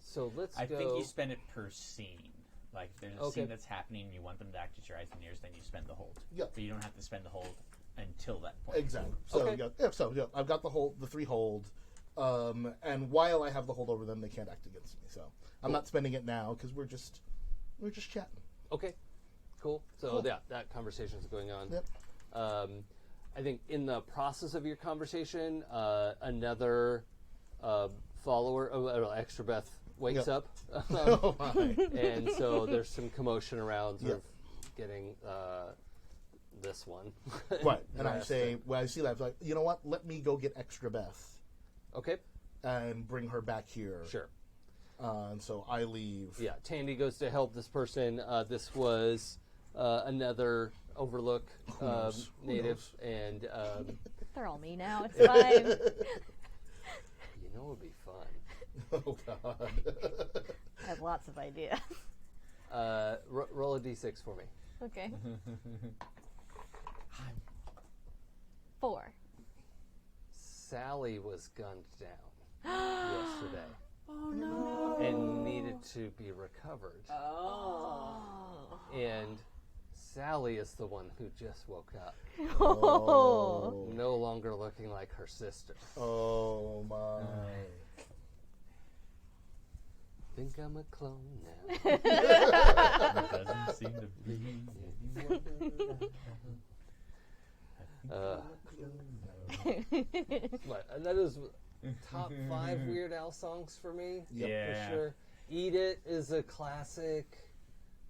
so let's I go. think you spend it per scene. Like, if there's a Okay. scene that's happening, you want them to act as your eyes and ears, then you spend the hold. Yep. But you don't have to spend the hold until that point. Exactly. So, Okay. yeah, I've got the 3 hold. And while I have the hold over them, they can't act against me. So I'm not spending it now because we're just chatting. Okay, cool. So Cool. yeah, that conversation's going on. Yep. I think in the process of your conversation, another follower, Extrabeth, wakes Yep. up, Oh my. and so there's some commotion around sort Yep. of getting this one. Right. And I dressed. say, when I see that, I'm like, you know what? Let me go get Extrabeth Okay, and bring her back here. sure. And so I leave. Yeah, Tandy goes to help this person. This was another Overlook knows? Who native, and They're all me now. It's fine. you know it would be fun. Oh God. I have lots of ideas. Roll a d6 for me. Okay. 4. Sally was gunned down yesterday Oh no. and needed to be recovered. Oh. And Sally is the one who just woke up, Oh. no longer looking like her sister. Oh my. Think I'm a clone now. It doesn't seem to be. But that is top 5 Weird Al songs for me. Yeah. For sure. Eat It is a classic.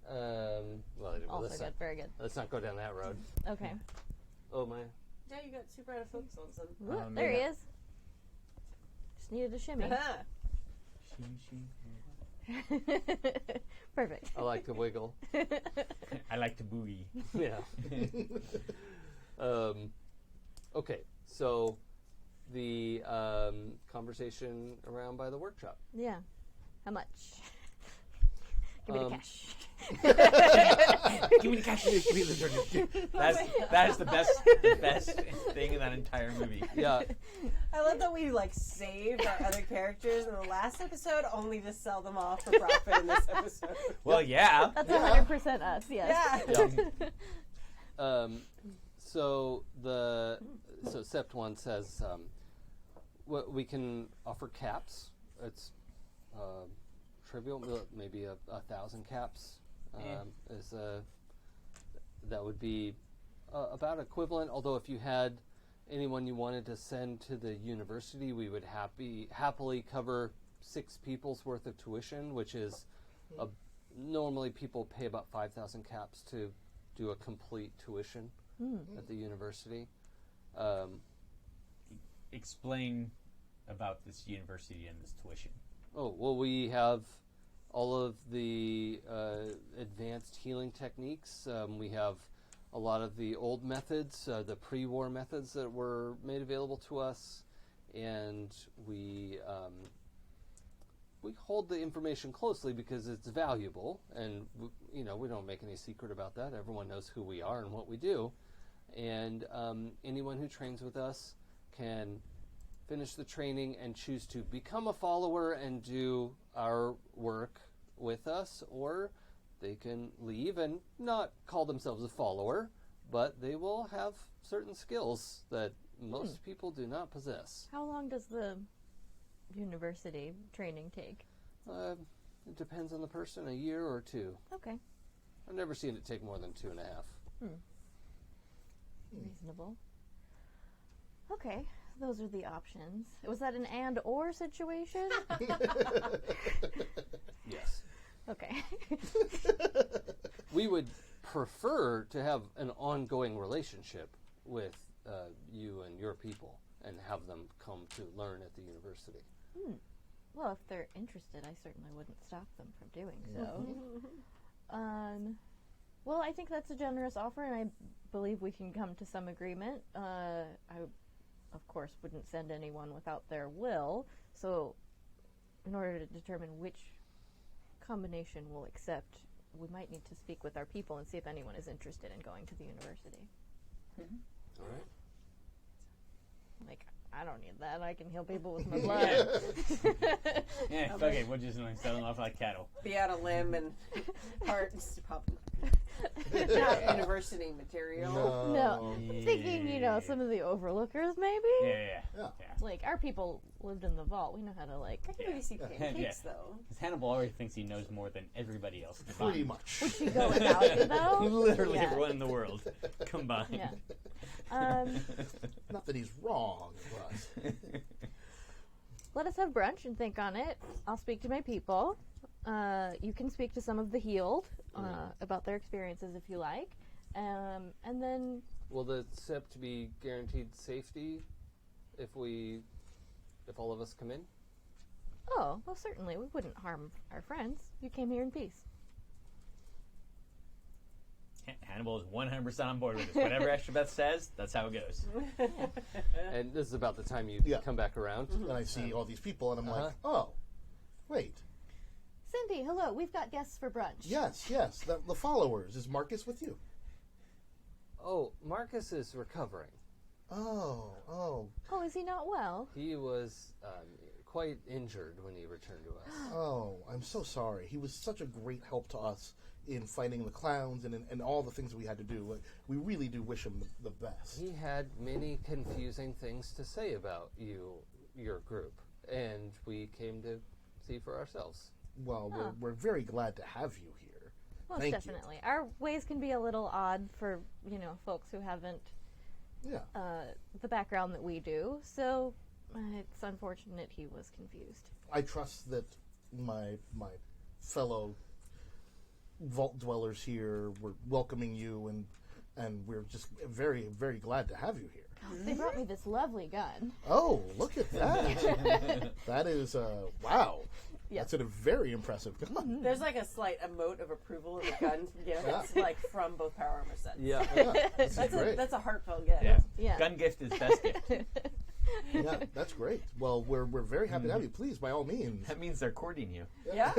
Also good. Very good. Let's not go down that road. Okay. Oh my. Yeah, you got super out of focus on some. Whoop, there he is. Just needed a shimmy. Perfect. I like to wiggle. I like to boogie. Yeah. Okay, so the conversation around by the workshop. Yeah. How much? Give me the cash. Give me the turkey. That is the best thing in that entire movie. Yeah. I love that we like saved our other characters in the last episode only to sell them off for profit in this episode. Well, yeah. That's 100% us, yes. Yeah. So Sept 1 says we can offer caps. It's trivial, maybe 1,000 caps. That would be about equivalent. Although if you had anyone you wanted to send to the university, we would happily cover 6 people's worth of tuition, which is normally people pay about 5,000 caps to do a complete tuition at the university. Explain about this university and this tuition. Oh, well, we have all of the advanced healing techniques. We have a lot of the old methods, the pre-war methods that were made available to us, and we hold the information closely because it's valuable, and we don't make any secret about that. Everyone knows who we are and what we do, and anyone who trains with us can finish the training and choose to become a follower and do our work with us, or they can leave and not call themselves a follower, but they will have certain skills that most people do not possess. How long does the university training take? It depends on the person, a year or 2. Okay. I've never seen it take more than 2.5. Reasonable. Okay, those are the options. Was that an and/or situation? Yes. Okay. We would prefer to have an ongoing relationship with you and your people and have them come to learn at the university. Well, if they're interested, I certainly wouldn't stop them from doing so. Well, I think that's a generous offer, and I believe we can come to some agreement. I, of course, wouldn't send anyone without their will, so in order to determine which combination we'll accept, we might need to speak with our people and see if anyone is interested in going to the university. All right. Like, I don't need that. I can heal people with my blood. Yeah, fuck it. We'll just sell them off like cattle. Be out a limb and hearts popping. Not university material. No. I'm thinking, some of the overlookers, maybe? Yeah. Like, our people lived in the vault. We know how to, like... I can really see pancakes, though. Because Hannibal already thinks he knows more than everybody else combined. Pretty much. Would she go without you, though? Literally Yeah. everyone in the world combined. Yeah. Not that he's wrong, but Let us have brunch and think on it. I'll speak to my people. You can speak to some of the healed about their experiences if you like. And then... Will the Sept be guaranteed safety if all of us come in? Oh, well, certainly. We wouldn't harm our friends. You came here in peace. Hannibal is 100% on board with this. Whatever Extrabeth says, that's how it goes. And this is about the time you Yeah. come back around. and I see all these people, and I'm like, oh, wait. Syndy, hello. We've got guests for brunch. Yes, the followers. Is Marcus with you? Oh, Marcus is recovering. Oh. Oh, is he not well? He was quite injured when he returned to us. Oh, I'm so sorry. He was such a great help to us in fighting the clowns and all the things we had to do. Like, we really do wish him the best. He had many confusing things to say about your group, and we came to see for ourselves. Well, we're very glad to have you here. Most Thank definitely. Our ways can be a little odd for, folks who haven't you. Yeah. the background that we do. So it's unfortunate he was confused. I trust that my fellow vault dwellers here were welcoming you, and we're just very, very glad to have you here. They brought me this lovely gun. Oh, look at that. That is, wow. Yeah. That's a very impressive gun. There's like a slight emote of approval in the gun gifts, like from both Power Armor sets. Yeah. This is great. That's a heartfelt gift. Yeah. Yeah. Gun gift is best gift. Yeah, that's great. Well, we're very happy to have you. Please, by all means. That means they're courting you. Yeah.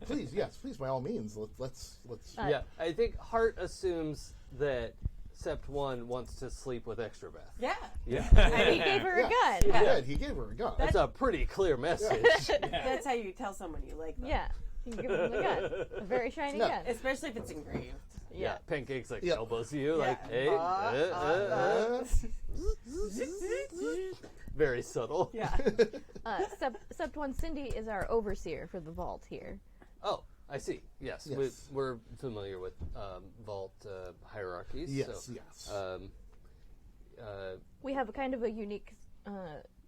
Please, yes, please, by all means. Let's. Yeah, I think Hart assumes that Sept 1 wants to sleep with Extrabeth. Yeah. Yeah. He gave her a gun. He did. He gave her a gun. That's a pretty clear message. That's how you tell someone you like them. Yeah. You give him the gun. A very shiny Yeah. gun. Especially if it's engraved. Yeah, Pancakes like Yeah. elbows you, Yeah. like, hey, very subtle. Yeah. Sept 1 Syndy is our overseer for the vault here. Oh, I see. Yes, Yes. we're familiar with vault hierarchies. Yes, so, yes. We have a kind of a unique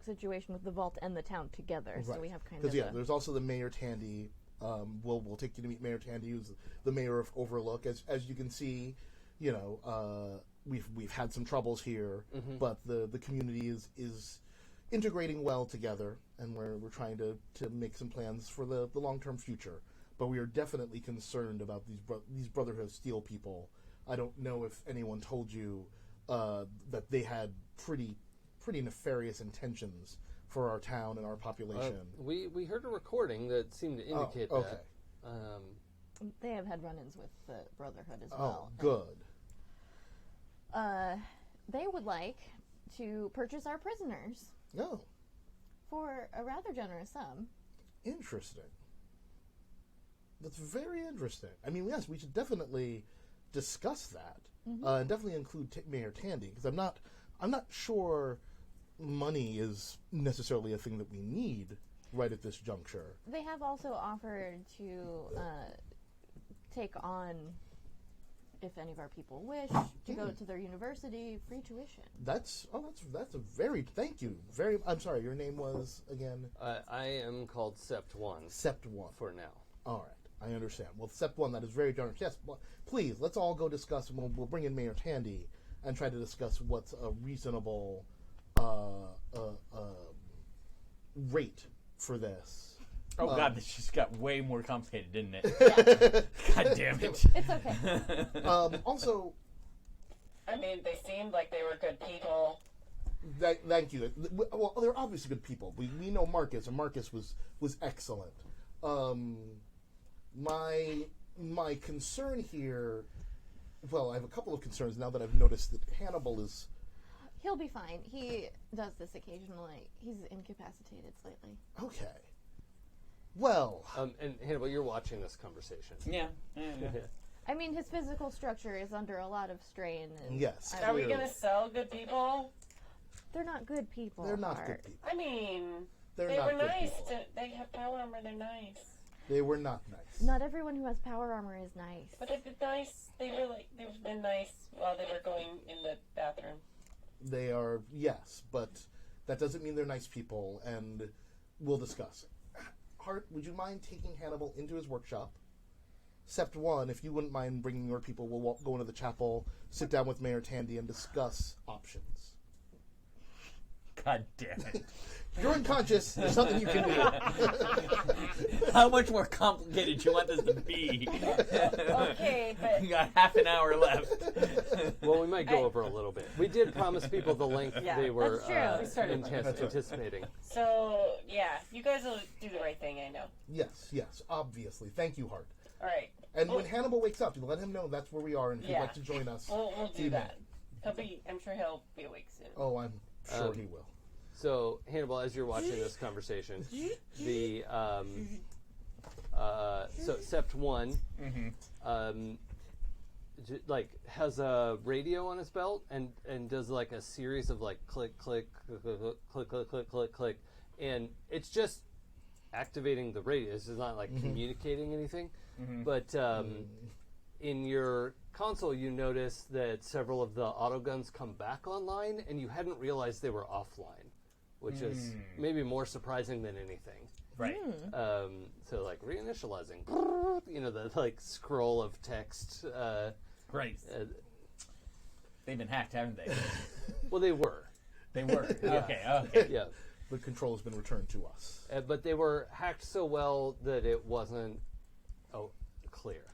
situation with the vault and the town together, so we have kind of Because there's also the Mayor Tandy. We'll take you to meet Mayor Tandy, who's the mayor of Overlook. As you can see, we've had some troubles here, but the community is integrating well together, and we're trying to make some plans for the long-term future. But we are definitely concerned about these Brotherhood of Steel people. I don't know if anyone told you that they had pretty nefarious intentions for our town and our population. We heard a recording that seemed to indicate okay. that. They have had run-ins with the Brotherhood as Oh, well. good. They would like to purchase our prisoners Oh, for a rather generous sum. interesting. That's very interesting. I mean, yes, we should definitely discuss that. And definitely include Mayor Tandy, because I'm not sure money is necessarily a thing that we need right at this juncture. They have also offered to take on, if any of our people wish, to go to their university, free tuition. That's a very, thank you. Very, I'm sorry, your name was, again? I am called Sept 1 Sept 1. for now. All right, I understand. Well, Sept 1, that is very generous. Yes, well, please, let's all go discuss, and we'll bring in Mayor Tandy and try to discuss what's a reasonable rate for this. Oh God, this just got way more complicated, didn't it? God damn it! It's okay. Also, I mean, they seemed like they were good people. thank you. Well, they're obviously good people. We know Marcus, and Marcus was excellent. My concern here, well, I have a couple of concerns now that I've noticed that Hannibal is. He'll be fine. He does this occasionally. He's incapacitated slightly. Okay. Well, And Hannibal, you're watching this conversation. Yeah. I mean, his physical structure is under a lot of strain. And yes. Are we clearly. going to sell good people? They're not good people. They're not Hart. good people. I mean, They're they not were good nice. people. They have power armor. They're nice. They were not nice. Not everyone who has power armor is nice. But they've been nice. They've been nice while they were going in the bathroom. They are, yes, but that doesn't mean they're nice people, and we'll discuss. Hart, would you mind taking Hannibal into his workshop? Sept 1, if you wouldn't mind bringing your people, we'll go into the chapel, sit down with Mayor Tandy, and discuss options. God damn it! You're unconscious. There's nothing you can do. How much more complicated do you want this to be? Okay, but We got half an hour left. Well, we might go over a little bit. We did promise people the length Yeah, they were that's true. We started. anticipating. so yeah, you guys will do the right thing. I know. Yes, obviously. Thank you, Hart. All right, And when Hannibal wakes up, you let him know that's where we are, and if he'd Yeah. like to join us. we'll do Email. that. I'm sure he'll be awake soon. Oh, I'm sure he will. So, Hannibal, as you're watching this conversation, the so Sept 1 has a radio on his belt and does like a series of like click click click click click click click click, and it's just activating the radio. This is not like communicating anything, but in your console you notice that several of the autoguns come back online, and you hadn't realized they were offline, which is maybe more surprising than anything. Right. So like reinitializing, the like scroll of text. Right. They've been hacked, haven't they? Well, they were. They were. Yeah. Okay. Yeah. The control has been returned to us. But they were hacked so well that it wasn't clear.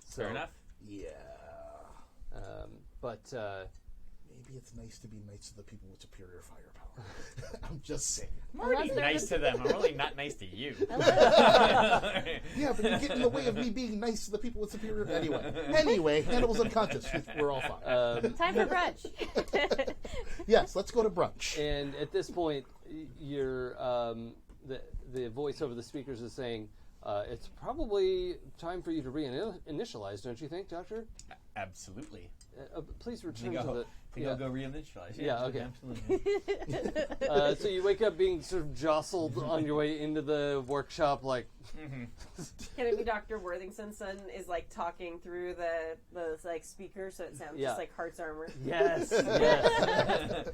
So, Fair enough. Yeah. But Maybe maybe it's nice to be nice to the people with superior firepower. I'm just saying. I'm already Unless they're nice to them. I'm really not nice to you. Yeah, but you get in the way of me being nice to the people with superior. Anyway, Hannibal's unconscious. We're all fine. Time for brunch. Yes, let's go to brunch. And at this point, you're the voice over the speakers is saying, "It's probably time for you to reinitialize, don't you think, Doctor? Absolutely. Please return to the." I'll go reinitialize. Yeah, okay. Absolutely. So you wake up being sort of jostled on your way into the workshop, like. Can it be Dr. Worthington's son is like talking through the like speaker, so it sounds just like Heart's armor? Yes. Yes.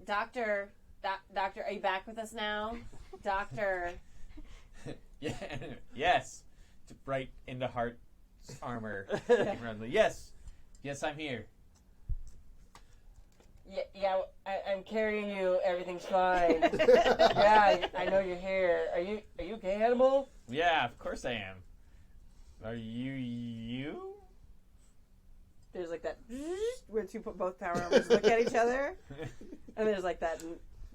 Doctor, are you back with us now? Doctor. Yeah. Yes. Right into Heart's armor. Yes, I'm here. Yeah, I'm carrying you. Everything's fine. Yeah, I know you're here. Are you okay, Hannibal? Yeah, of course I am. Are you? There's like that where both power armors look at each other, and there's like that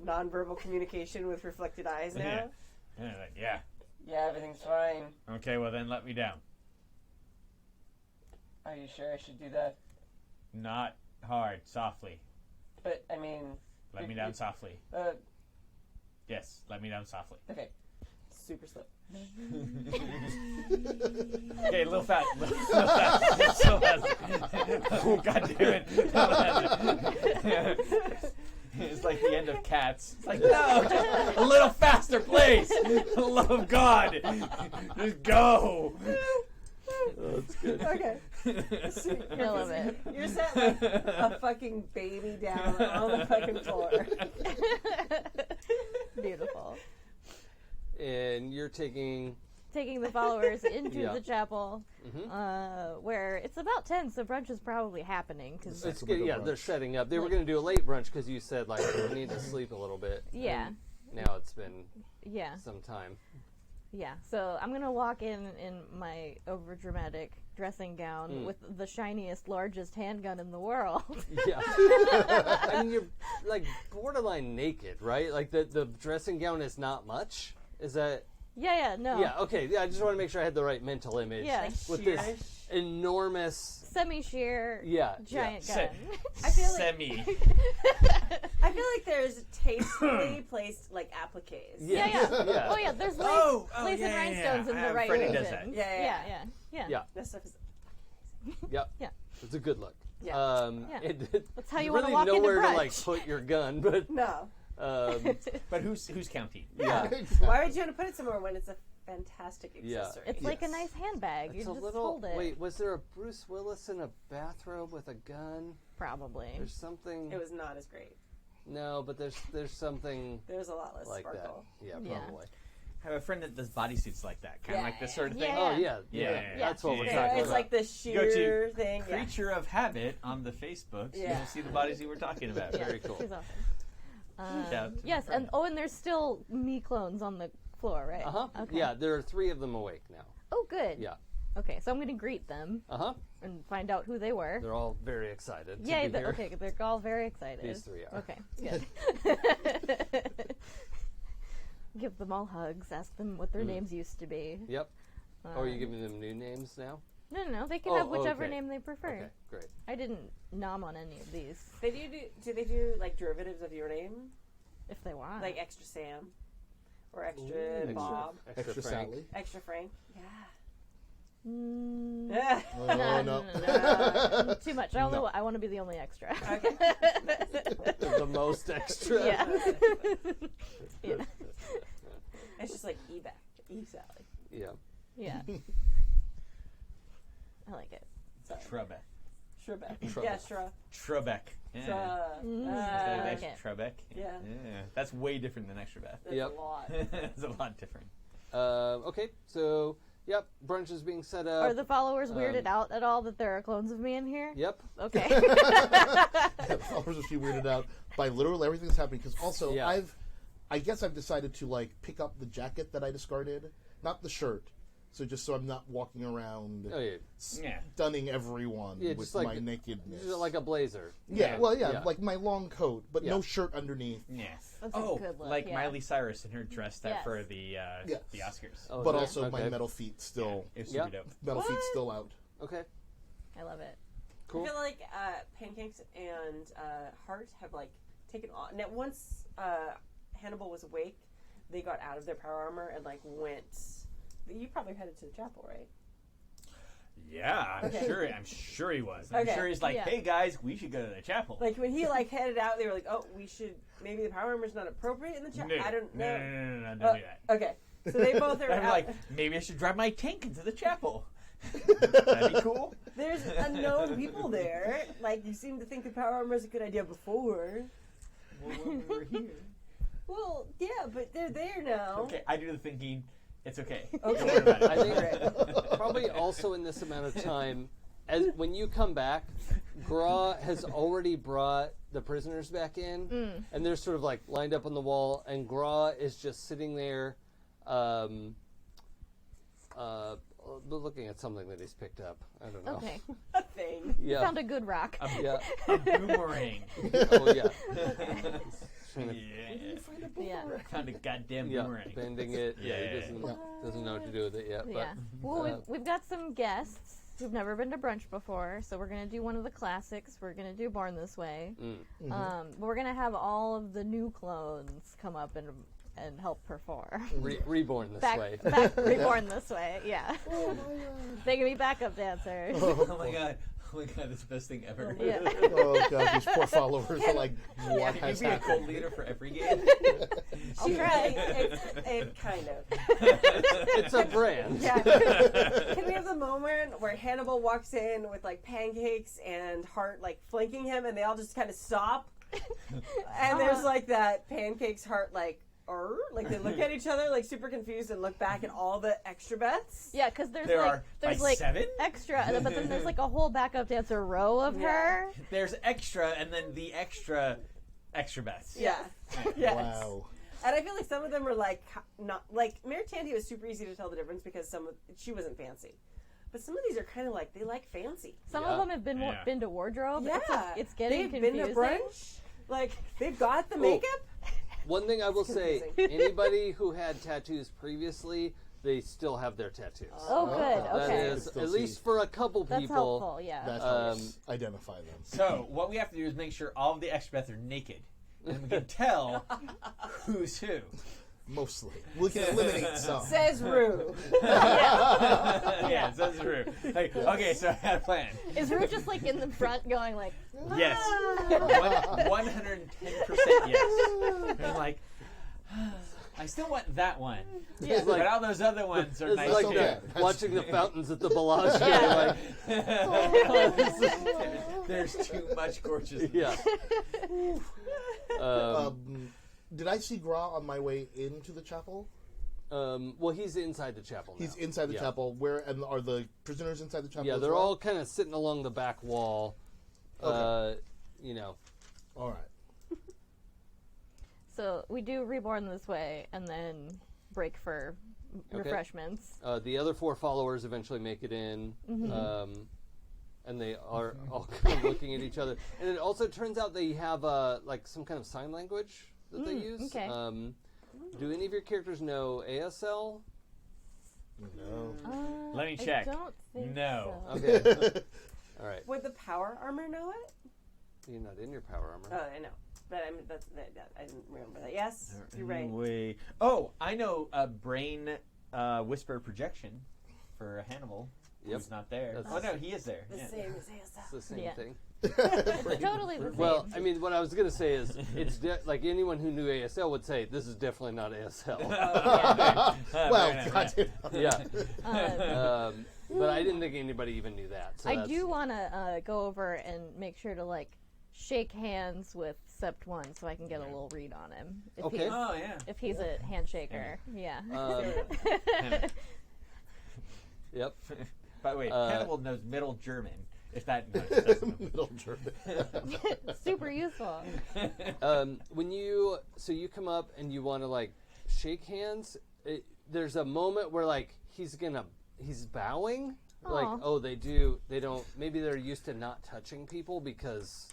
nonverbal communication with reflected eyes now. Yeah. Yeah, everything's fine. Okay, well then let me down. Are you sure I should do that? Not hard, softly. But I mean, Let me down softly. Yes, let me down softly. Okay. Super slow. Okay, a little fast. So fast. Oh, God damn it. It's like the end of Cats. It's like, no, just a little faster, please. For the love of God. Just go. Oh, that's good. Okay. I love it. You're set like a fucking baby down on the fucking floor. Beautiful. And you're taking The followers into Yeah. the chapel, where it's about 10, so brunch is probably happening. Cause it's good. Yeah, they're setting up. They were going to do a late brunch because you said like we need to sleep a little bit. yeah, And now it's been yeah, some time. yeah. So I'm gonna walk in my overdramatic dressing gown with the shiniest, largest handgun in the world. Yeah. I mean, you're like borderline naked, right? Like the dressing gown is not much. Is that? Yeah, no. Yeah. Okay. Yeah. I just want to make sure I had the right mental image. Yeah. With this enormous. Semi-sheer, Yeah. giant yeah. gun. I feel like Semi. I feel like there's tastefully placed like appliques. Yeah. Yeah. Oh yeah, there's lace, Oh, lace yeah, and yeah, rhinestones yeah. in the right Freddie region. does that. Yeah. Yeah. That stuff is. Yep. Yeah. It's a good look. Yeah. Yeah. That's how you really want to walk into nowhere brunch. to like put your gun, but No. But who's counting? yeah. Why would you want to put it somewhere when it's a fantastic Yeah. accessory? It's like a nice handbag. It's you a just little. hold it. Wait, was there a Bruce Willis in a bathrobe with a gun? Probably. There's something. It was not as great. No, but there's something There's a lot less like sparkle. that. Yeah, Yeah. probably. I have a friend that does bodysuits like that, kind of Yeah. like this sort of thing. Yeah. Oh yeah, Yeah. That's what we're Yeah. talking It's about. like the Go sheer to thing. Yeah. Creature of Habit on the Facebooks. Yeah. You'll see the bodysuit we're talking about. Yeah, Very cool. She's awesome. Shout out to Yes, my and friend. and there's still me clones on the floor, right? Okay. Yeah, there are 3 of them awake now. Oh, good. Yeah. Okay, so I'm going to greet them and find out who they were. They're all very excited. Yay! To be here. Okay, they're all very excited. These 3 are. Okay, good. Give them all hugs. Ask them what their names used to be. Yep. Oh, are you giving them new names now? No. They can Oh, have whichever okay. name they prefer. Okay, great. I didn't nom on any of these. Do they do like derivatives of your name? If they want. Like extra Sam? Or extra Extra- Bob? Extra Frank. Sally. Extra Frank? Yeah. Mm, Yeah. Oh, no, no. too much. I want to be the only extra. The most extra. Yeah. Yeah. It's just like E-Sally. Yeah. Yeah. I like it. Trebek. Shrebeck. Trebek. Yeah, Shre. Trebek. Yeah. I like Next it. Trebek. Yeah. That's way different than Extrabeth. That's Yep. a lot. It's a lot different. Okay, so, yep, brunch is being set up. Are the followers weirded out at all that there are clones of me in here? Yep. Okay. The followers will be weirded out by literally everything that's happening. Because also, Yeah. I guess I've decided to like pick up the jacket that I discarded, not the shirt. So just so I'm not walking around Oh yeah, stunning everyone Yeah, with just like- my nakedness. just like a blazer. Yeah, well, yeah, Yeah. like my long coat, but Yeah. no shirt underneath. Yes. That's a Oh, good look, like yeah. Miley Cyrus in her dress that Yes. for the Yes. Oscars. Oh, But yeah. also my Okay. metal feet still, It was Yeah. super dope. metal feet What? still out. Okay, I love it. cool. I feel like Pancakes and Heart have like taken off. Now, once Hannibal was awake, they got out of their power armor and like went. You probably headed to the chapel, right? Yeah, I'm Okay. sure he was. I'm Okay. sure he's like, Yeah. hey guys, we should go to the chapel. Like when he like headed out, they were like, "Oh, we should maybe the power armor's not appropriate in the chapel." I don't know. No, don't do that. Okay, so they both are I'm out. like, maybe I should drive my tank into the chapel. That'd be cool. There's unknown people there. Like you seem to think the power armor is a good idea before. Well, when we were here. Well, yeah, but they're there now. Okay, I do the thinking. It's okay. Okay. Don't worry about it. I think probably also in this amount of time, as when you come back, Gra has already brought the prisoners back in, and they're sort of like lined up on the wall, and Gra is just sitting there, looking at something that he's picked up. I don't know. Okay. A thing. Yeah. Found a good rock. Yeah. A boomerang. Oh yeah. Trying to- Yeah. Yeah. Found a goddamn yeah. boomerang. Bending it. Yeah, He yeah, doesn't know what to do with it yet. Yeah. But, Well, we've got some guests who've never been to brunch before, so we're gonna do one of the classics. We're gonna do Born This Way. But we're gonna have all of the new clones come up and help perform. reborn this back, way. back reborn this way. Yeah. They can be backup dancers. Oh my god. Oh my god, that's the best thing ever. Yeah. Oh god, these poor followers are like, what Can has you be a happened? co-leader for every game? I'll try. It kind of. It's a brand. Yeah. Can we have the moment where Hannibal walks in with like Pancakes and Heart like flanking him, and they all just kind of stop, and there's like that Pancakes Heart like. Like they look at each other like super confused and look back at all the Extrabeths. Yeah, because there's There like are there's like like 7? extra, but then there's like a whole backup dancer row of Yeah. her. There's extra, and then the extra best. Yeah. Yes. Wow. And I feel like some of them are like not like Mare Tandy was super easy to tell the difference because she wasn't fancy, but some of these are kind of like they like fancy. Some Yeah. of them have been Yeah. been to wardrobe. Yeah, it's getting they've confusing. been to brunch. Like they've got the Oh. makeup. One thing I will say, confusing. anybody who had tattoos previously, they still have their tattoos. Oh, good. That Okay. is, Still at see. least for a couple That's people. helpful. Yeah. That Um, helps identify them. So what we have to do is make sure all of the Extrabeth are naked, and we can tell who's who. Mostly. We can eliminate some. Says Rue. Yeah, that's true. Like, okay, so I had a plan. Is Rue just like in the front going like, Yes, 110% yes. And I'm like, I still want that one. Yeah. But all those other ones are It's nice like too. okay. watching the fountains at the Bellagio. Yeah. Like, There's too much gorgeous. yeah. Did I see Gra on my way into the chapel? Well, he's inside the chapel now. He's inside the Yeah. chapel. Where and are the prisoners inside the chapel? Yeah, as they're well? all kind of sitting along the back wall. Okay. You know. All right. so we do Reborn This Way and then break for Okay. refreshments. The other 4 followers eventually make it in, Mm-hmm. and they are all kind of looking at each other. And it also turns out they have like some kind of sign language that they use. okay. Do any of your characters know ASL? No. Let me check. I don't think No. so. Okay. All right. Would the power armor know it? You're not in your power armor. Oh, I know. But I mean, that I didn't remember that. Yes, you're right. Anyway. Oh, I know a brain whisper projection for Hannibal. Yep. Who's not there. That's- Oh no, he is there. The Yeah. same as It's ASL. the same Yeah. thing. It's totally the same. Well, I mean, what I was going to say is, it's like anyone who knew ASL would say, this is definitely not ASL. Well, Right, goddamn. Yeah. But I didn't think anybody even knew that. So I that's- do want to go over and make sure to like shake hands with Sept One so I can get a little read on him. If Okay. he's, Oh yeah. if he's a handshaker, yeah. Yep. By the way, Uh, Hannibal knows Middle German. If that doesn't. Middle German. Super useful. When you come up and you want to like shake hands, there's a moment where like he's gonna he's bowing. Like, Aw. they don't, maybe they're used to not touching people because,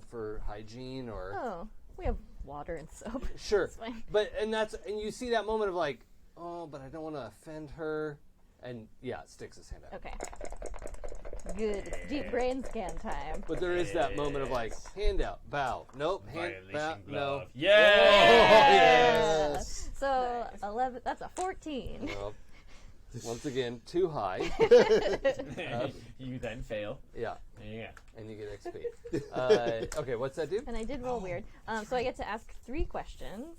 for hygiene or. Oh, we have water and soap. Sure. It's fine. And you see that moment of like, oh, but I don't want to offend her. And yeah, sticks his hand out. Okay. Good. Deep brain scan time. But there is that moment of like, hand out, bow. Nope, hand, bow, Violation no. glove. Yes! Yes. So 11. That's a 14. Nope. Once again, too high. You then fail. Yeah, Yeah. and you get XP. Okay, what's that do? And I did roll weird. So I get to ask 3 questions.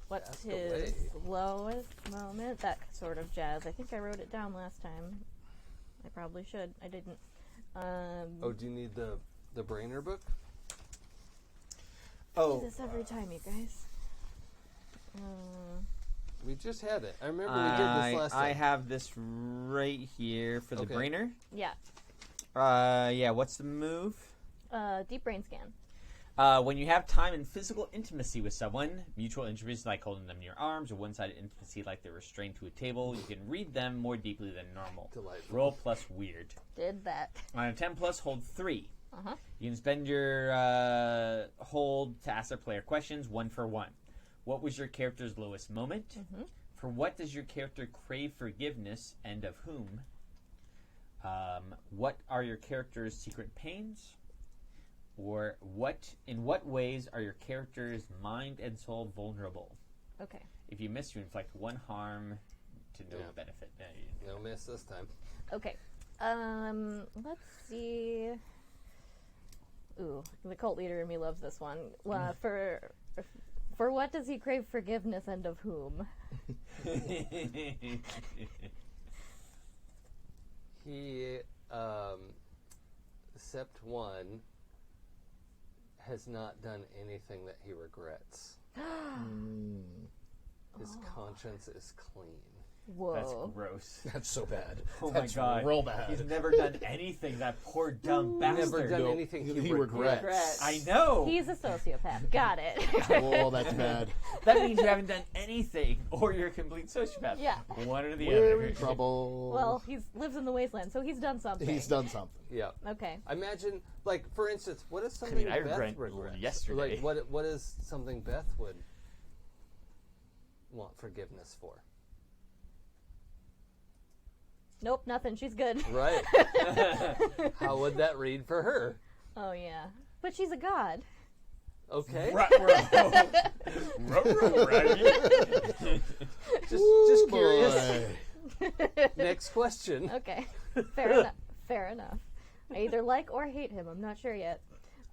What's Ask his away. lowest moment? That sort of jazz. I think I wrote it down last time. I probably should. I didn't. Oh, do you need the Brainer book? Do Oh, this every time, you guys. We just had it. I remember we did this last time. I have this right here for the Okay. brainer. Yeah. Yeah, what's the move? Deep brain scan. When you have time and physical intimacy with someone, mutual intimacy like holding them in your arms, or one-sided intimacy like they're restrained to a table, you can read them more deeply than normal. Delightful. Roll plus weird. Did that. On a 10 plus, hold 3. Uh-huh. You can spend your hold to ask their player questions, 1 for 1. What was your character's lowest moment? Mm-hmm. For what does your character crave forgiveness, and of whom? What are your character's secret pains? Or in what ways are your character's mind and soul vulnerable? Okay. If you miss, you inflict 1 harm to no Yeah. benefit. No miss this time. Okay. Let's see. Ooh, the cult leader in me loves this one. For what does he crave forgiveness, and of whom? He, Sept 1, has not done anything that he regrets. His conscience is clean. Whoa. That's gross. that's so bad. Oh That's my god. real bad. He's never done anything, that poor dumb bastard. Never done No, anything he he regrets. regrets. I know. He's a sociopath. Got it. Oh, that's bad. That means you haven't done anything, or you're a complete sociopath. Yeah. One or the We're other. in trouble. Well, he lives in the wasteland, so he's done something. he's done something. Yeah. Okay. Imagine, like, for instance, what is something I Beth regret regrets? yesterday. Like, what is something Beth would want forgiveness for? Nope, nothing. She's good. Right. How would that read for her? Oh, yeah. But she's a god. Okay. Just curious. Boy. Next question. Okay. Fair enough. Fair enough. I either like or hate him. I'm not sure yet.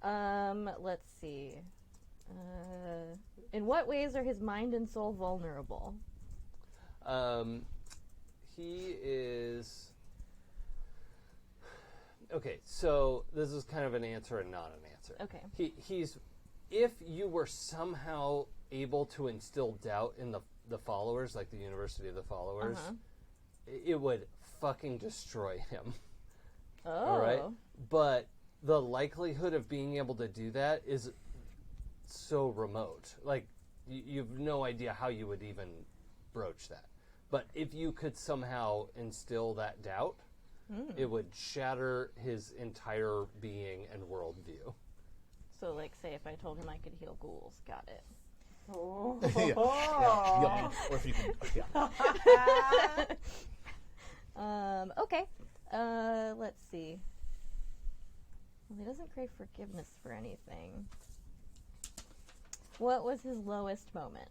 Let's see. In what ways are his mind and soul vulnerable? He is. Okay, so this is kind of an answer and not an answer. Okay. He's. If you were somehow able to instill doubt in the followers, like the University of the Followers, it would fucking destroy him. Oh. All right? But the likelihood of being able to do that is so remote. Like, you have no idea how you would even broach that. But if you could somehow instill that doubt, it would shatter his entire being and worldview. So, like, say if I told him I could heal ghouls. Got it. Oh. Yeah. Or if you can, yeah. Okay. Let's see. Well, he doesn't crave forgiveness for anything. What was his lowest moment?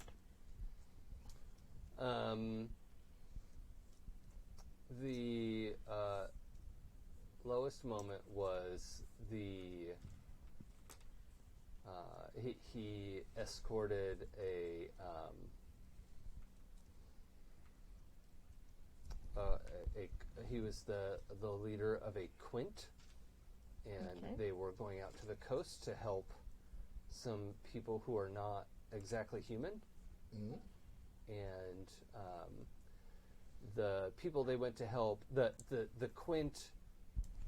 The lowest moment was he escorted he was the leader of a quint, and Okay. they were going out to the coast to help some people who are not exactly human. And the people they went to help, the quint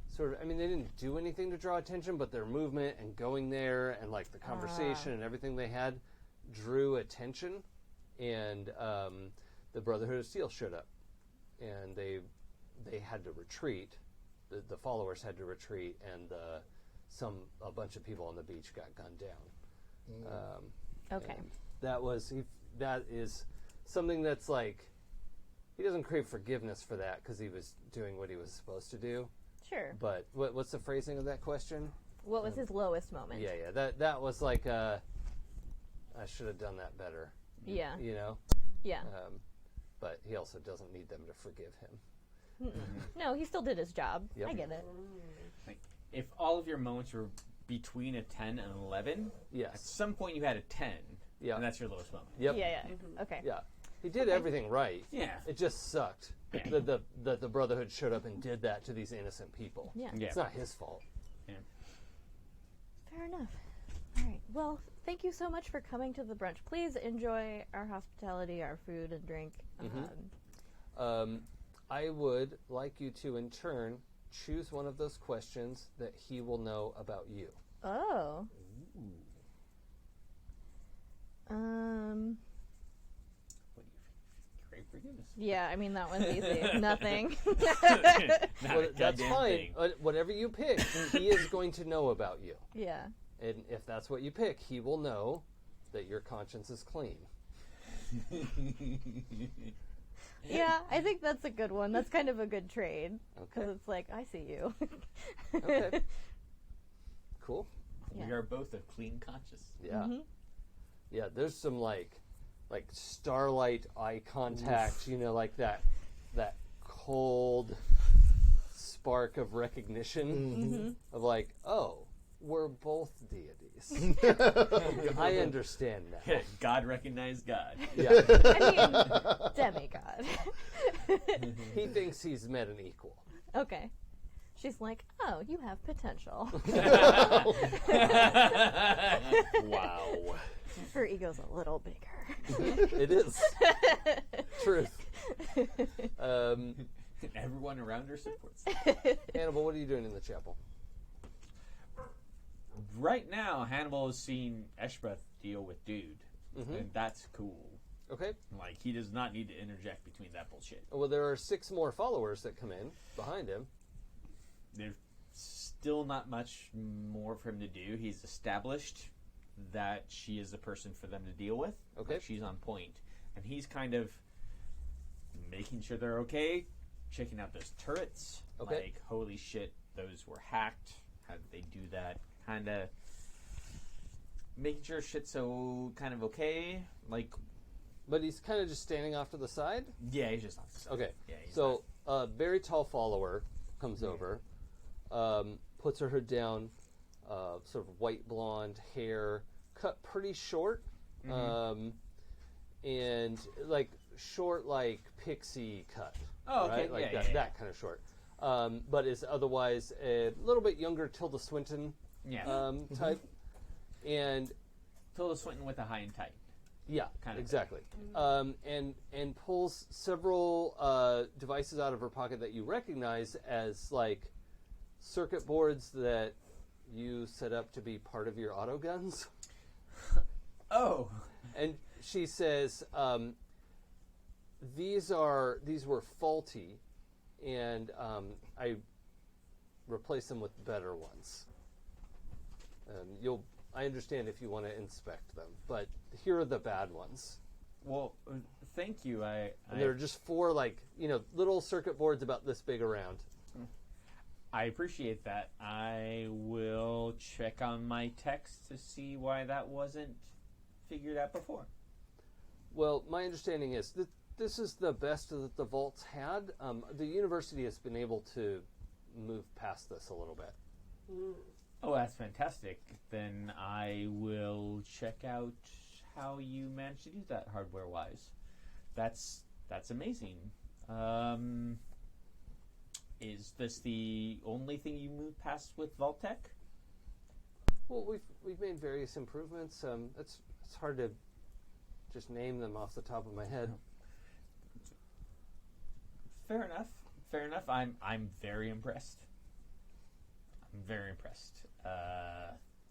sort of, I mean, they didn't do anything to draw attention, but their movement and going there and like the conversation and everything they had drew attention, and the Brotherhood of Steel showed up. and they had to retreat. The followers had to retreat, and a bunch of people on the beach got gunned down. Okay. And that is something that's like, he doesn't crave forgiveness for that because he was doing what he was supposed to do. Sure. But what's the phrasing of that question? What was his lowest moment? Yeah. That was like, I should have done that better. Yeah. You know? Yeah. But he also doesn't need them to forgive him. No, he still did his job. Yep. I get it. Like, if all of your moments were between a 10 and 11, Yes. at some point you had a 10, Yeah. and that's your lowest moment. Yep. Yeah. Okay. Yeah. He did everything right. Yeah. It just sucked that the Brotherhood showed up and did that to these innocent people. Yeah. Yeah. It's not his fault. Fair enough. All right. Well, thank you so much for coming to the brunch. Please enjoy our hospitality, our food and drink. I would like you to, in turn, choose one of those questions that he will know about you. Oh. What do you crave forgiveness? Yeah, I mean, that one's easy. Nothing. Not a That's goddamn fine. thing. Whatever you pick, he is going to know about you. Yeah. And if that's what you pick, he will know that your conscience is clean. Yeah, I think that's a good one. That's kind of a good trade. Because Okay. it's like, I see you. Okay. Cool. We Yeah. are both of clean conscience. Yeah. Yeah, there's some like starlight eye contact, you know, like that cold spark of recognition of like, oh, we're both deities. I understand now. God recognized God. Yeah. I mean, demigod. He thinks he's met an equal. Okay. She's like, oh, you have potential. Wow. Her ego's a little bigger. It is. Truth. Everyone around her supports. Hannibal, what are you doing in the chapel? Right now, Hannibal has seen Extrabeth deal with Dude, and that's cool. Okay. Like, he does not need to interject between that bullshit. Well, there are 6 more followers that come in behind him. There's still not much more for him to do. He's established that she is the person for them to deal with. Okay. Like, she's on point. And he's kind of making sure they're okay, checking out those turrets. Okay. Like, holy shit, those were hacked. How did they do that? Kind of making sure shit's so kind of okay. Like, But he's kind of just standing off to the side? yeah, he's just Okay. Yeah, he's So a very tall follower comes over, puts her hood down, sort of white blonde hair, cut pretty short, and like short like pixie cut. Oh, okay. Right? Like Yeah, that, yeah, that kind of short. But is otherwise a little bit younger Tilda Swinton Yeah. type. And Tilda Swinton with a high and tight. yeah, Kind of exactly. And pulls several devices out of her pocket that you recognize as like circuit boards that you set up to be part of your auto guns. Oh. And she says, these were faulty, and I replaced them with better ones. I understand if you want to inspect them, but here are the bad ones. Well, thank you. And there are just 4 like little circuit boards about this big around. I appreciate that. I will check on my text to see why that wasn't figured out before. Well, my understanding is that this is the best that the vaults had. The university has been able to move past this a little bit. Oh, that's fantastic. Then I will check out how you managed to do that hardware-wise. That's amazing. Is this the only thing you moved past with Vault-Tec? Well, we've made various improvements. It's hard to just name them off the top of my head. Fair enough. Fair enough. I'm very impressed. I'm very impressed.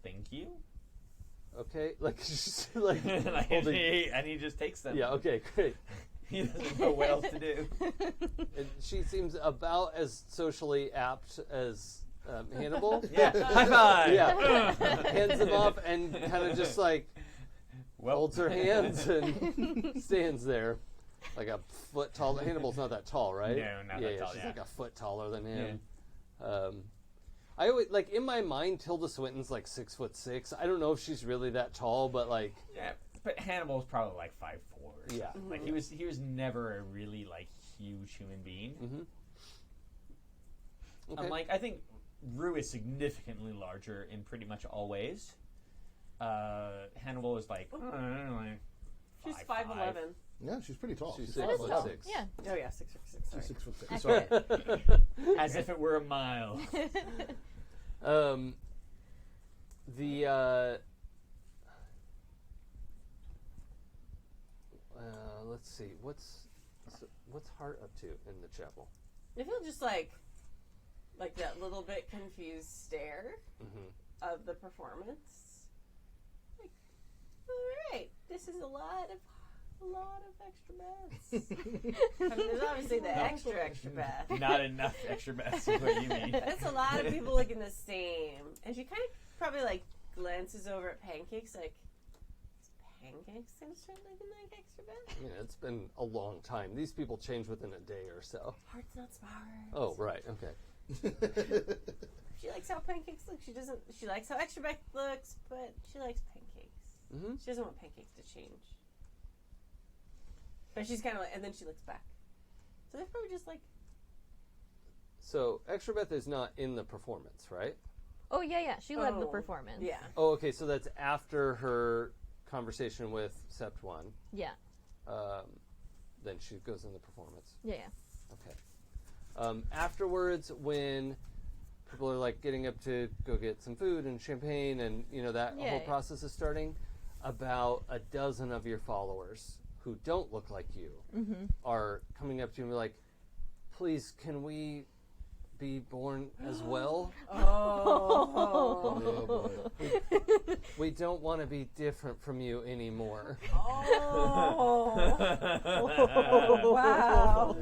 Thank you. Okay, like just like and holding. he just takes them. Yeah. Okay. Great. He doesn't know what else to do. And she seems about as socially apt as Hannibal. Yeah, high five. Yeah. Hands them up and kind of just like Well, holds her hands and stands there like a foot tall. Hannibal's not that tall, right? No, not that tall, She's yeah. like a foot taller than him. I always like in my mind, Tilda Swinton's like 6'6". I don't know if she's really that tall, but like yeah, but Hannibal's probably like 5'4". Yeah. Like he was never a really like huge human being. okay. Like I think Rue is significantly larger in pretty much all ways. Hannibal is like, I don't know, like She's 5'5". 5'11". Yeah, she's pretty tall. She's That is tall. 6'6". Yeah. Oh yeah, 6'6". Sorry. She's 6'6". Accurate. Sorry. As if it were a mile. Let's see. What's Hart up to in the chapel? I feel just like that little bit confused stare of the performance. Like, all right, this is a lot of extra baths. I mean, there's obviously the extra bath. Not enough extra baths is what you mean. That's a lot of people looking the same. And she kind of probably like glances over at Pancakes like, is Pancakes gonna start looking like extra bath? Yeah, it's been a long time. These people change within a day or so. Heart's not smart. Oh, right. Okay. She likes how Pancakes look. She likes how extra bath looks, but she likes Pancakes. She doesn't want Pancakes to change. But she's kind of like, and then she looks back. So they're probably just like, So Extrabeth is not in the performance, right? Oh, yeah. She led the Oh, performance. yeah. Oh, okay. So that's after her conversation with Sept One. Yeah. Then she goes in the performance. Yeah. Okay. Afterwards, when people are like getting up to go get some food and champagne, and that Yeah, whole yeah. process is starting, about a dozen of your followers who don't look like you are coming up to you and be like, "Please, can we be born as well? oh. We don't want to be different from you anymore." Oh. Wow.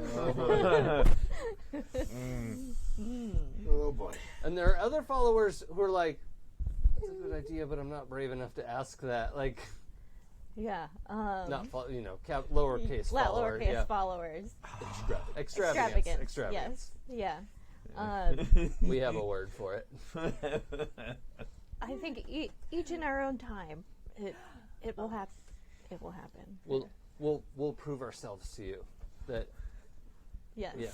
Oh boy. And there are other followers who are like, "That's a good idea, but I'm not brave enough to ask that." Like, Yeah. not lowercase follower. Lowercase Yeah. followers. Extravagance. Yes. Yeah. We have a word for it. I think each in our own time, it will happen. It will happen. We'll prove ourselves to you that Yes. yeah.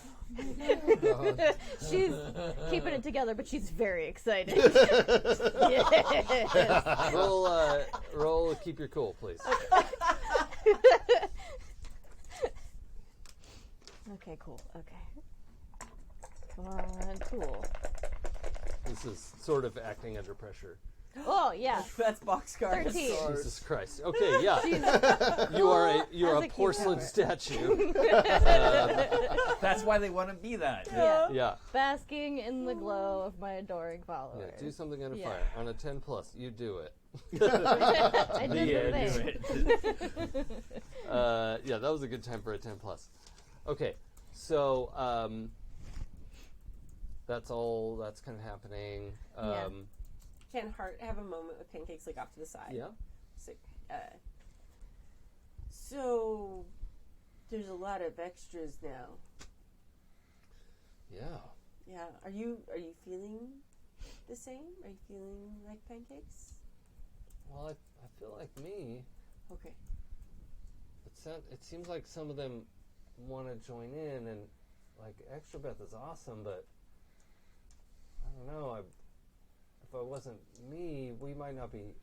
She's keeping it together, but she's very excited. Yes. Roll keep your cool, please. Okay, cool. Okay. Come on, cool. This is sort of acting under pressure. Oh, yeah. That's boxcar. 13. Jesus Christ. Okay, yeah. She's You are a as a porcelain cucumber. statue. That's why they want to be that. Yeah. basking in the glow of my adoring Yeah, followers. do something under Yeah. fire. On a 10 plus, you do it. I did Yeah, the do thing. it. Yeah, that was a good time for a 10 plus. Okay, so that's kind of happening. Yeah. Can Hart have a moment with Pancakes like off to the side? Yeah. So there's a lot of extras now. Yeah. Yeah. Are you feeling the same? Are you feeling like Pancakes? Well, I feel like me. Okay. It seems like some of them want to join in, and like Extrabeth is awesome, but I don't know. If it wasn't me, we might not be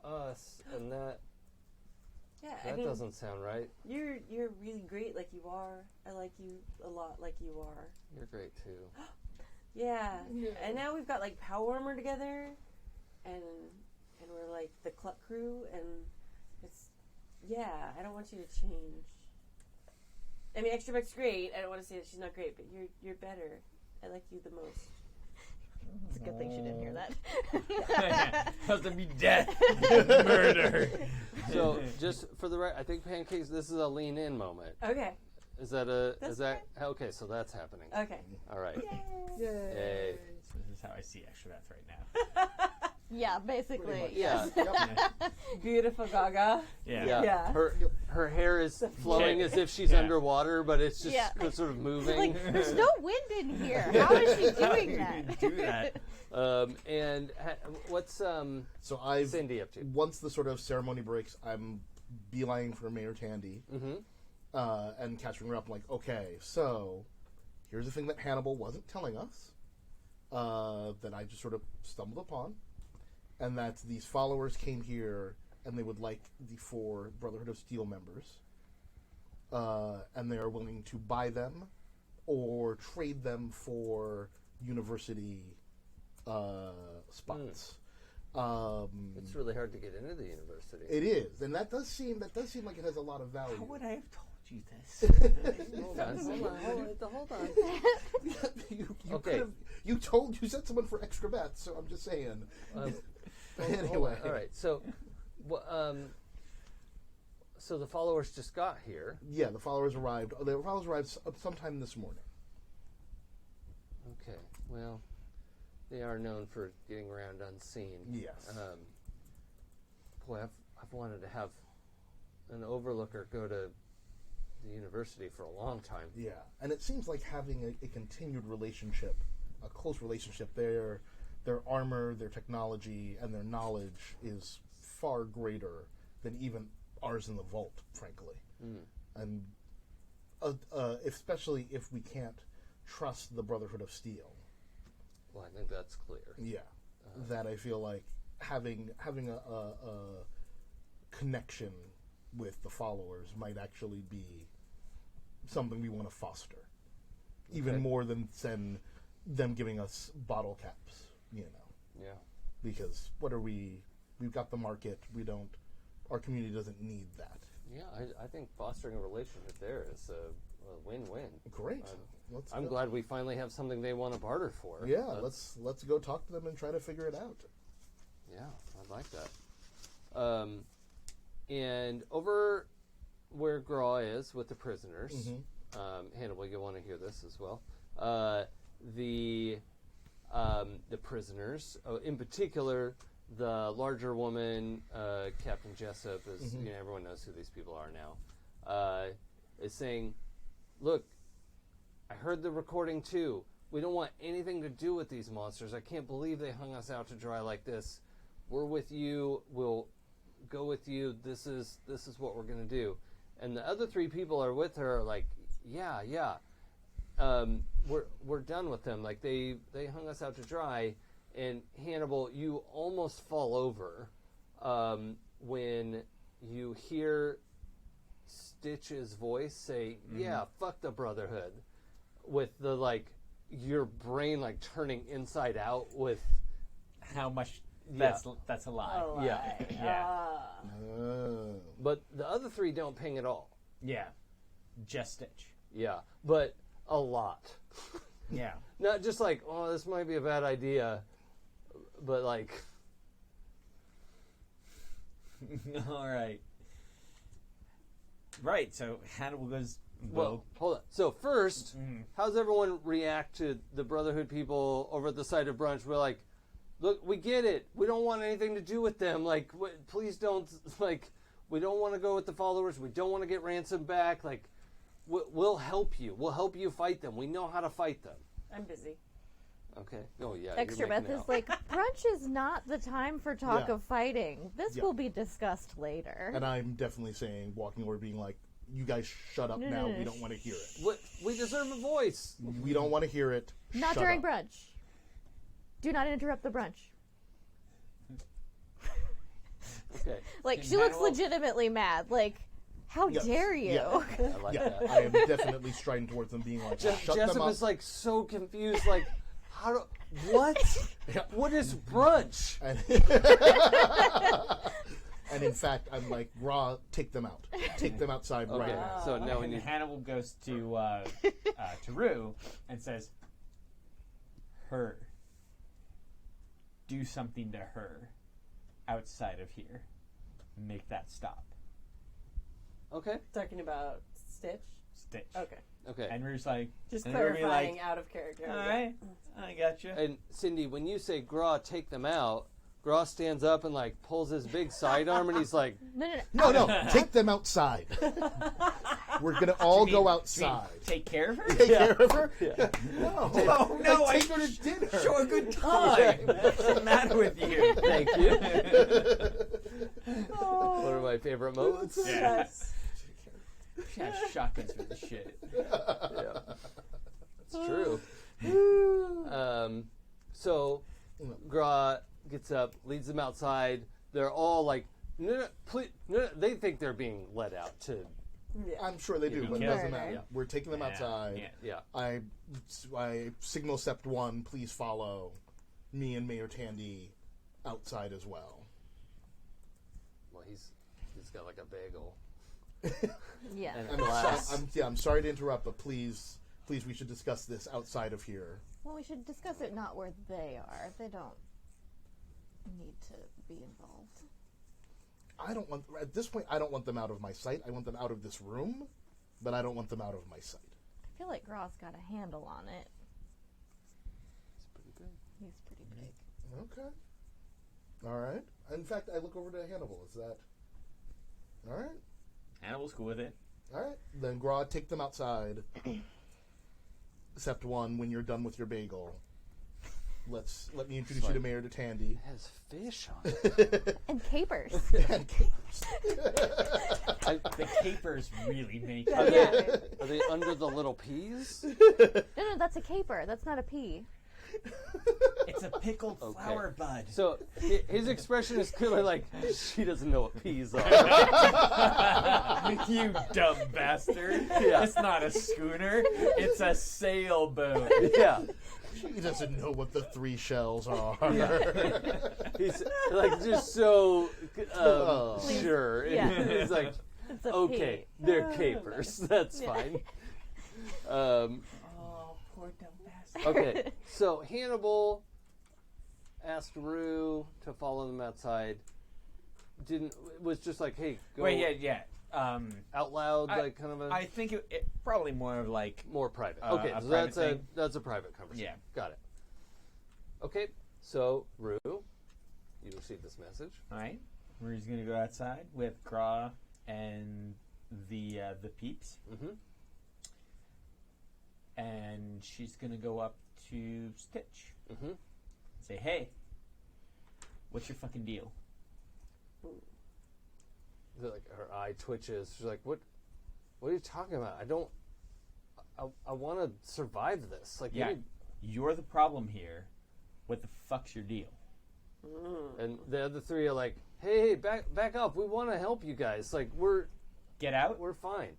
us, and that doesn't sound right. You're really great like you are. I like you a lot like you are. You're great too. Yeah. And now we've got like Power Armor together, and we're like the Cluck crew, and it's I don't want you to change. I mean, Extrabeth's great. I don't want to say that she's not great, but you're better. I like you the most. It's a good thing she didn't hear that. Has to be death, murder. So, just for the right, I think Pancakes, this is a lean in moment. Okay. Is that a, That's is that, okay, so that's happening. Okay. All right. Yay. Yay. So this is how I see Extrabeth right now. Yeah, basically. Yeah. Beautiful Gaga. Yeah. Yeah. Her hair is flowing as if she's underwater, but it's just Yeah. sort of moving. Like, there's no wind in here. How is she doing that? Do that. And what's So I've Syndy up to? once the sort of ceremony breaks, I'm beelining for Mayor Tandy and catching her up. Like, okay, so here's the thing that Hannibal wasn't telling us that I just sort of stumbled upon, and that these followers came here and they would like the 4 Brotherhood of Steel members, and they are willing to buy them or trade them for university spots. It's really hard to get into the university. It is, and that does seem like it has a lot of value. How would I have told you this? Hold on. you Okay. you said someone for Extrabeth, so I'm just saying. Anyway, all right. So, so the followers just got here. Yeah, the followers arrived. The followers arrived sometime this morning. Okay. Well, they are known for getting around unseen. Yes. Boy, I've wanted to have an overlooker go to the university for a long time. Yeah, and it seems like having a continued relationship, a close relationship. Their armor, their technology, and their knowledge is far greater than even ours in the vault, frankly. And especially if we can't trust the Brotherhood of Steel. Well, I think that's clear. Yeah, that I feel like having a connection with the followers might actually be something we want to foster, even more than them giving us bottle caps. Yeah. Because we've got the market. Our community doesn't need that. Yeah, I think fostering a relationship there is a win-win. Great. I'm glad we finally have something they want to barter for. Yeah, let's go talk to them and try to figure it out. Yeah, I like that. And over where Graw is with the prisoners, Hannibal, you'll want to hear this as well. The prisoners, in particular, the larger woman, Captain Jessup, is everyone knows who these people are now, is saying, "Look, I heard the recording too. We don't want anything to do with these monsters. I can't believe they hung us out to dry like this. We're with you. We'll go with you. This is what we're gonna do." And the other 3 people are with her, are like, yeah. We're done with them. Like they hung us out to dry. And Hannibal, you almost fall over when you hear Stitch's voice say, "Yeah, fuck the Brotherhood," with the your brain turning inside out with How much? That's a lie. Oh, Yeah. Yeah. But the other 3 don't ping at all. Yeah. Just Stitch. Yeah, but a lot. Yeah. Not just oh, this might be a bad idea, but All right. Right. So Hannibal goes. well, hold on. So first, how's everyone react to the Brotherhood people over at the site of brunch? We're like, look, we get it. We don't want anything to do with them. Please don't. We don't want to go with the followers. We don't want to get ransom back. We'll help you. We'll help you fight them. We know how to fight them. I'm busy. Okay. Oh yeah. Extrabeth is like, brunch is not the time for talk Yeah. of fighting. This Yeah. will be discussed later. And I'm definitely saying, walking over, being like, "You guys shut up now. We don't want to hear it. We deserve a voice. We don't want to hear it. Not Shut during up." brunch. Do not interrupt the brunch. Okay. She looks legitimately mad. How Yes. dare you? Yeah. I like Yeah, that. I am definitely striding towards them, being like, "Shut them Jessup up." is so confused. How do what? Yeah. What is brunch? And in fact, I'm like, "Raw, take them out. Take them outside right Okay. now." So now we And need. Hannibal goes to Rue and says, "Her. Do something to her outside of here." make that stop. Okay. Talking about Stitch. Stitch. Okay. Okay. And we're just like, Just and we're clarifying like, out of character. all right, I got you. And Syndy, when you say Graw, take them out, Graw stands up and like pulls his big sidearm and he's like, No. No, take them outside. We're gonna all go outside. Take care of her? Take care of her? yeah. No. Oh, no, Take her to dinner. Show a good time. What's the matter with you? Thank you. One of my favorite moments. Yeah. Yes. She has shotguns for the shit. Yeah. It's true. So Graw gets up, leads them outside. They're all like, no, please, no. They think they're being let out to. Yeah. I'm sure they do, be but it careful. doesn't matter. Yeah. We're taking them Yeah, outside. yeah. Yeah. I signal Sept 1, please follow me and Mayor Tandy outside as well. Well, he's got like a bagel. Yeah. And I'm, glass. I'm sorry to interrupt, but please, we should discuss this outside of here. Well, we should discuss it not where they are. They don't need to be involved. At this point, I don't want them out of my sight. I want them out of this room, but I don't want them out of my sight. I feel like Graw's got a handle on it. It's pretty big. He's pretty big. Okay. All right. In fact, I look over to Hannibal. Is that... All right. Hannibal's cool with it. All right. Then, Graw, take them outside. Except one, when you're done with your bagel. Let me introduce you to Mayor Tandy. It has fish on it. And capers. And capers. The capers really make Are it. they under the little peas? No, that's a caper. That's not a pea. It's a pickled flower bud. So his expression is clearly like, she doesn't know what peas are. You dumb bastard. Yeah. It's not a schooner. It's a sailboat. Yeah. He doesn't know what the 3 shells are. He's like just so sure. Yeah. He's like, It's a okay, pea. they're capers. That's fine. Oh, poor dumb bastard. Okay, so Hannibal asked Rue to follow them outside. Was just like, hey, go Wait, yeah. out loud, like kind of a I think it probably more of like more private. a Okay, so private thing. that's a private conversation. Yeah. Got it. Okay, so Rue, you received this message. all right. Rue's gonna go outside with Graw and the peeps, Mm-hmm. and she's gonna go up to Stitch. Mm-hmm. Say, hey, what's your fucking deal? Like her eye twitches. She's like, "What are you talking about? I want to survive this." Like, Yeah, you're the problem here. What the fuck's your deal? And the other 3 are like, "Hey, back up. We want to help you guys. Like, Get out. we're fine."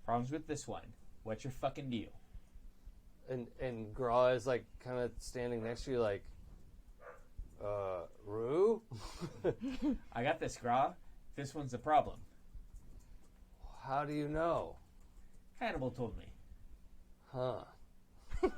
Problems with this one. What's your fucking deal? And Graw is like kind of standing next to you, like, Rue. I got this, Graw. This one's the problem. How do you know? Hannibal told me. Huh? Love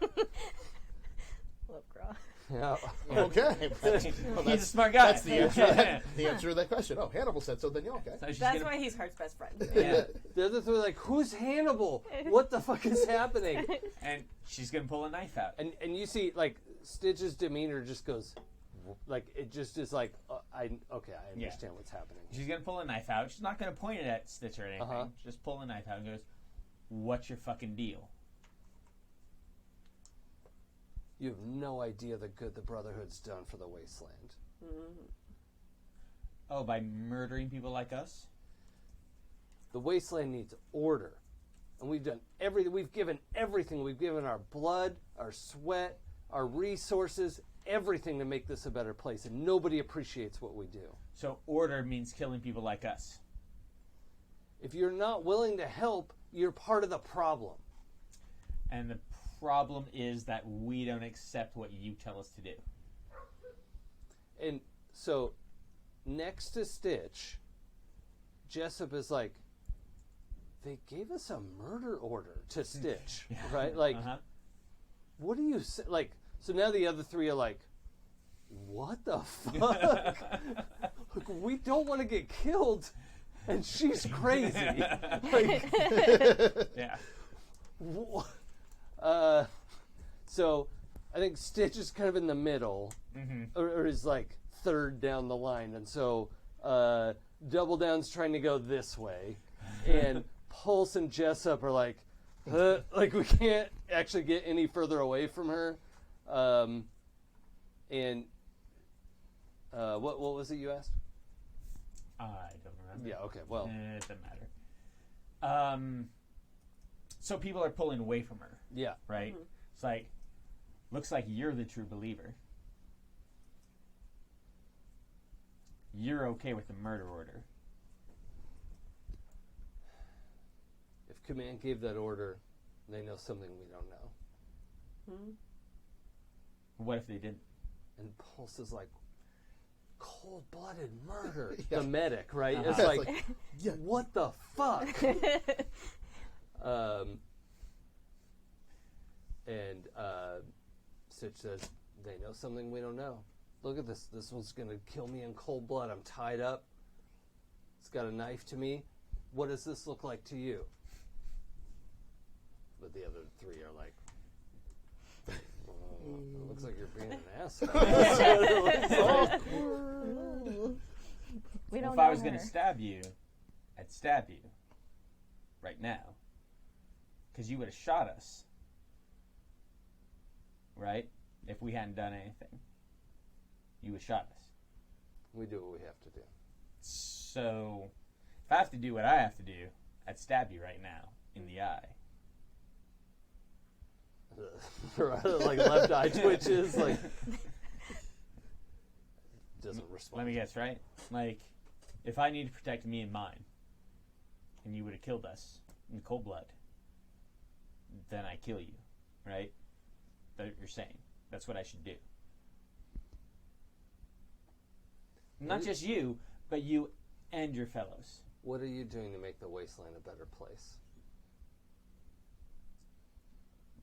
Graw. Yeah. Okay. Well, He's a smart guy. That's the answer. The answer to that question. Oh, Hannibal said so. Then you're okay. So she's That's gonna- why he's Hart's best friend. Yeah. The other 3 are like, "Who's Hannibal? What the fuck is happening?" And she's gonna pull a knife out. And you see, like, Stitch's demeanor just goes, like, it just is like, I understand what's happening. She's gonna pull a knife out. She's not gonna point it at Stitch or anything. Uh-huh. Just pull a knife out and goes, "What's your fucking deal?" You have no idea the good the Brotherhood's done for the wasteland. Oh, by murdering people like us? The wasteland needs order. And we've done everything. We've given everything. We've given our blood, our sweat, our resources, everything to make this a better place. And nobody appreciates what we do. So order means killing people like us. If you're not willing to help, you're part of the problem. And the problem is that we don't accept what you tell us to do. And so, next to Stitch, Jessup is like, they gave us a murder order to Stitch, right? Like, Uh-huh. what do you say? Like, so now the other 3 are like, what the fuck? Like, we don't want to get killed, and she's crazy. Like, Yeah. So I think Stitch is kind of in the middle, or is like third down the line, and so Double Down's trying to go this way, and Pulse and Jessup are like we can't actually get any further away from her. And what was it you asked? I don't remember. Yeah. Okay. Well. It doesn't matter. So people are pulling away from her, Yeah. right? It's like, looks like you're the true believer. You're okay with the murder order. If Command gave that order, they know something we don't know. What if they didn't? And Pulse is like, cold-blooded murder. Yeah. The medic, right? Uh-huh. It's It's like, like, yeah. what the fuck? And Stitch says, they know something we don't know. Look at this. This one's going to kill me in cold blood. I'm tied up. It's got a knife to me. What does this look like to you? But the other three are like, it looks like you're being an asshole. We don't If know I was her. going to stab you, I'd stab you right now. Because you would have shot us. Right? If we hadn't done anything. You would have shot us. We do what we have to do. So, if I have to do what I have to do, I'd stab you right now in the eye. Like left eye twitches, like doesn't respond. Let me guess, right? Like, if I need to protect me and mine, and you would have killed us in cold blood, then I kill you, right? That's what you're saying. That's what I should do. Not just you, but you and your fellows. What are you doing to make the wasteland a better place?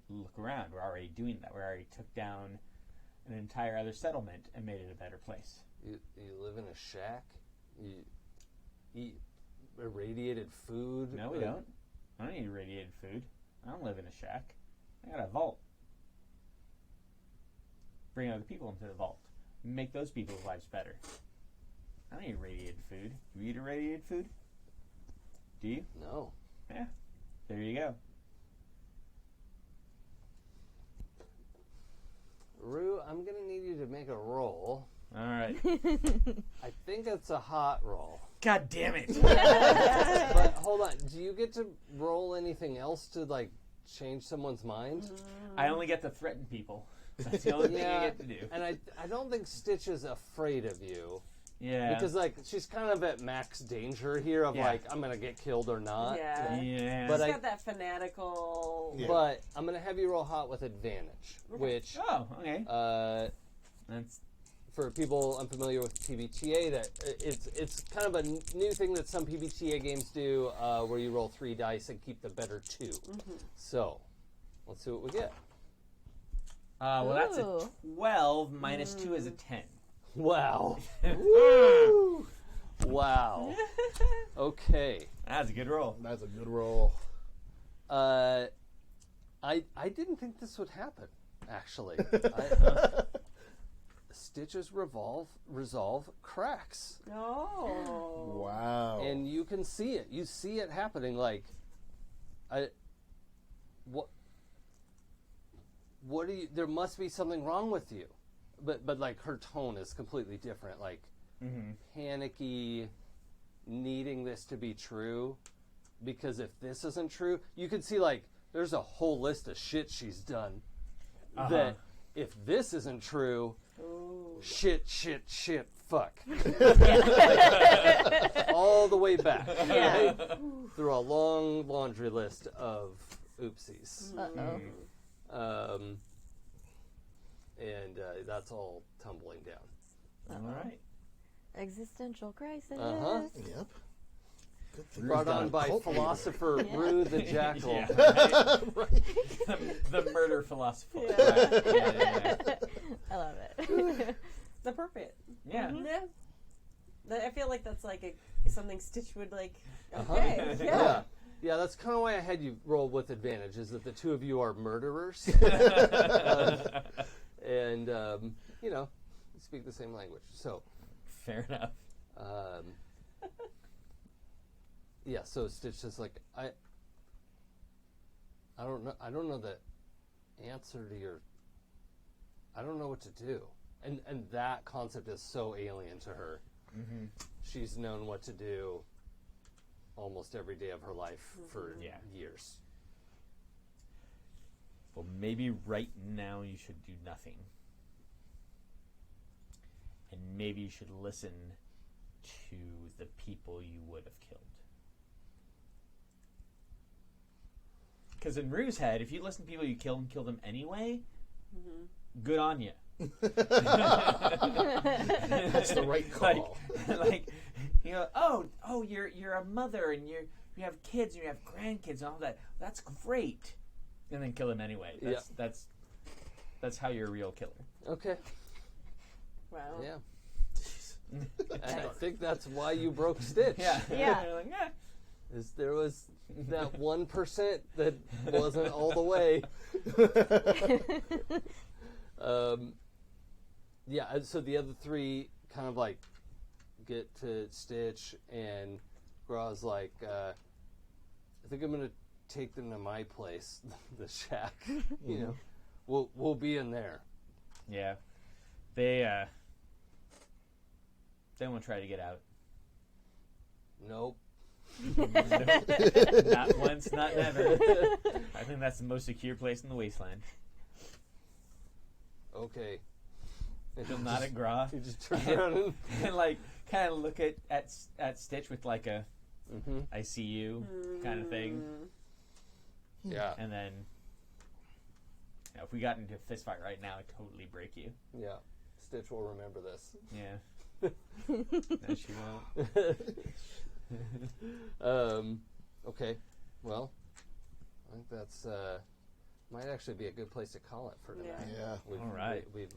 Look around. We're already doing that. We already took down an entire other settlement and made it a better place. You live in a shack? You eat irradiated food? No, we don't. I don't eat irradiated food. I don't live in a shack. I got a vault. Bring other people into the vault. Make those people's lives better. I don't eat irradiated food. You eat irradiated food? Do you? No. Yeah. There you go. Rue, I'm going to need you to make a roll. All right. I think it's a hot roll. God damn it. But hold on. Do you get to roll anything else to, like, change someone's mind? I only get to threaten people. That's the only thing I get to do. And I don't think Stitch is afraid of you. Yeah. Because, like, she's kind of at max danger here of, Yeah. like, I'm going to get killed or not. Yeah. Yeah. But She's I- got that fanatical. Yeah. But I'm going to have you roll hot with advantage, which, Oh, okay. That's for people unfamiliar with PBTA, that it's kind of a new thing that some PBTA games do, where you roll 3 dice and keep the better 2. So, let's see what we get. well, that's a Ooh. 12 minus 2 is a 10. Wow. Woo! Wow. Okay. That's a good roll. That's a good roll. I didn't think this would happen, actually. Stitch's resolve cracks. Oh. Wow. And you can see it. You see it happening. Like, what do you? There must be something wrong with you. But like her tone is completely different. Like panicky, needing this to be true. Because if this isn't true, you can see like there's a whole list of shit she's done. That if this isn't true, shit, fuck. All the way back. Yeah. Right? Through a long laundry list of oopsies. Uh-oh. And that's all tumbling down. All right. Existential crisis. Uh-huh. Yep. Good thing Brought we've got on a by cult leader. philosopher Rue the Jackal. Yeah. Right. the murder philosopher. Yeah. Right. Yeah. I love it. It's appropriate. Yeah. Yeah. I feel like that's like something Stitch would like. Okay. Yeah. Yeah, that's kind of why I had you roll with advantage, is that the two of you are murderers. And, you know, you speak the same language. So, Fair enough. yeah, so Stitch is like, I don't know the answer to your, I don't know what to do. And that concept is so alien to her. Mm-hmm. She's known what to do almost every day of her life for years. Well, maybe right now you should do nothing. And maybe you should listen to the people you would have killed. Because in Rue's head, if you listen to people you killed and kill them anyway, good on you. That's the right call. Like you know, oh, you're a mother and you have kids and you have grandkids and all that. That's great. And then kill them anyway. That's how you're a real killer. Okay. Wow. Yeah. And I think that's why you broke Stitch. Yeah. Like, eh. Is there was that 1% that wasn't all the way. Yeah, and so the other three kind of like get to Stitch, and Graw's like, I think I'm gonna take them to my place, the shack. You know, we'll be in there. Yeah. They won't try to get out. Nope. Not once, not never. I think that's the most secure place in the wasteland. Okay. He'll nod at Graw. He just turns around and like kind of look at Stitch with like a I see you kind of thing. Yeah. And then if we got into a fist fight right now, I'd totally break you. Yeah. Stitch will remember this. Yeah. No, she won't. Okay. Well, I think that's might actually be a good place to call it for tonight. Yeah. All right. We've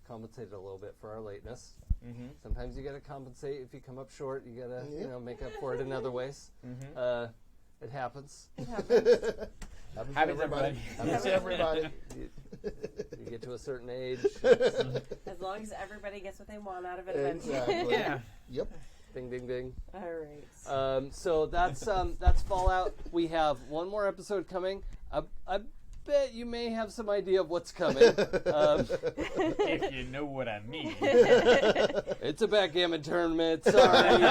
compensated a little bit for our lateness. Mm-hmm. Sometimes you got to compensate if you come up short. You got to make up for it in other ways. Mm-hmm. It happens. Happens everybody. Happens to everybody. You get to a certain age. As long as everybody gets what they want out of it eventually. Exactly. Yeah. Yep. Ding, ding, ding. All right. So that's Fallout. We have one more episode coming. I bet you may have some idea of what's coming. If you know what I mean. It's a backgammon tournament. Sorry.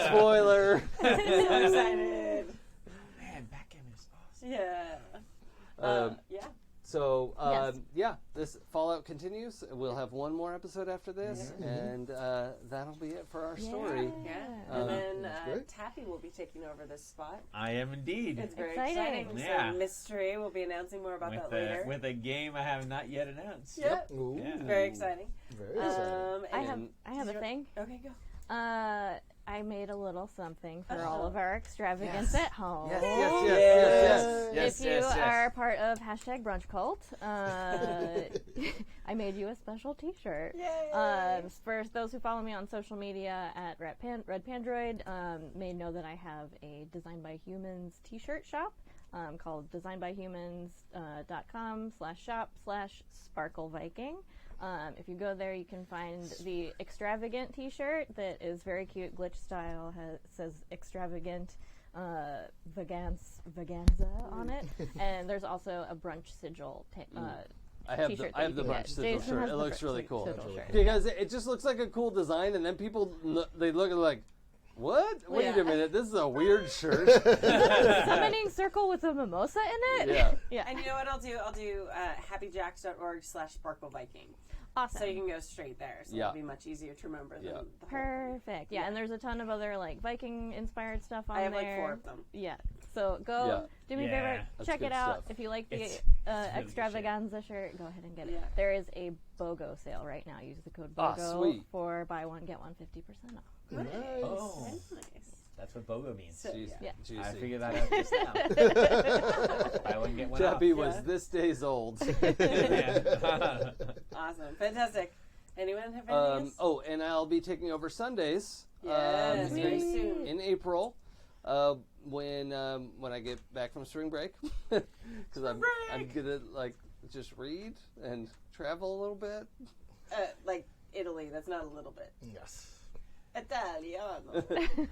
Spoiler. So excited. Man, backgammon is awesome. Yeah. Yeah. So, Yes. yeah, this Fallout continues. We'll have one more episode after this, and that'll be it for our story. Yeah. And then that's great. Tappy will be taking over this spot. I am indeed. It's very Exciting. exciting. Yeah. So mystery. We'll be announcing more about that later. With a game I have not yet announced. Yep. Ooh. Yeah. Very exciting. Very exciting. I have a thing. Okay, go. I made a little something for all of our extravagance at home. Yes. If you are part of hashtag brunch cult, I made you a special T-shirt. Yay! For those who follow me on social media at Red Pandroid, may know that I have a Design by Humans T-shirt shop called designbyhumans.com/shop/sparkleviking. If you go there, you can find the extravagant T-shirt that is very cute, glitch style. Says extravagant vaganza on it, and there's also a brunch sigil. I have T-shirt the that you can brunch get. sigil Jason shirt. has It the looks brunch really cool. sigil shirt. Because it just looks like a cool design, and then people they look at it like, what? Wait a minute, this is a weird shirt. Summoning circle with a mimosa in it. Yeah. And you know what I'll do? I'll do happyjacks.org/sparkleviking. Awesome. So you can go straight there. So it'll be much easier to remember than the whole thing. Perfect. Yeah, and there's a ton of other like Viking inspired stuff on I have there. like 4 of them. Yeah. So go do me a favor, That's check good it out. stuff. If you like the It's really extravaganza shirt, go ahead and get it. Yeah. There is a BOGO sale right now. Use the code Ah, BOGO sweet. for buy one get one 50% off. Nice. Oh. Nice. That's what BOGO means. So, Juicy. yeah. Juicy. I figured that out just now. Buy one, get one Tappy off. was this days old. Awesome. Fantastic. Anyone have anything else? Oh, and I'll be taking over Sundays. Yes, very soon. In April, when I get back from spring break, because I'm gonna like just read and travel a little bit. Like Italy, that's not a little bit. Yes. Italiano.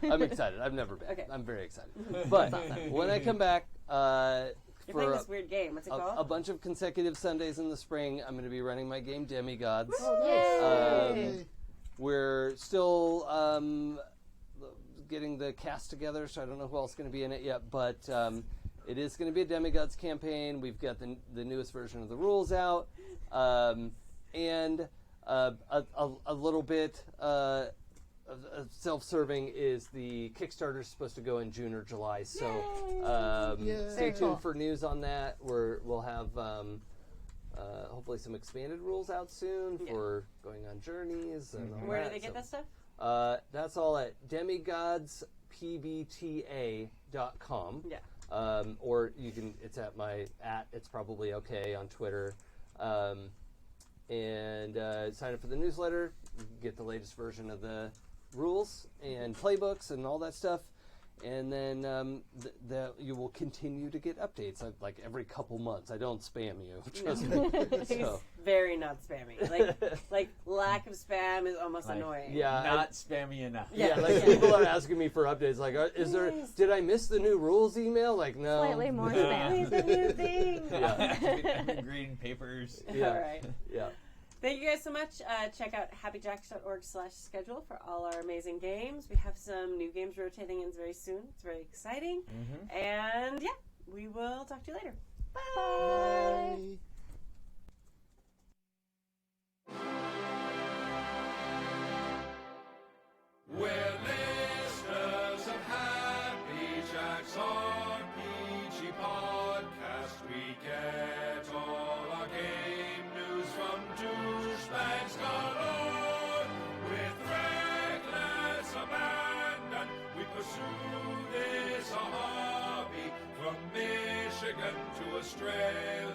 I'm excited. I've never been. Okay. I'm very excited. But when I come back, You're for playing this weird game. What's it called? a bunch of consecutive Sundays in the spring, I'm going to be running my game Demigods. Yay! We're still getting the cast together, so I don't know who else is going to be in it yet, but it is going to be a Demigods campaign. We've got the newest version of the rules out, and a little bit self-serving is the Kickstarter is supposed to go in June or July, so stay tuned for news on that. We'll have hopefully some expanded rules out soon for going on journeys and all Where that. do they get that stuff? That's all at demigodspbta.com. Yeah. Or you can. It's at my It's probably okay on Twitter. And sign up for the newsletter. You can get the latest version of the rules and playbooks and all that stuff. And then you will continue to get updates like every couple months. I don't spam you. Trust me. He's very not spammy. Like lack of spam is almost annoying. Yeah, Not spammy enough. like people are asking me for updates. Like, did I miss the new rules email? Like, no. Slightly more spam. It's a new thing. Green papers. Yeah. All right. Yeah. Thank you guys so much. Check out happyjacks.org/schedule for all our amazing games. We have some new games rotating in very soon. It's very exciting. And yeah, we will talk to you later. Bye. We're listeners of Happy Jack's RPG podcast. We get all our game news from douchebags galore. With reckless abandon, we pursue this hobby from Michigan to Australia.